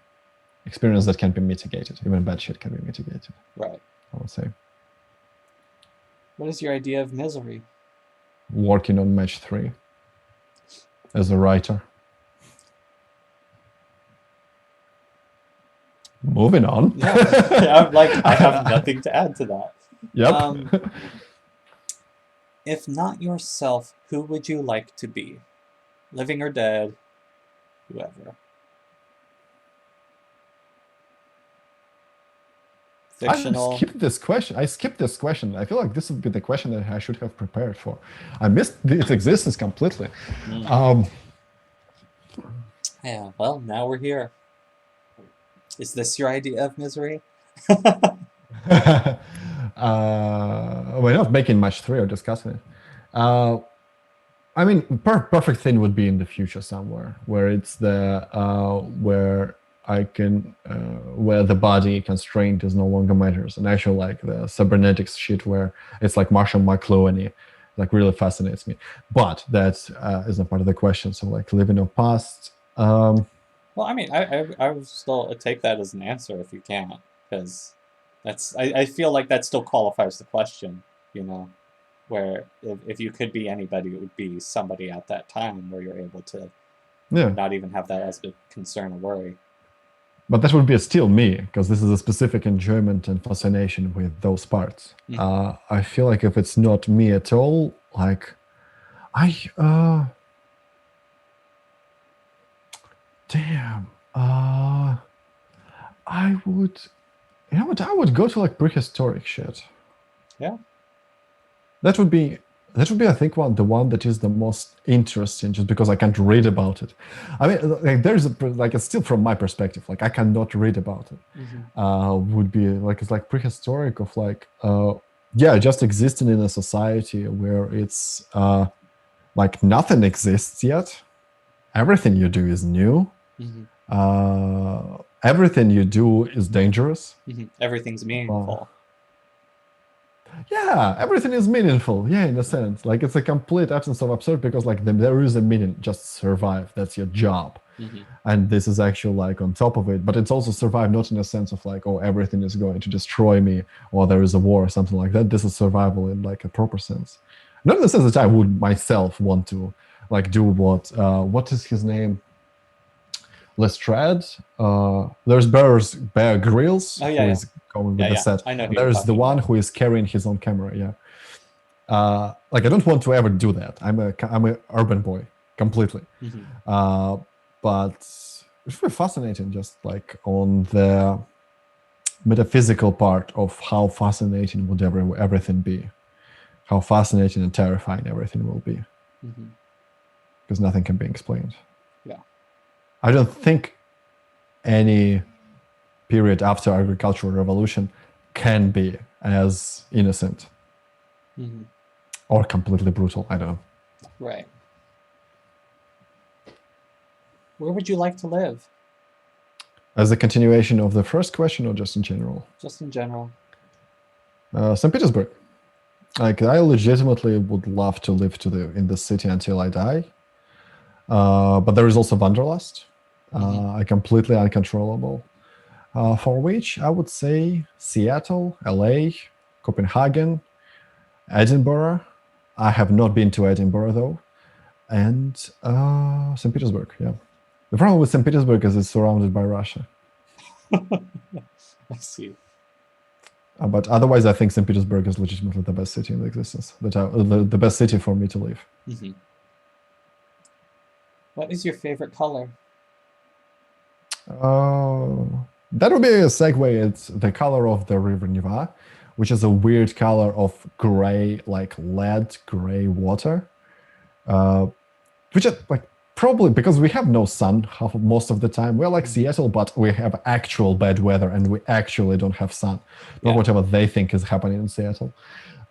experience that can be mitigated. Even bad shit can be mitigated. Right. I would say. What is your idea of misery? Working on match 3 as a writer. Moving on. Yeah, I have nothing to add to that. Yep. If not yourself, who would you like to be? Living or dead? Whoever. Fictional. I skipped this question. I feel like this would be the question that I should have prepared for. I missed its existence completely. Yeah, well, now we're here. Is this your idea of misery? We're not making match 3 or discussing it. I mean, perfect thing would be in the future somewhere where it's where I can where the body constraint is no longer matters, and actually like the cybernetics shit where it's like Marshall McLuhan, like really fascinates me. But that isn't part of the question. So like living or past. Well, I mean, I would still take that as an answer if you can, because I feel like that still qualifies the question, where if you could be anybody, it would be somebody at that time where you're able to not even have that as a concern or worry. But that would be still me, because this is a specific enjoyment and fascination with those parts. I feel like if it's not me at all, like I would, I would go to like prehistoric shit. Yeah. That would be That would be, I think, the one that is the most interesting, just because I can't read about it. I mean, like, it's still from my perspective, like I cannot read about it. Would be like, it's like prehistoric of like, just existing in a society where it's like nothing exists yet. Everything you do is new. Everything you do is dangerous. Everything's meaningful. Yeah, everything is meaningful. Yeah, in a sense, like it's a complete absence of absurd, because like there is a meaning. Just survive. That's your job. And this is actually like on top of it, but it's also survive, not in a sense of like, oh, everything is going to destroy me, or there is a war or something like that. This is survival in like a proper sense, not in the sense that I would myself want to like do what is his name, Lestrade. There's Bear Grylls, who is going with the set. I know. There's the one who is carrying his own camera. Yeah. Like I don't want to ever do that. I'm a urban boy completely. But it's really fascinating, just like on the metaphysical part of how fascinating would everything be, how fascinating and terrifying everything will be, because nothing can be explained. Yeah. I don't think any period after agricultural revolution can be as innocent or completely brutal. I don't know. Right. Where would you like to live? As a continuation of the first question, or just in general? Just in general. St. Petersburg. Like, I legitimately would love to live in the city until I die. But there is also wanderlust, completely uncontrollable. For which I would say Seattle, LA, Copenhagen, Edinburgh. I have not been to Edinburgh though, and St. Petersburg. Yeah. The problem with St. Petersburg is it's surrounded by Russia. I see. But otherwise, I think St. Petersburg is legitimately the best city in existence. The best city for me to live. What is your favorite color? That would be a segue. It's the color of the River Neva, which is a weird color of gray, like lead gray water, which is like probably because we have no sun most of the time. We're like Seattle, but we have actual bad weather and we actually don't have sun. Not whatever they think is happening in Seattle.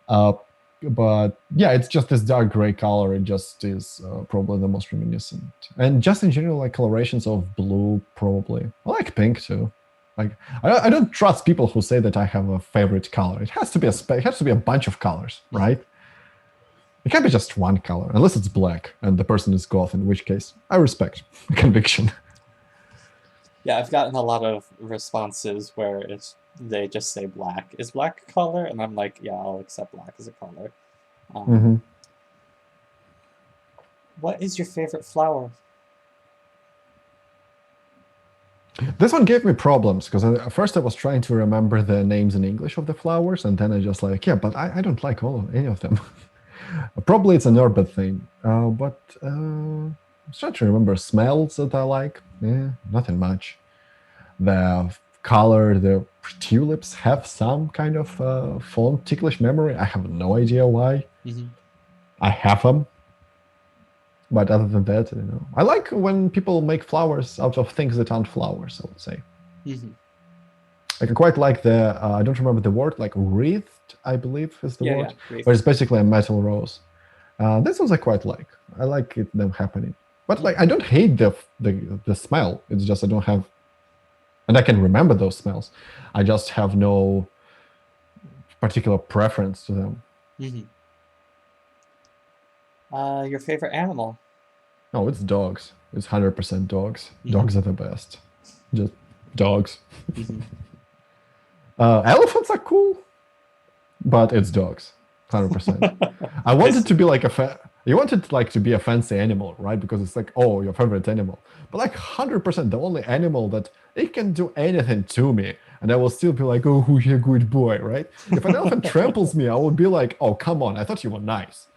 But yeah, it's just this dark gray color. It just is probably the most reminiscent. And just in general, like colorations of blue, probably. I like pink too. Like I don't trust people who say that I have a favorite color. It has to be a bunch of colors, right? It can't be just one color, unless it's black and the person is goth, in which case I respect conviction. Yeah, I've gotten a lot of responses where they just say black. Is black a color? And I'm like, yeah, I'll accept black as a color. What is your favorite flower? This one gave me problems because at first I was trying to remember the names in English of the flowers, and then I just like, yeah, but I don't like any of them. Probably it's an urban thing, but I'm trying to remember smells that I like. Yeah, nothing much. The color, the tulips have some kind of fond, ticklish memory. I have no idea why. I have them. But other than that, I like when people make flowers out of things that aren't flowers, I would say. Like I quite like I don't remember the word, like wreathed, I believe is the word. Yeah, but it's basically a metal rose. This ones I quite like. I like them happening. But like I don't hate the smell. It's just I don't have, and I can remember those smells. I just have no particular preference to them. Your favorite animal? Oh, it's dogs. It's 100% dogs. Dogs are the best. Just dogs. Elephants are cool, but it's dogs. 100%. I wanted to be like you wanted like to be a fancy animal, right? Because it's like, oh, your favorite animal. But like 100%, the only animal that it can do anything to me, and I will still be like, oh, who's a good boy, right? If an elephant tramples me, I would be like, oh, come on, I thought you were nice.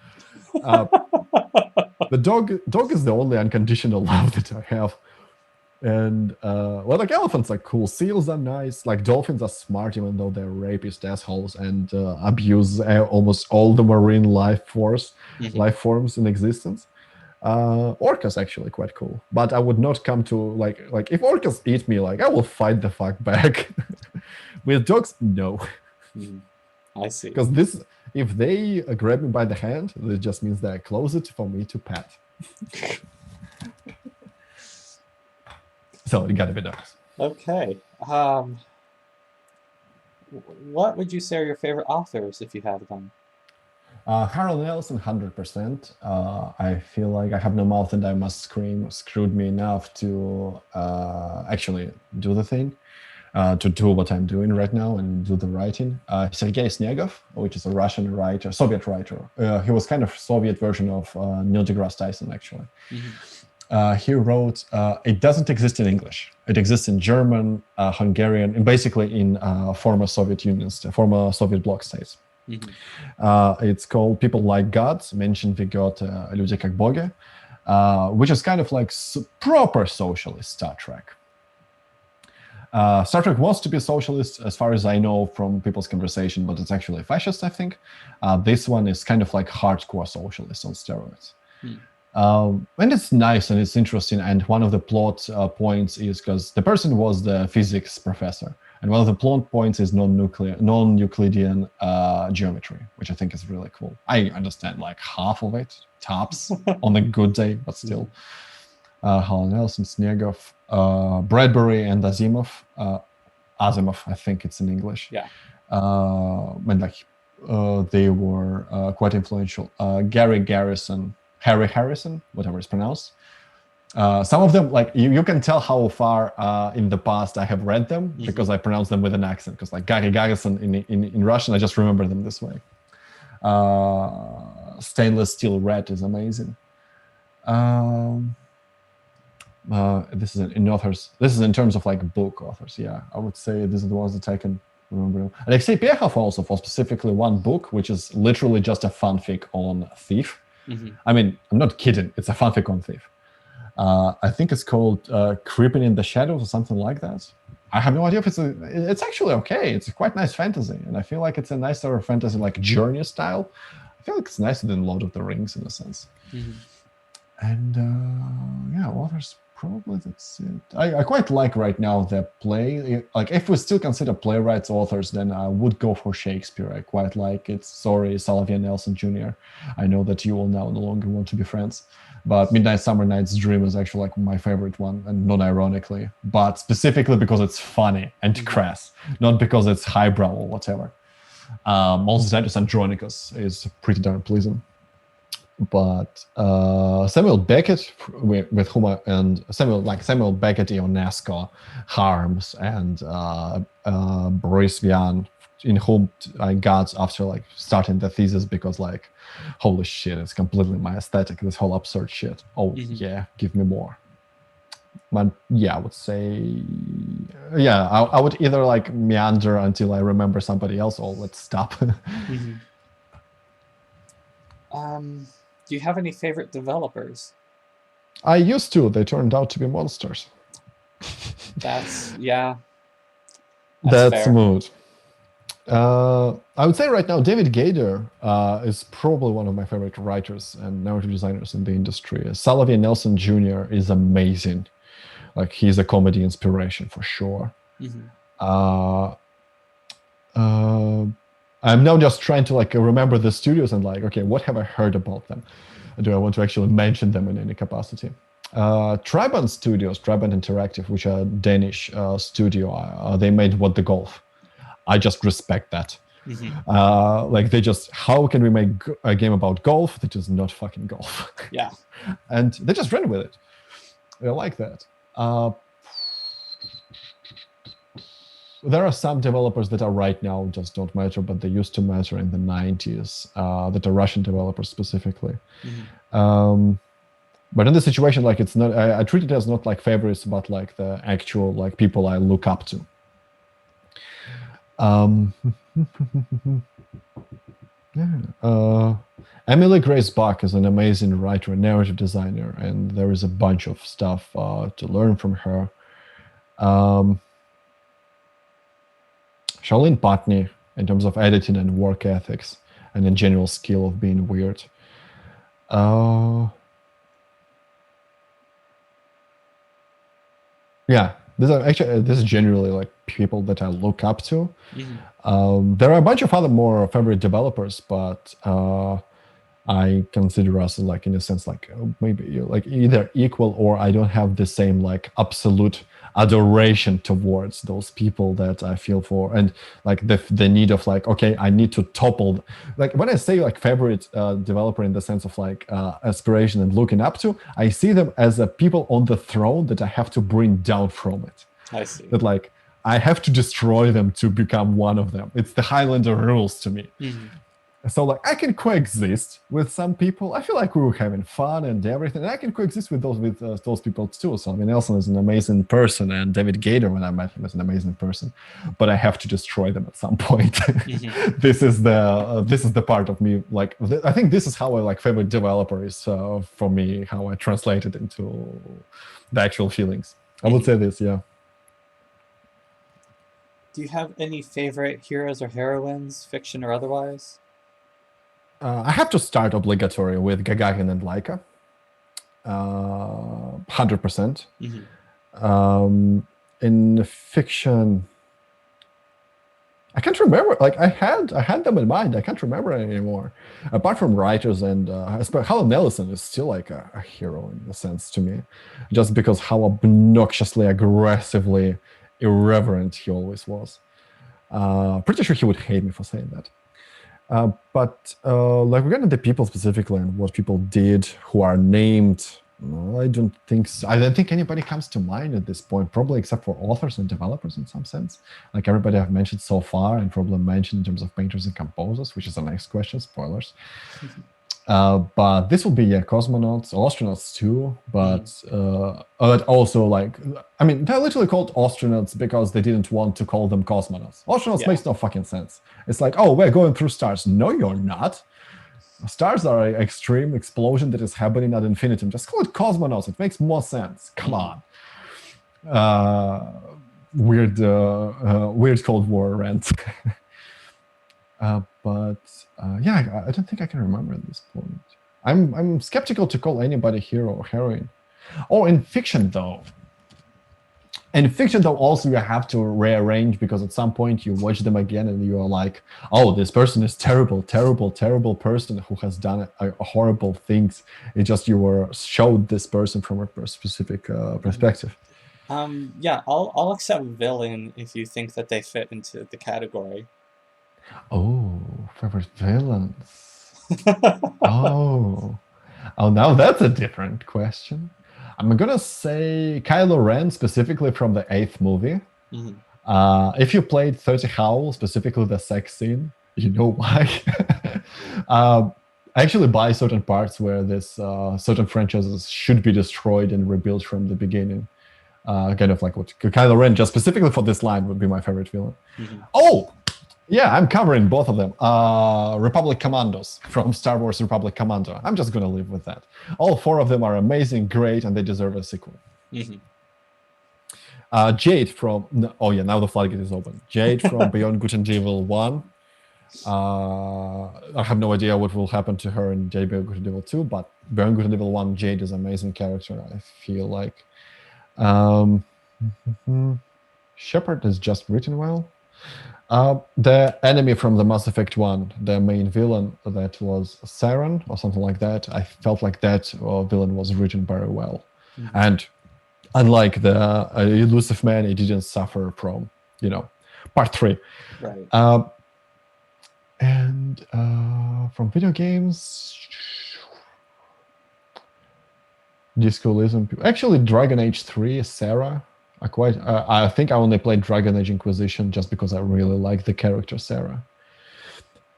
The dog is the only unconditional love that I have. And well, like elephants are cool, seals are nice, like dolphins are smart, even though they're rapist assholes and abuse almost all the marine life forms in existence. Orcas actually quite cool, but I would not come to like if orcas eat me, like I will fight the fuck back. With dogs, no. I see. Because if they grab me by the hand, it just means they're closer for me to pet. So it gotta be dogs. Okay. What would you say are your favorite authors, if you have them? Harold Nelson, 100%. I feel like I have no mouth and I must scream. Screwed me enough to actually do the thing, to do what I'm doing right now and do the writing. Sergei Snegov, which is a Russian writer, Soviet writer. He was kind of Soviet version of Neil deGrasse Tyson, actually. He wrote, it doesn't exist in English. It exists in German, Hungarian, and basically in former Soviet Unions, former Soviet bloc states. It's called People Like Gods, Menschen wie Götter, Люди как боги, which is kind of like proper socialist Star Trek. Star Trek wants to be socialist, as far as I know from people's conversation, but it's actually fascist, I think. This one is kind of like hardcore socialist on steroids. And it's nice and it's interesting. And one of the plot points is because the person was the physics professor. And one of the plot points is non-Euclidean geometry, which I think is really cool. I understand like half of it, tops, on a good day, but still. Harold Nelson, Snegov, Bradbury and Asimov. Asimov, I think it's in English. Yeah. And like they were quite influential. Harry Harrison, whatever it's pronounced. Some of them, like you can tell how far in the past I have read them because I pronounce them with an accent. Because like Gary Garrison in Russian, I just remember them this way. Stainless Steel Red is amazing. This is in authors. This is in terms of like book authors. Yeah, I would say these are the ones that I can remember. Alexei Pechov also for specifically one book, which is literally just a fanfic on Thief. I mean, I'm not kidding. It's a fanfic on Thief. I think it's called Creeping in the Shadows or something like that. I have no idea if it's actually okay. It's a quite nice fantasy. And I feel like it's a nicer fantasy, like Journey style. I feel like it's nicer than Lord of the Rings in a sense. And yeah, authors, probably that's it. I quite like right now the play. Like if we still consider playwrights authors, then I would go for Shakespeare. I quite like it. Sorry, Salavia Nelson Jr. I know that you will now no longer want to be friends. But Midnight Summer Night's Dream is actually like my favorite one, and not ironically, but specifically because it's funny and crass, not because it's highbrow or whatever. Also, Titus Andronicus is pretty darn pleasing. But Samuel Beckett, with whom Samuel Beckett, Ionesco, Harms, and Boris Vian, in whom I got after like starting the thesis because like, holy shit, it's completely my aesthetic, this whole absurd shit. Oh yeah, give me more. But yeah, I would say, yeah, I would either like meander until I remember somebody else or let's stop. Do you have any favorite developers? I used to. They turned out to be monsters. That's smooth. I would say right now, David Gaider is probably one of my favorite writers and narrative designers in the industry. Salavia Nelson Jr. is amazing. Like he's a comedy inspiration for sure. I'm now just trying to like remember the studios and like, okay, what have I heard about them? Do I want to actually mention them in any capacity? Triband Studios, Triband Interactive, which are a Danish studio, they made What the Golf. I just respect that. Like they just, how can we make a game about golf that is not fucking golf? Yeah. And they just ran with it. I like that. There are some developers that are right now just don't matter, but they used to matter in the 90s, that are Russian developers specifically. But in the situation, like it's not, I treat it as not like favorites, but like the actual like people I look up to. Emily Grace Buck is an amazing writer and narrative designer, and there is a bunch of stuff to learn from her. Charlene Putney, in terms of editing and work ethics, and a general skill of being weird. Yeah, this is generally like people that I look up to. There are a bunch of other more favorite developers, but I consider us like, in a sense, like maybe like either equal, or I don't have the same like absolute adoration towards those people that I feel for, and like the need of like, okay, I need to topple. Like when I say like favorite developer in the sense of like aspiration and looking up to, I see them as a people on the throne that I have to bring down from it. I see. That like I have to destroy them to become one of them. It's the Highlander rules to me. So like I can coexist with some people. I feel like we were having fun and everything. And I can coexist with those people too. So I mean, Nelson is an amazing person, and David Gator, when I met him, is an amazing person. But I have to destroy them at some point. This is the part of me. Like I think this is how I like favorite developer is for me. How I translate it into the actual feelings. I would say this, yeah. Do you have any favorite heroes or heroines, fiction or otherwise? I have to start obligatory with Gagarin and Laika. 100%. In fiction, I can't remember. Like I had them in mind. I can't remember anymore. Apart from writers and Helen Ellison is still like a hero in a sense to me, just because how obnoxiously, aggressively irreverent he always was. Pretty sure he would hate me for saying that. But like regarding the people specifically and what people did who are named, I don't think so. I don't think anybody comes to mind at this point, probably except for authors and developers in some sense. Like everybody I've mentioned so far, and probably mentioned in terms of painters and composers, which is the next question, spoilers. But this will be cosmonauts, astronauts too, but also like, I mean, they're literally called astronauts because they didn't want to call them cosmonauts. Astronauts makes no fucking sense. It's like, oh, we're going through stars. No, you're not. Stars are an extreme explosion that is happening at infinitum. Just call it cosmonauts. It makes more sense. Come on. Weird Cold War rant. Yeah, I don't think I can remember at this point. I'm skeptical to call anybody hero or heroine. Oh, in fiction though. In fiction though, also you have to rearrange, because at some point you watch them again and you are like, oh, this person is terrible, terrible, terrible person who has done horrible things. It's just you were showed this person from a specific perspective. Yeah, I'll accept villain if you think that they fit into the category. Oh, favorite villains. Oh, now that's a different question. I'm gonna say Kylo Ren, specifically from the 8th movie. If you played 30 Howl, specifically the sex scene, you know why. I actually buy certain parts where this certain franchises should be destroyed and rebuilt from the beginning. Kind of like what Kylo Ren, just specifically for this line, would be my favorite villain. Oh! Yeah, I'm covering both of them. Republic Commandos from Star Wars Republic Commando. I'm just going to live with that. All 4 of them are amazing, great, and they deserve a sequel. Jade from... Oh yeah, now the floodgate is open. Jade from Beyond Good and Evil 1. I have no idea what will happen to her in Jade Beyond Good and Evil 2, but Beyond Good and Evil 1, Jade is an amazing character, I feel like. Shepard is just written well. The enemy from the Mass Effect 1, the main villain, that was Saren or something like that. I felt like that villain was written very well. And unlike the Elusive Man, it didn't suffer from, part 3. Right. And from video games, Disco Elysium. Actually, Dragon Age 3, Sarah. I think I only played Dragon Age Inquisition just because I really like the character Sarah.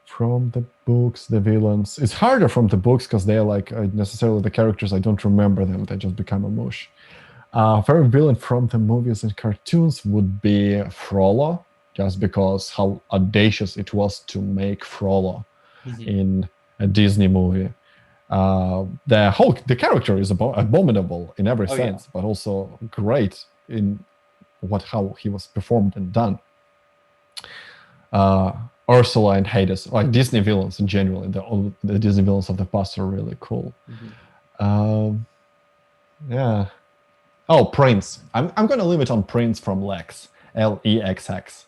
From the books, the villains. It's harder from the books because they're like necessarily the characters, I don't remember them. They just become a mush. Favorite villain from the movies and cartoons would be Frollo, just because how audacious it was to make Frollo in a Disney movie. The character is abominable in every sense, but also great in how he was performed and done. Ursula and Hades, like Disney villains in general, the Disney villains of the past are really cool. Yeah. Oh, Prince. I'm going to leave it on Prince from Lex, Lexx.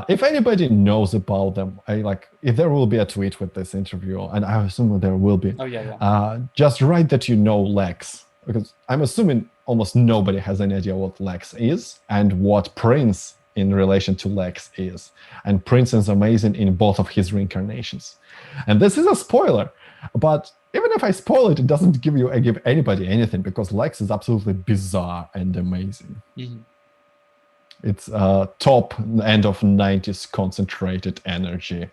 If anybody knows about them, if there will be a tweet with this interview, and I assume there will be. Just write that you know Lex, because I'm assuming almost nobody has any idea what Lex is and what Prince in relation to Lex is. And Prince is amazing in both of his reincarnations. And this is a spoiler, but even if I spoil it, it doesn't give anybody anything, because Lex is absolutely bizarre and amazing. It's top end of 90s concentrated energy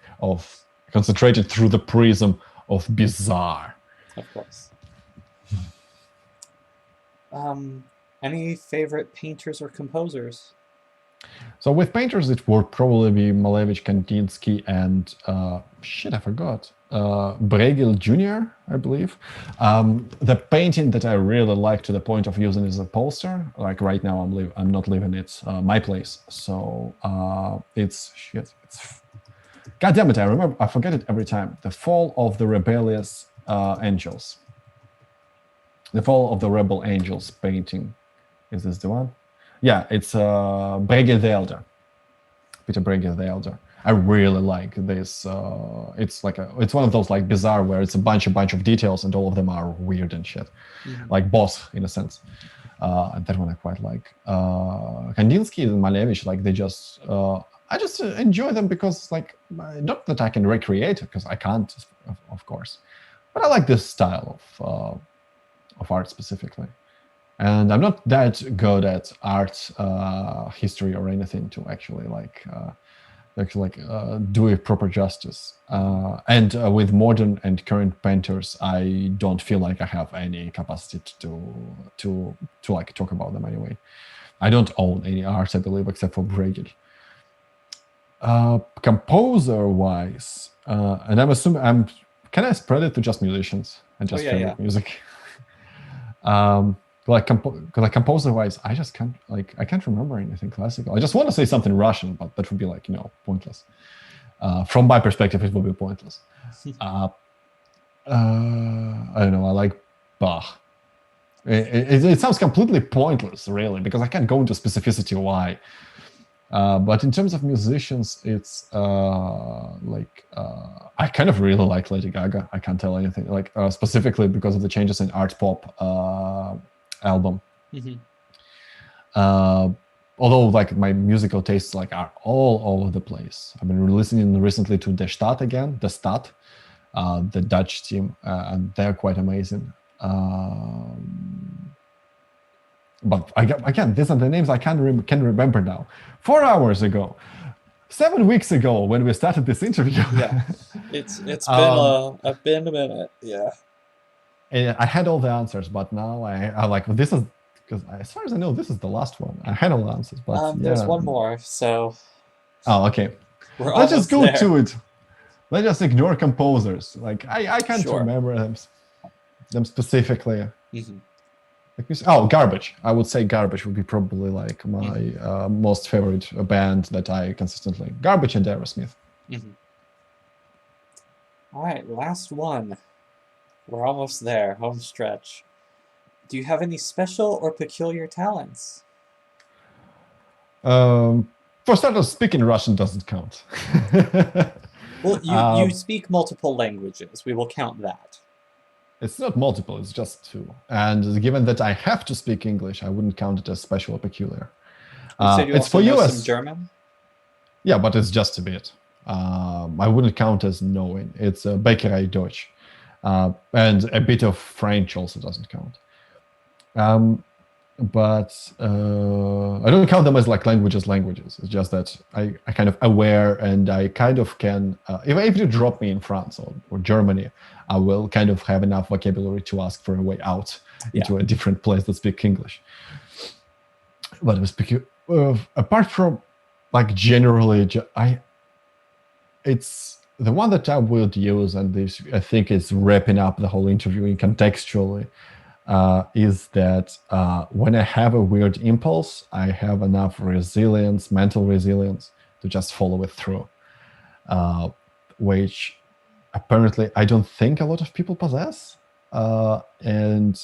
concentrated through the prism of bizarre. Of course. Any favorite painters or composers? So with painters, it would probably be Malevich, Kandinsky, and I forgot. Bregel Jr., I believe. The painting that I really like to the point of using as a poster, like right now I'm not living it, my place. So it's God damn it, I forget it every time. The Fall of the Rebellious Angels. The Fall of the Rebel Angels painting. Is this the one? Yeah, it's Bregel the Elder. Peter Bregel the Elder. I really like this. It's one of those like bizarre where it's a bunch of details and all of them are weird and shit, like Boss in a sense. That one I quite like. Kandinsky and Malevich, like they just I just enjoy them because not that I can recreate it because I can't, of course, but I like this style of art specifically. And I'm not that good at art history or anything to actually do it proper justice. And with modern and current painters, I don't feel like I have any capacity to talk about them anyway. I don't own any art, I believe, except for Bregel. Composer-wise, and I'm assuming can I spread it to just musicians and just favorite music? Composer-wise, I just can't I can't remember anything classical. I just want to say something Russian, but that would be pointless. From my perspective, it would be pointless. I don't know. I like Bach. It sounds completely pointless, really, because I can't go into specificity why. But in terms of musicians, it's I kind of really like Lady Gaga. I can't tell anything specifically because of the changes in art pop album. Although my musical tastes are all over the place. I've been listening recently to The Staat again, the Dutch team, and they're quite amazing. But again, these are the names I can remember now. 4 hours ago, 7 weeks ago, when we started this interview. Yeah, it's been a minute. Yeah. And I had all the answers, but now I this is because as far as I know, this is the last one. I had all the answers, but there's one more. So. Oh, okay. Let's just go to it. Let's just ignore composers. I can't remember them specifically. Garbage. I would say Garbage would be probably my most favorite band that I consistently. Garbage and Aerosmith. All right, last one. We're almost there, home stretch. Do you have any special or peculiar talents? For starters, speaking Russian doesn't count. Well, you speak multiple languages. We will count that. It's not multiple, it's just two. And given that I have to speak English, I wouldn't count it as special or peculiar. You said you it's also for know US. some German? Yeah, but it's just a bit. I wouldn't count as knowing. It's Bäckerei Deutsch. And a bit of French also doesn't count. But I don't count them as languages. It's just that I kind of aware and I kind of can, if you drop me in France or Germany, I will kind of have enough vocabulary to ask for a way out into a different place that speaks English. But apart from generally, the one that I would use, and this I think is wrapping up the whole interview contextually, is that when I have a weird impulse, I have enough resilience, mental resilience, to just follow it through, which apparently I don't think a lot of people possess. And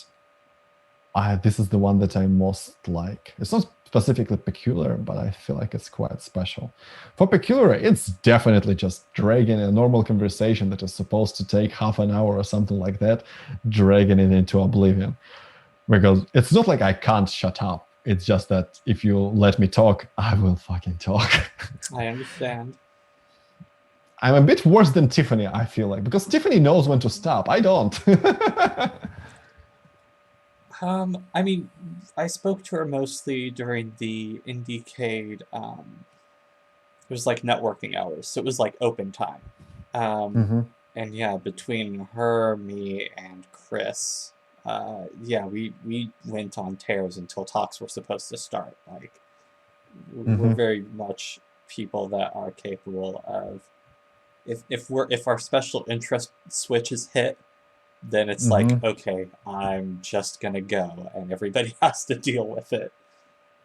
this is the one that I most like. It's not specifically peculiar, but I feel like it's quite special. For peculiar, it's definitely just dragging a normal conversation that is supposed to take half an hour or something like that, dragging it into oblivion. Because it's not like I can't shut up. It's just that if you let me talk, I will fucking talk. I understand. I'm a bit worse than Tiffany, I feel like, because Tiffany knows when to stop. I don't. I mean, I spoke to her mostly during the Indiecade, it was like networking hours, so it was like open time. And yeah, between her, me, and Chris, yeah, we went on tears until talks were supposed to start. Like, we're very much people that are capable of, if our special interest switch is hit, then it's like, okay, I'm just gonna go, and everybody has to deal with it.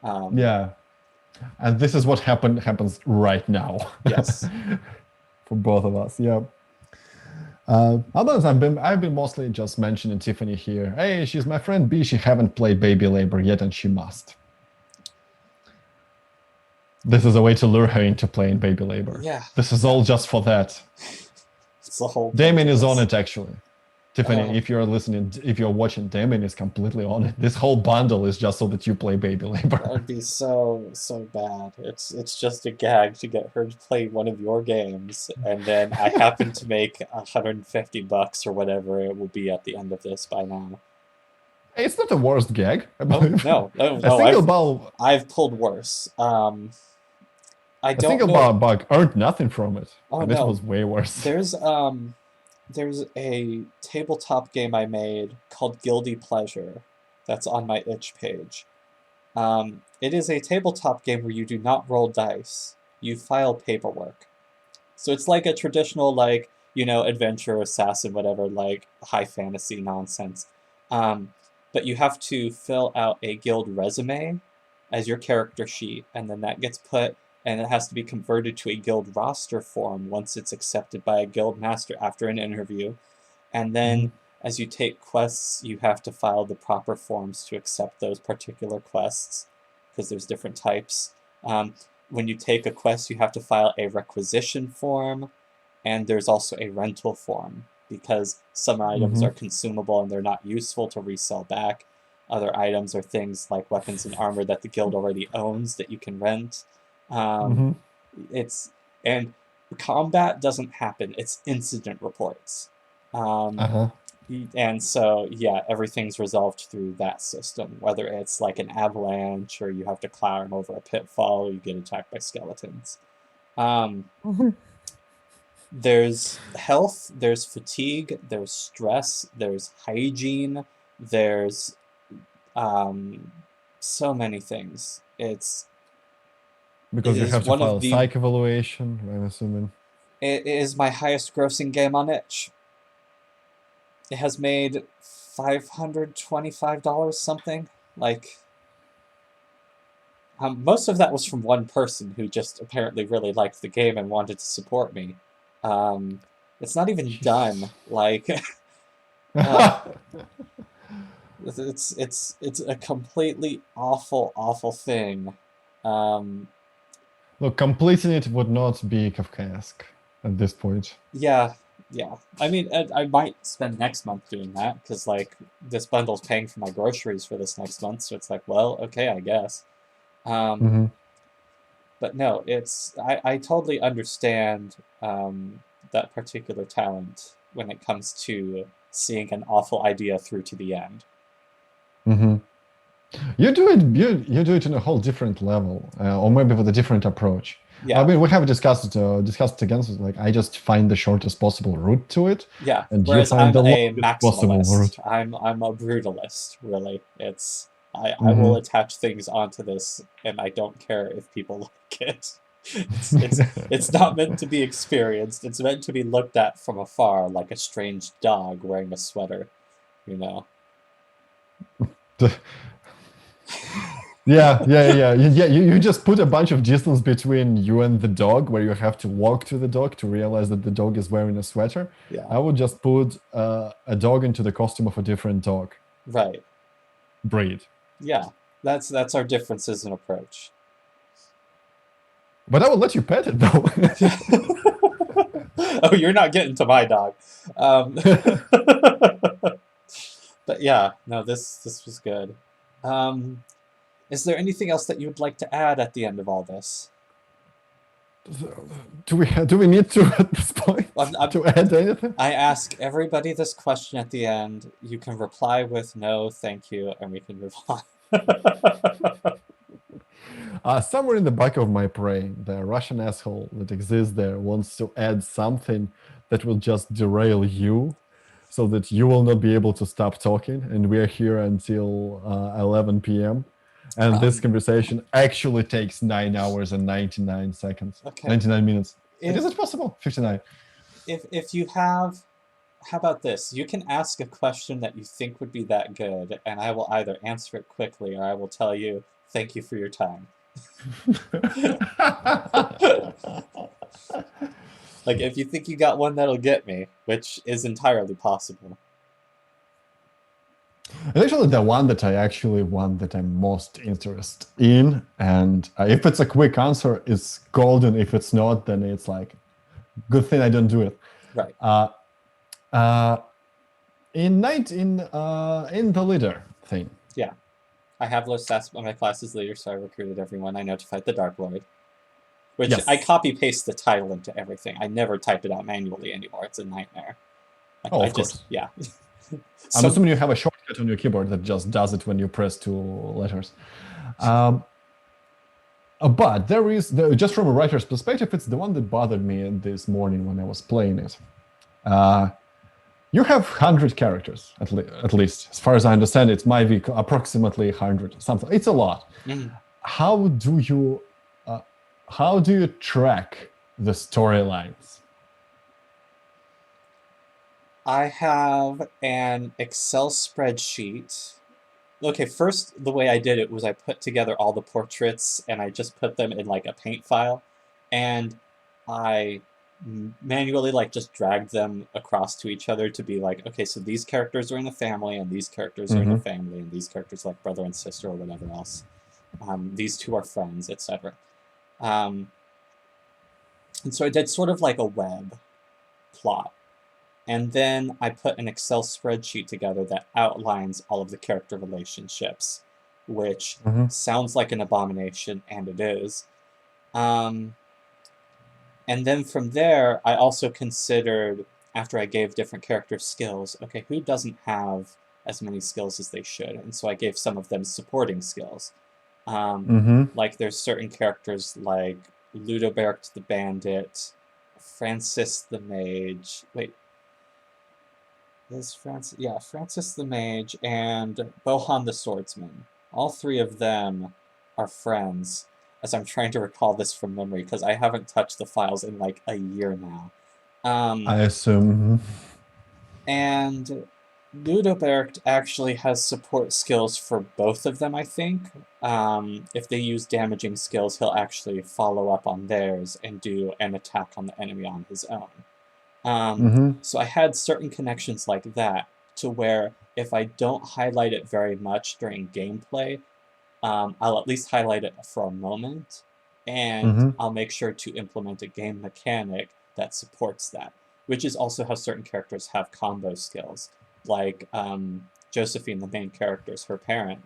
Yeah, and this is what happens right now. Yes. For both of us, yeah. Others, I've been mostly just mentioning Tiffany here. Hey, she's my friend B. She haven't played Baby Labor yet, and she must. This is a way to lure her into playing Baby Labor. Yeah. This is all just for that. It's the whole. Damien is on it, actually. Tiffany, if you're listening, if you're watching, Damien is completely on it. This whole bundle is just so that you play Baby Labor. That would be so bad. It's just a gag to get her to play one of your games, and then I happen to make $150 or whatever it will be at the end of this by now. It's not the worst gag. No. I've pulled worse. A single bug earned nothing from it. Oh, this was way worse. There's a tabletop game I made called Guilty Pleasure that's on my itch page. It is a tabletop game where you do not roll dice. You file paperwork. So it's like a traditional, like, adventure, assassin, whatever, like high fantasy nonsense. But you have to fill out a guild resume as your character sheet, and then that gets put, and it has to be converted to a guild roster form once it's accepted by a guild master after an interview. And then as you take quests, you have to file the proper forms to accept those particular quests, because there's different types. When you take a quest, you have to file a requisition form, and there's also a rental form, because some items are consumable and they're not useful to resell back. Other items are things like weapons and armor that the guild already owns that you can rent. And combat doesn't happen. It's incident reports. And so, yeah, everything's resolved through that system, whether it's like an avalanche or you have to climb over a pitfall or you get attacked by skeletons. There's health, there's fatigue, there's stress, there's hygiene, there's so many things. Because you have to file a psych evaluation, I'm assuming. It is my highest grossing game on itch. It has made $525 something. Like, most of that was from one person who just apparently really liked the game and wanted to support me. It's not even done. Like, it's a completely awful thing. Look, completing it would not be Kafkaesque at this point. Yeah. I mean, I might spend next month doing that, because, like, this bundle's paying for my groceries for this next month, so it's like, well, okay, I guess. But no, I totally understand that particular talent when it comes to seeing an awful idea through to the end. You do it in a whole different level, or maybe with a different approach. Yeah. I mean, we have discussed it again. So, like, I just find the shortest possible route to it. Yeah. And whereas you find I'm the a longest possible route. I'm a brutalist, really. I will attach things onto this, and I don't care if people like it. It's not meant to be experienced. It's meant to be looked at from afar, like a strange dog wearing a sweater, you know. You just put a bunch of distance between you and the dog, where you have to walk to the dog to realize that the dog is wearing a sweater. Yeah. I would just put a dog into the costume of a different dog. Right. Breed. Yeah, that's our differences in approach. But I will let you pet it, though. Oh, you're not getting to my dog. But yeah, no, this was good. Is there anything else that you would like to add at the end of all this? Do we need to at this point to add anything? I ask everybody this question at the end. You can reply with no, thank you, and we can move on. Somewhere in the back of my brain, the Russian asshole that exists there wants to add something that will just derail you, so that you will not be able to stop talking, and we are here until 11 p.m. And this conversation actually takes 9 hours and 99 seconds. Okay. 99 minutes. Is it possible? 59. If you have, how about this? You can ask a question that you think would be that good, and I will either answer it quickly or I will tell you, thank you for your time. Like, if you think you got one that'll get me, which is entirely possible. Actually, the one that I'm most interested in, and if it's a quick answer, it's golden. If it's not, then it's like, good thing I don't do it. Right. In the leader thing. Yeah, I have low stats on my class as leader, so I recruited everyone I know to fight the Dark Lord. Which yes. I copy paste the title into everything. I never type it out manually anymore. It's a nightmare. Like, of course. Yeah. I'm assuming you have a shortcut on your keyboard that just does it when you press 2 letters. But there is, just from a writer's perspective, it's the one that bothered me this morning when I was playing it. You have 100 characters, at least. As far as I understand, it might be approximately 100, something. It's a lot. Mm. How do you track the storylines? I have an Excel spreadsheet. Okay, first, the way I did it was I put together all the portraits and I just put them in like a paint file, and I manually like just dragged them across to each other to be like, okay, so these characters are in a family, and these characters are in a family, and these characters like brother and sister or whatever else. These two are friends, etc. And so I did sort of like a web plot. And then I put an Excel spreadsheet together that outlines all of the character relationships, which sounds like an abomination, and it is. And then from there, I also considered, after I gave different characters skills, okay, who doesn't have as many skills as they should? And so I gave some of them supporting skills. Like there's certain characters like Ludobert the Bandit, Francis the Mage, Francis the Mage, and Bohan the Swordsman. All 3 of them are friends, as I'm trying to recall this from memory, because I haven't touched the files in like a year now. I assume. And Ludobert actually has support skills for both of them, I think. If they use damaging skills, he'll actually follow up on theirs and do an attack on the enemy on his own. So I had certain connections like that, to where if I don't highlight it very much during gameplay, I'll at least highlight it for a moment, and I'll make sure to implement a game mechanic that supports that, which is also how certain characters have combo skills. Like Josephine, the main character's her parents,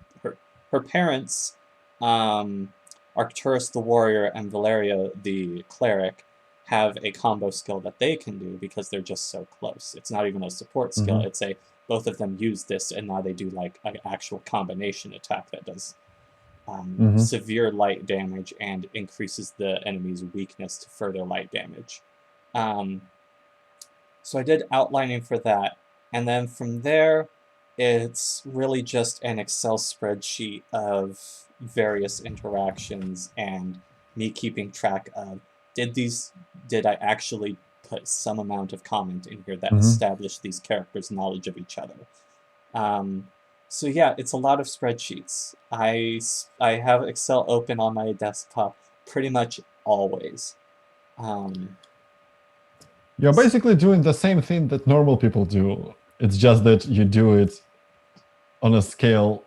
Arcturus the warrior and Valeria the cleric, have a combo skill that they can do because they're just so close. It's not even a support skill. It's both of them use this, and now they do like an actual combination attack that does severe light damage and increases the enemy's weakness to further light damage. So I did outlining for that, and then from there, it's really just an Excel spreadsheet of various interactions and me keeping track of did I actually put some amount of comment in here that established these characters' knowledge of each other. So yeah, it's a lot of spreadsheets. I have Excel open on my desktop pretty much always. You're basically doing the same thing that normal people do. It's just that you do it on a scale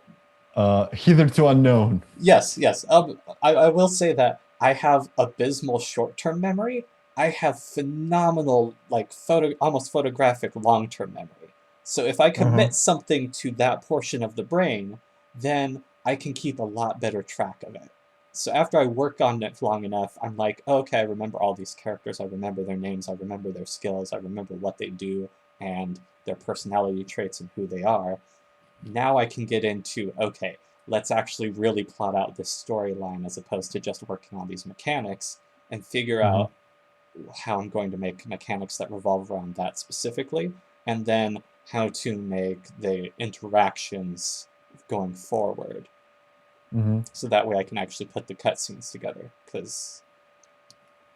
hitherto unknown. Yes, yes. I will say that I have abysmal short-term memory. I have phenomenal, like, almost photographic long-term memory. So if I commit something to that portion of the brain, then I can keep a lot better track of it. So after I work on it long enough, I'm like, oh, okay, I remember all these characters, I remember their names, I remember their skills, I remember what they do, and their personality traits and who they are. Now I can get into, okay, let's actually really plot out this storyline as opposed to just working on these mechanics and figure out how I'm going to make mechanics that revolve around that specifically, and then how to make the interactions going forward. So that way I can actually put the cutscenes together, because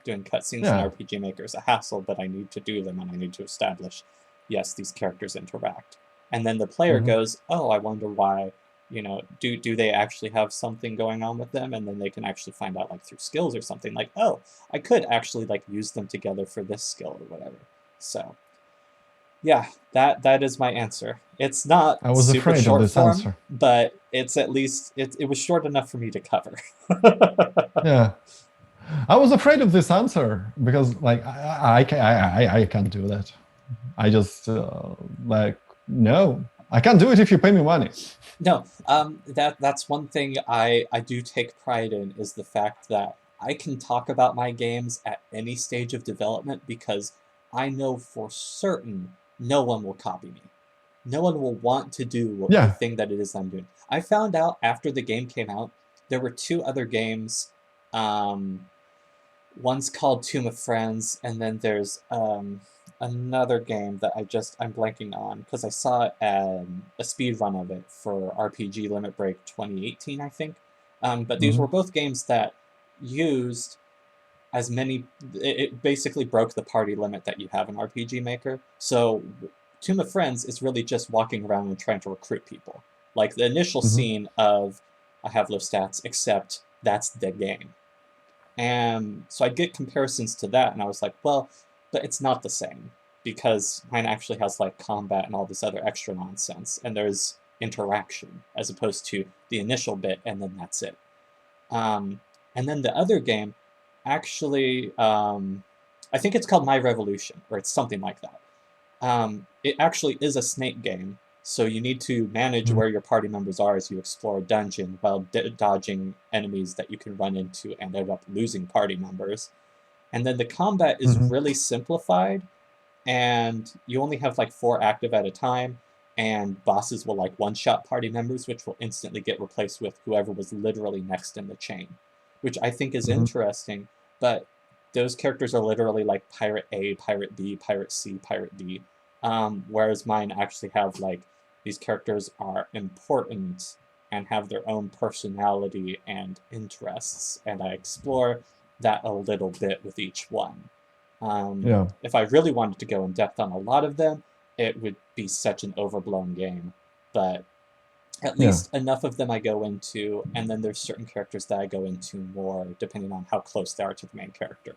doing cutscenes in RPG Maker is a hassle, but I need to do them, and I need to establish, yes, these characters interact. And then the player goes, oh, I wonder why, you know, do they actually have something going on with them? And then they can actually find out, like, through skills or something, like, oh, I could actually, like, use them together for this skill or whatever. So, yeah, that is my answer. It's not super short form, but it's at least, it was short enough for me to cover. Yeah. I was afraid of this answer because, like, I can't do that. I just, like, no, I can't do it if you pay me money. No, that's one thing I do take pride in, is the fact that I can talk about my games at any stage of development, because I know for certain no one will copy me. No one will want to do the thing that it is I'm doing. I found out after the game came out, there were 2 other games. One's called Tomb of Friends, and then there's another game that I'm blanking on, because I saw a speed run of it for RPG Limit Break 2018, I think. But these were both games that used as many, it basically broke the party limit that you have in RPG Maker. So Tomb of Friends is really just walking around and trying to recruit people. Like the initial scene of I have low stats, except that's the game. And so I'd get comparisons to that, and I was like, well, but it's not the same, because mine actually has, like, combat and all this other extra nonsense, and there's interaction, as opposed to the initial bit, and then that's it. And then the other game, actually, I think it's called My Revolution, or it's something like that. It actually is a snake game, so you need to manage where your party members are as you explore a dungeon while dodging enemies that you can run into and end up losing party members. And then the combat is really simplified, and you only have like 4 active at a time, and bosses will like one-shot party members, which will instantly get replaced with whoever was literally next in the chain, which I think is interesting, but those characters are literally like Pirate A, Pirate B, Pirate C, Pirate D, whereas mine actually have, like, these characters are important and have their own personality and interests, and I explore that a little bit with each one. If I really wanted to go in depth on a lot of them, it would be such an overblown game, but at least enough of them I go into, and then there's certain characters that I go into more, depending on how close they are to the main character.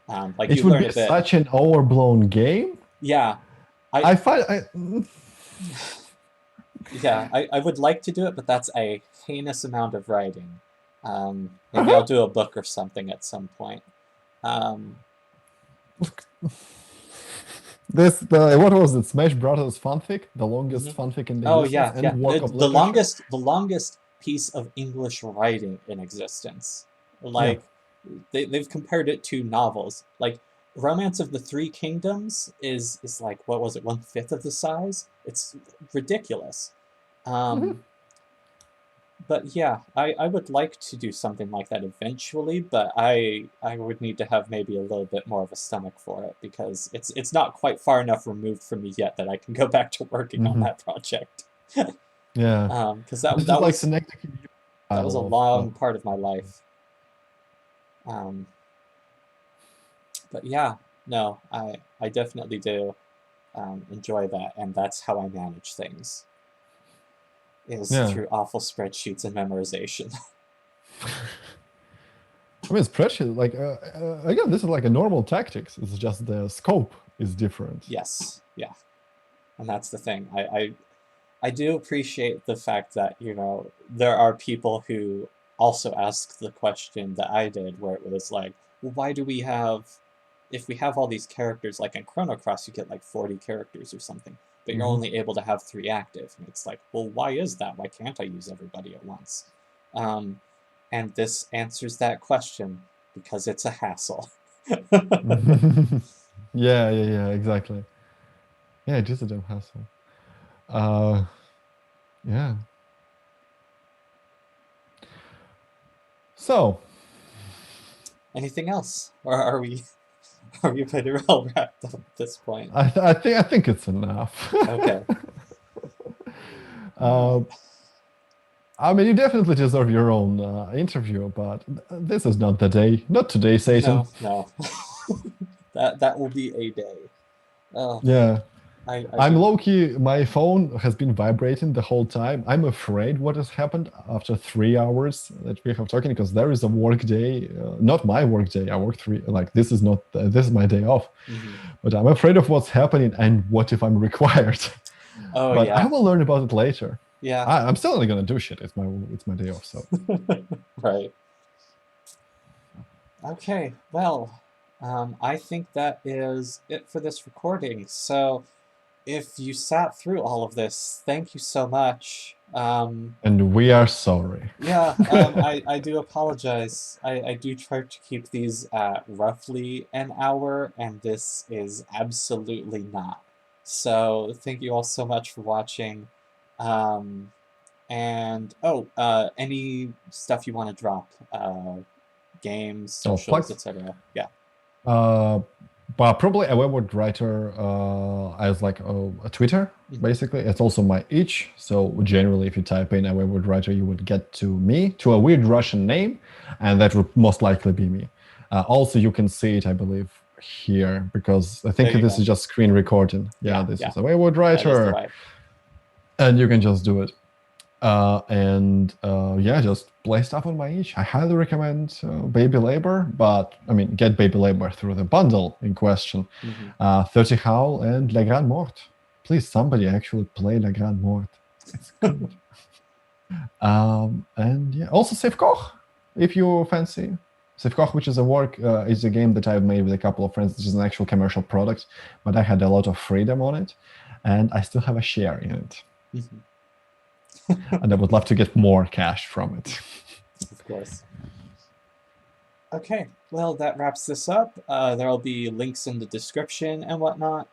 Like it would be such an overblown game? Yeah. I find... Yeah, I would like to do it, but that's a heinous amount of writing. Maybe I'll do a book or something at some point. What was it? Smash Brothers fanfic, the longest fanfic in the existence, and work of literature. The longest piece of English writing in existence. Like, they've compared it to novels. Like, Romance of the Three Kingdoms is like, what was it, 1/5 of the size? It's ridiculous. But yeah, I would like to do something like that eventually, but I would need to have maybe a little bit more of a stomach for it, because it's not quite far enough removed from me yet that I can go back to working on that project. Because that was a long part of my life. But yeah, no, I definitely do enjoy that, and that's how I manage things, is through awful spreadsheets and memorization. I mean, spreadsheet, like, again, this is like a normal tactics. It's just the scope is different. Yes, yeah. And that's the thing. I do appreciate the fact that, you know, there are people who also ask the question that I did, where it was like, well, why do we have, if we have all these characters, like in Chrono Cross, you get like 40 characters or something, but you're only able to have 3 active. And it's like, well, why is that? Why can't I use everybody at once? And this answers that question, because it's a hassle. Yeah, exactly. Yeah, it is a damn hassle. Yeah. So, anything else, or are we pretty well wrapped up at this point? I think it's enough. Okay. I mean, you definitely deserve your own interview, but this is not the day. Not today, Satan. No. that will be a day. Yeah. I'm do. low-key, my phone has been vibrating the whole time. I'm afraid what has happened after 3 hours that we have talking, because there is a work day, not my work day. I work this is not, this is my day off. But I'm afraid of what's happening and what if I'm required. But yeah. I will learn about it later. Yeah. I'm still only gonna do shit. It's my day off, so. Right. Okay, well, I think that is it for this recording. So, if you sat through all of this, thank you so much. And we are sorry. Yeah, I do apologize. I do try to keep these at roughly an hour, and this is absolutely not. So, thank you all so much for watching. And, any stuff you want to drop? Games, socials, etc. Yeah. But probably a web writer as like a Twitter, basically. It's also my itch. So generally, if you type in a web writer, you would get to me, to a weird Russian name, and that would most likely be me. Also, you can see it, I believe, here, because I think this is just screen recording. Yeah, this is a web writer. And you can just do it. Just play stuff on my itch. I highly recommend Baby Labor, but I mean, get Baby Labor through the bundle in question. 30 Howl and La Grande Morte. Please, somebody actually play La Grande Morte. It's good. Also Save Koch, if you fancy. Save Koch, which is is a game that I've made with a couple of friends. This is an actual commercial product, but I had a lot of freedom on it, and I still have a share in it. And I would love to get more cash from it. Of course. Okay, well, that wraps this up. There will be links in the description and whatnot.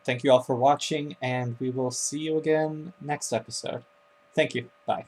Thank you all for watching, and we will see you again next episode. Thank you. Bye.